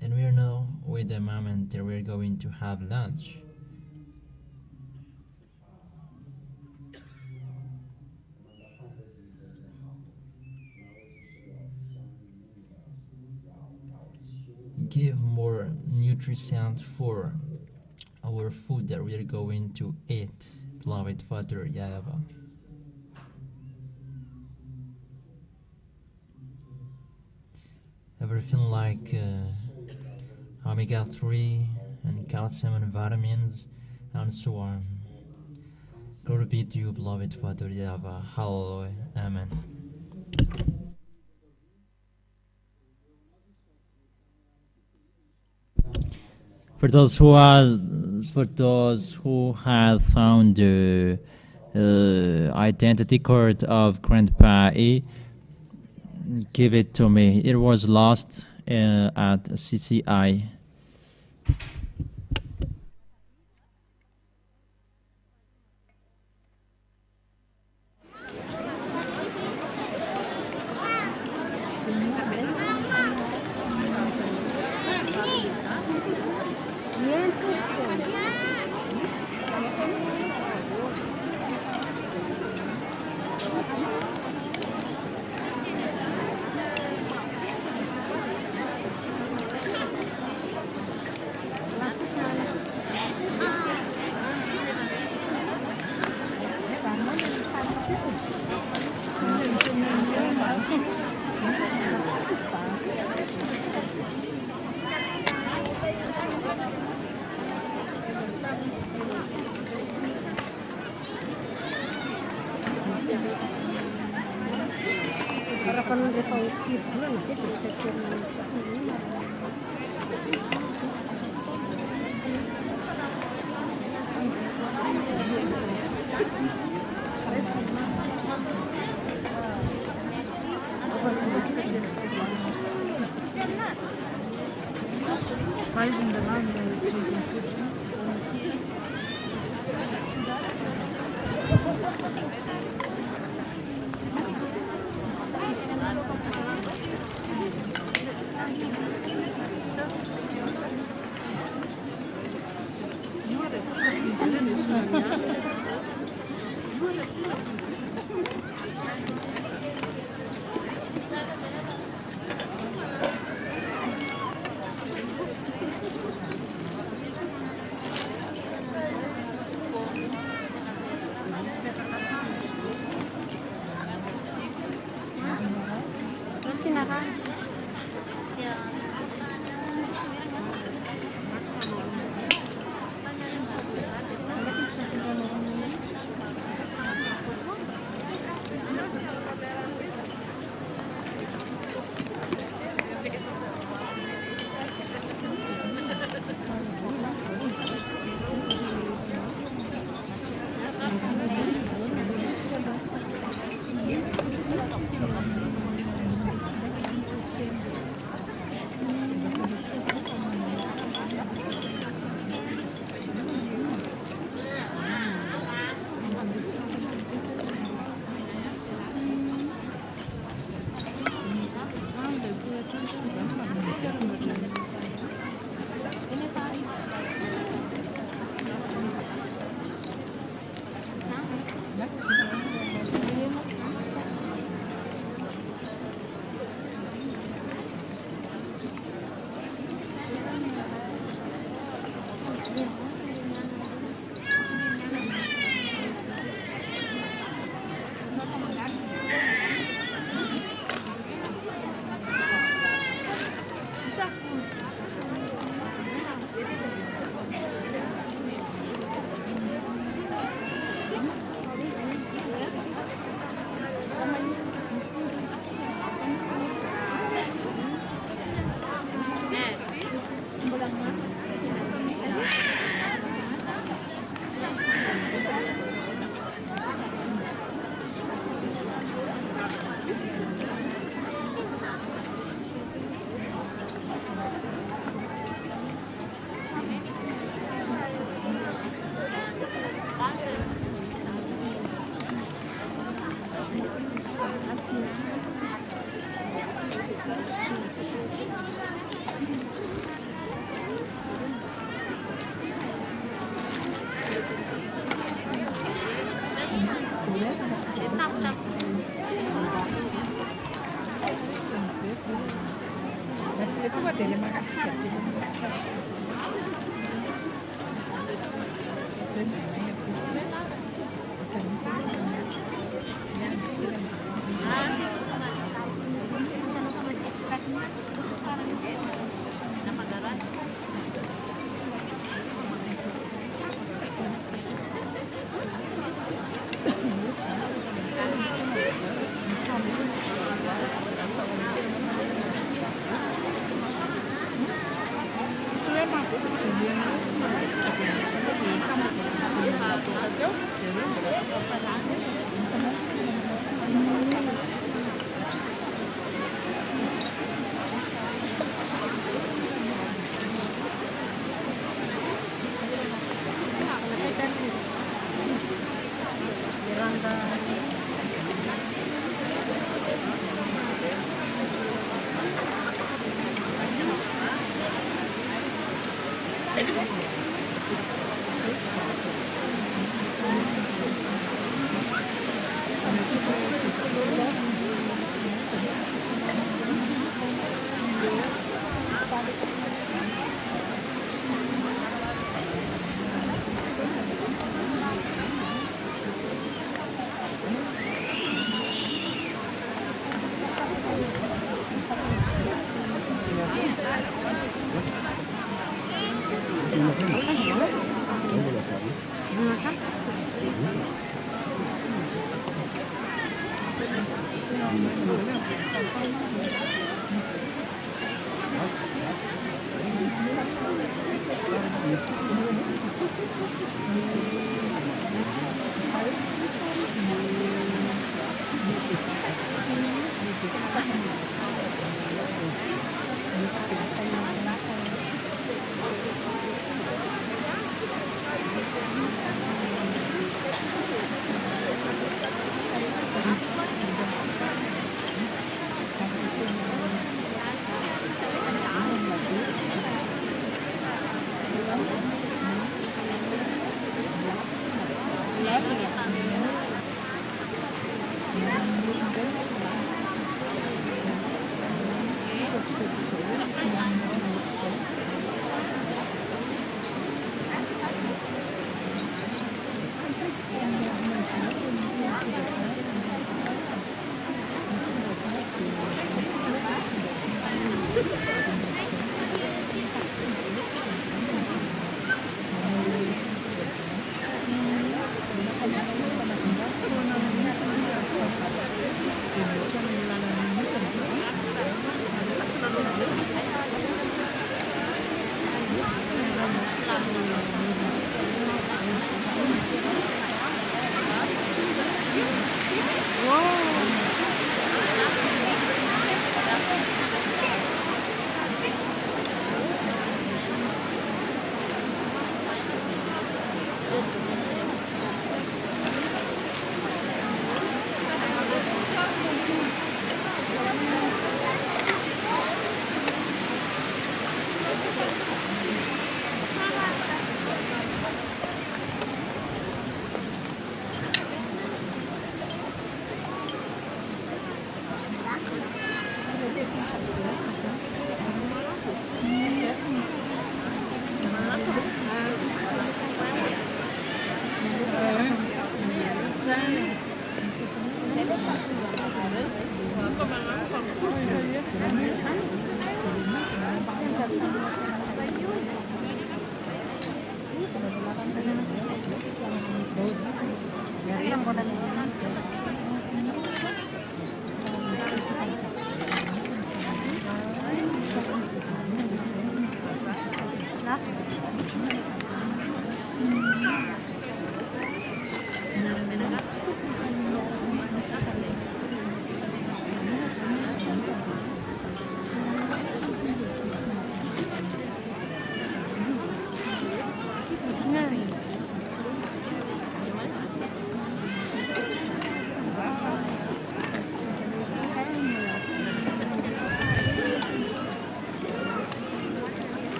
and we are now with the moment that we are going to have lunch. Give more nutrition for our food that we are going to eat, beloved Father YAHVAH. Everything like omega-3 and calcium and vitamins and so on. Glory be to you, beloved Father YAHVAH. Hallelujah. Amen. For those who had found the identity card of Grandpa E, give it to me. It was lost at CCI.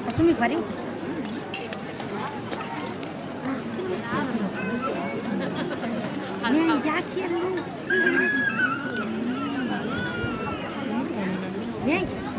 Assumi farinha. Minha aqui é muito. Vem.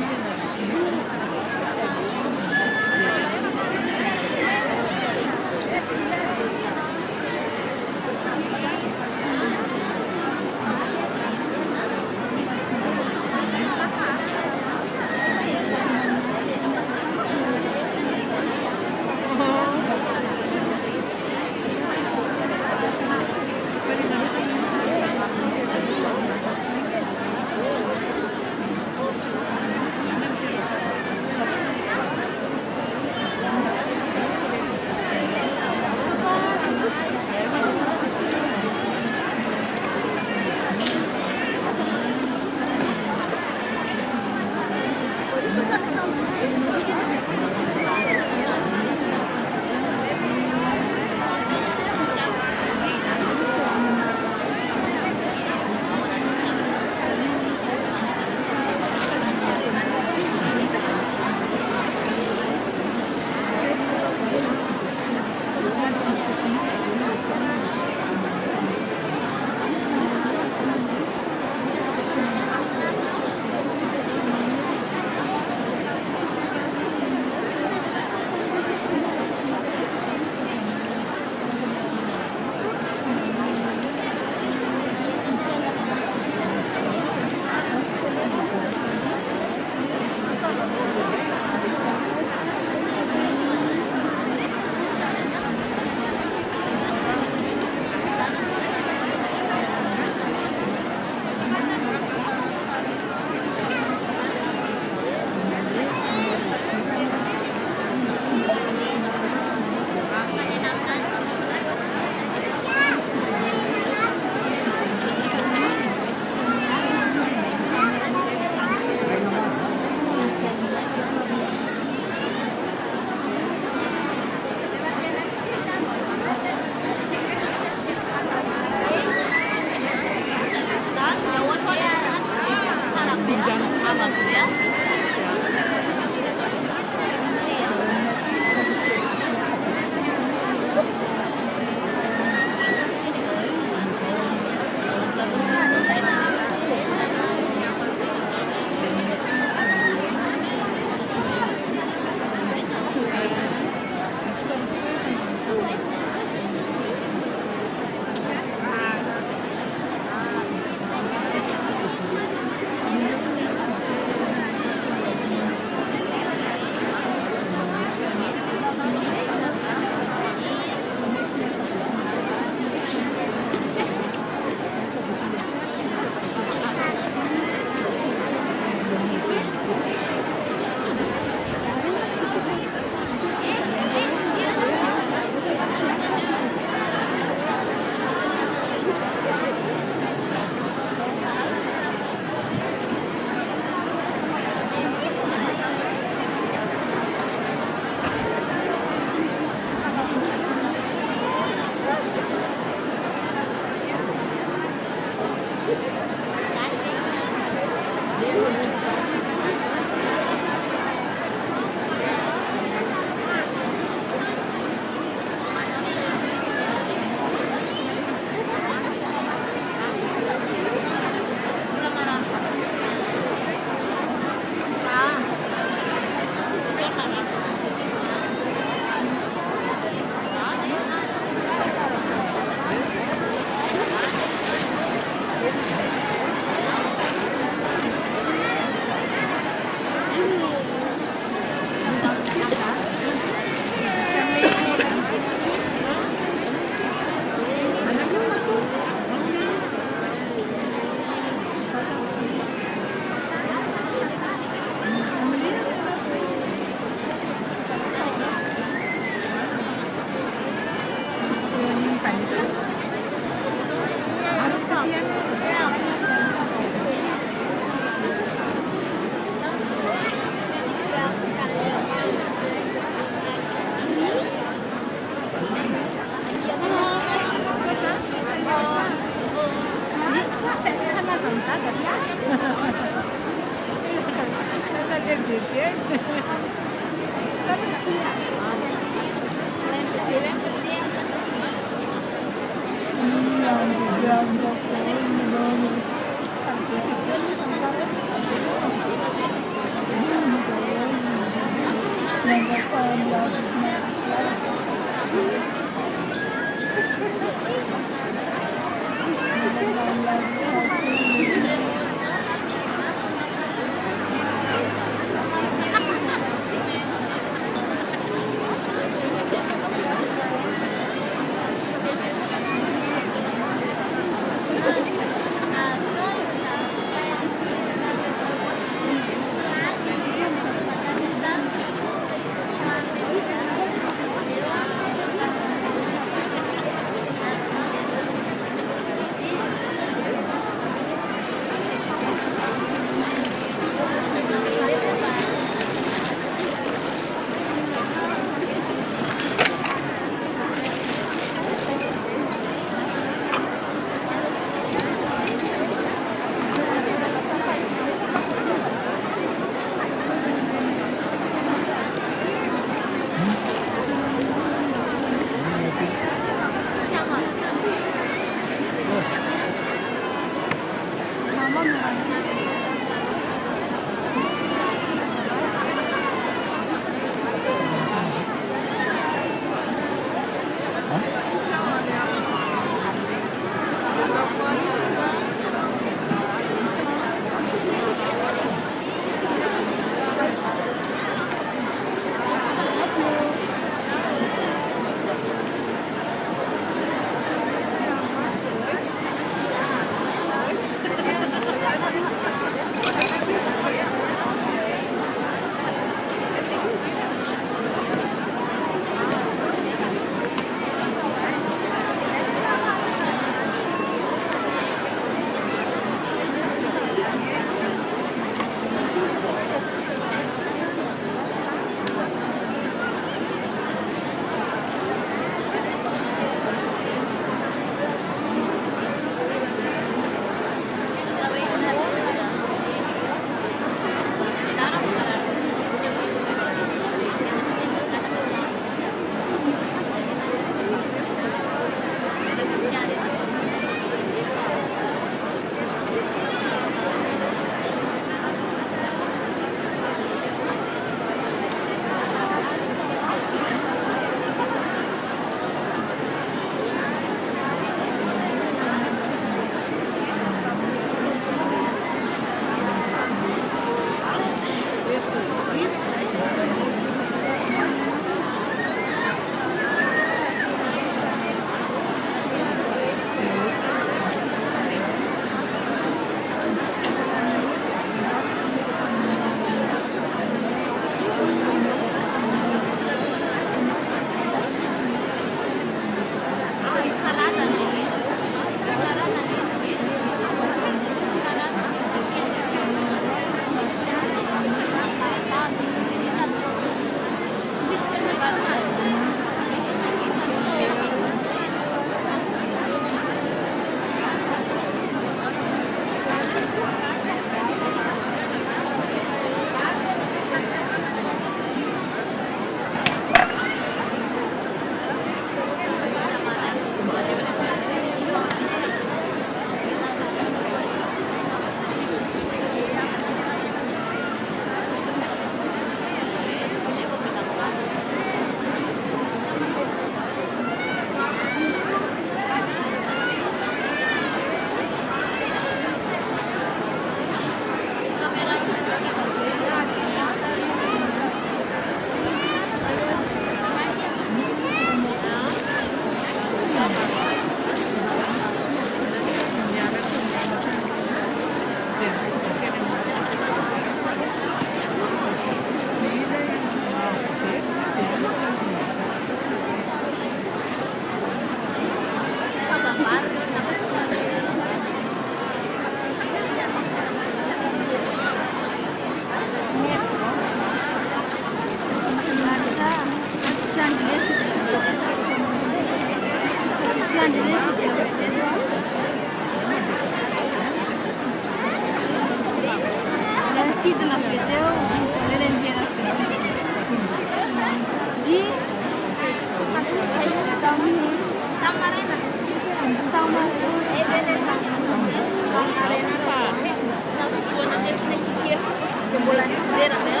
Bola inteira, né?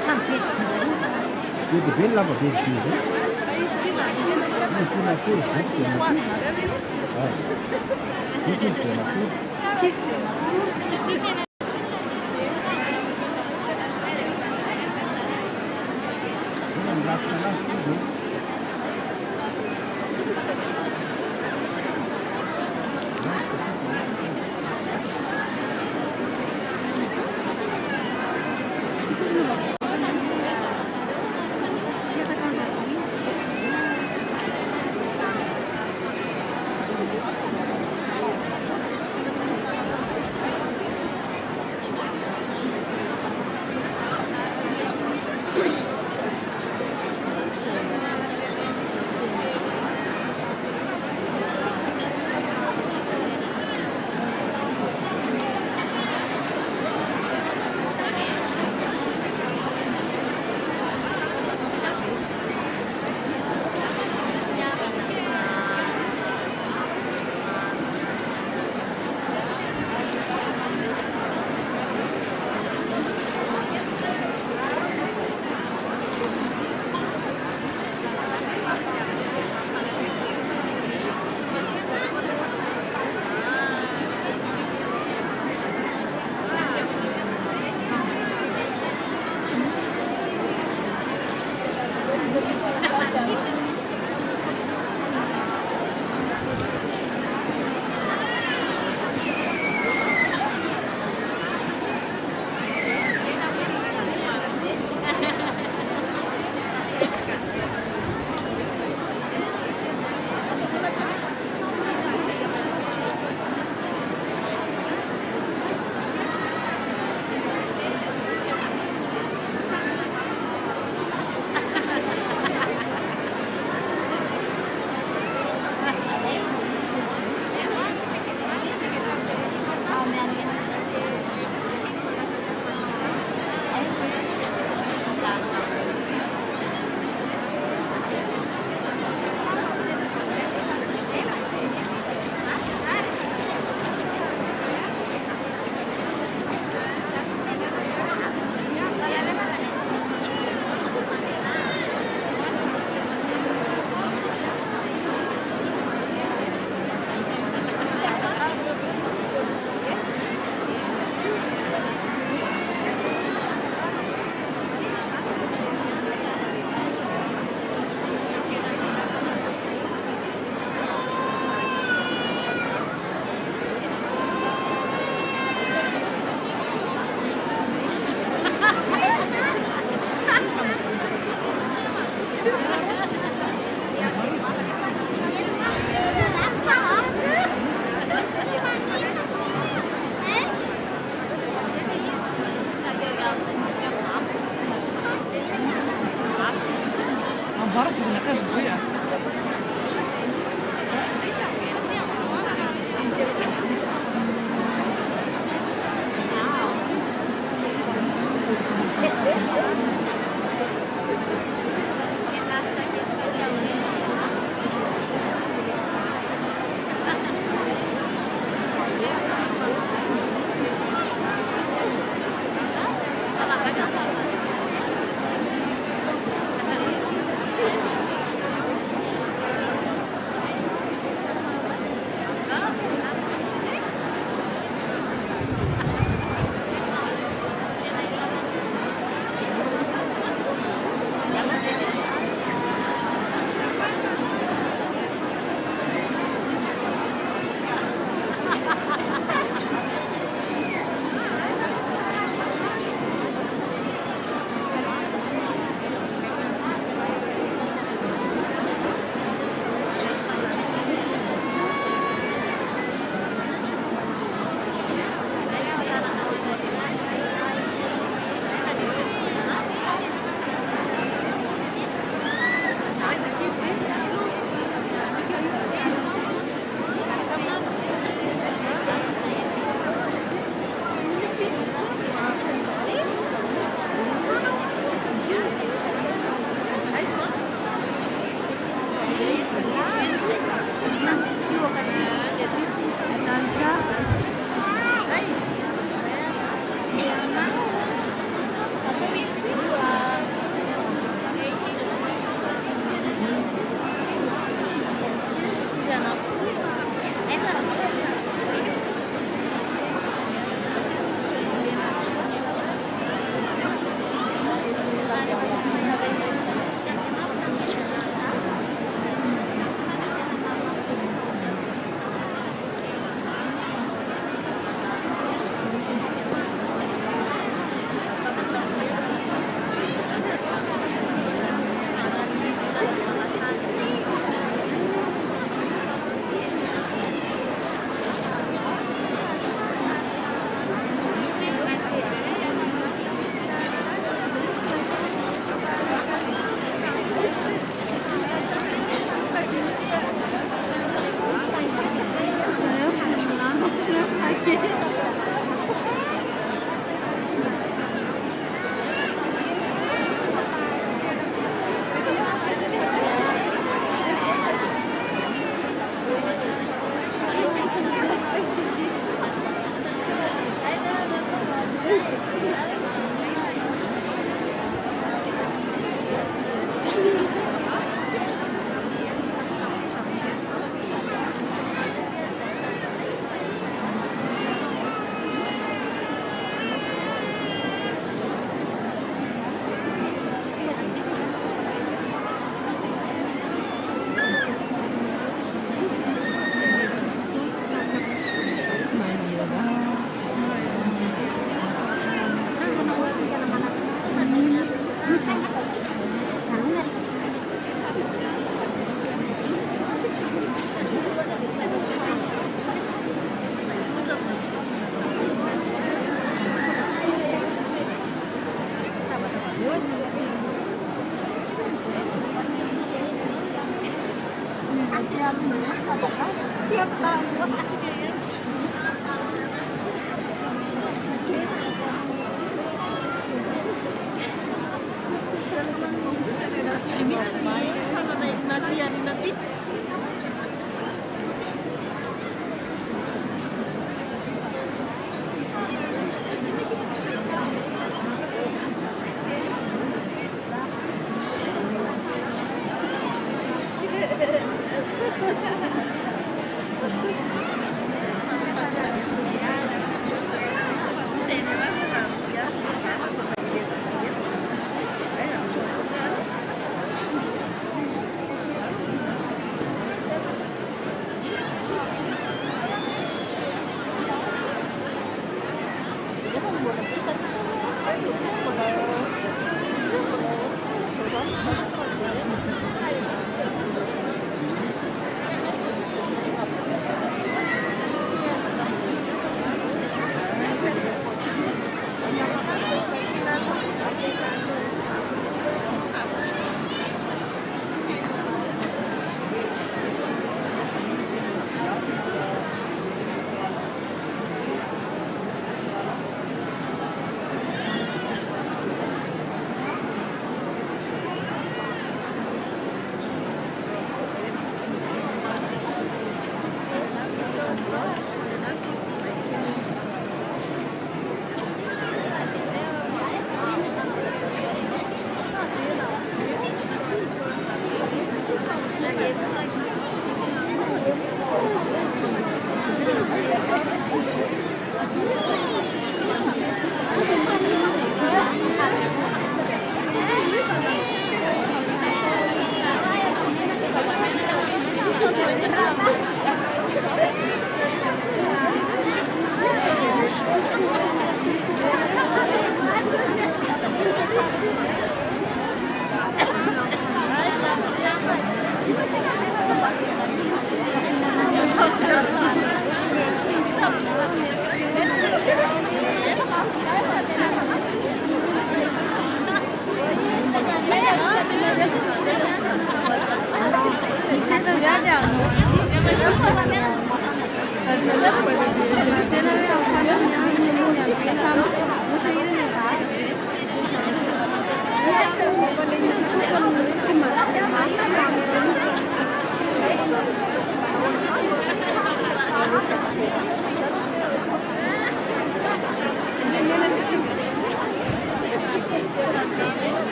참 비슷하지. 이게 벨라가 비슷해요.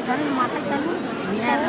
sana memakai tadi biar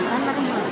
Sana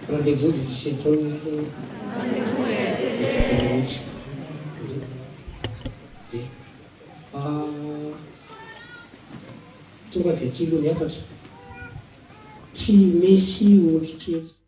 Rendez-vous du 17 tonga dia kilony efatra tsy mesy olotra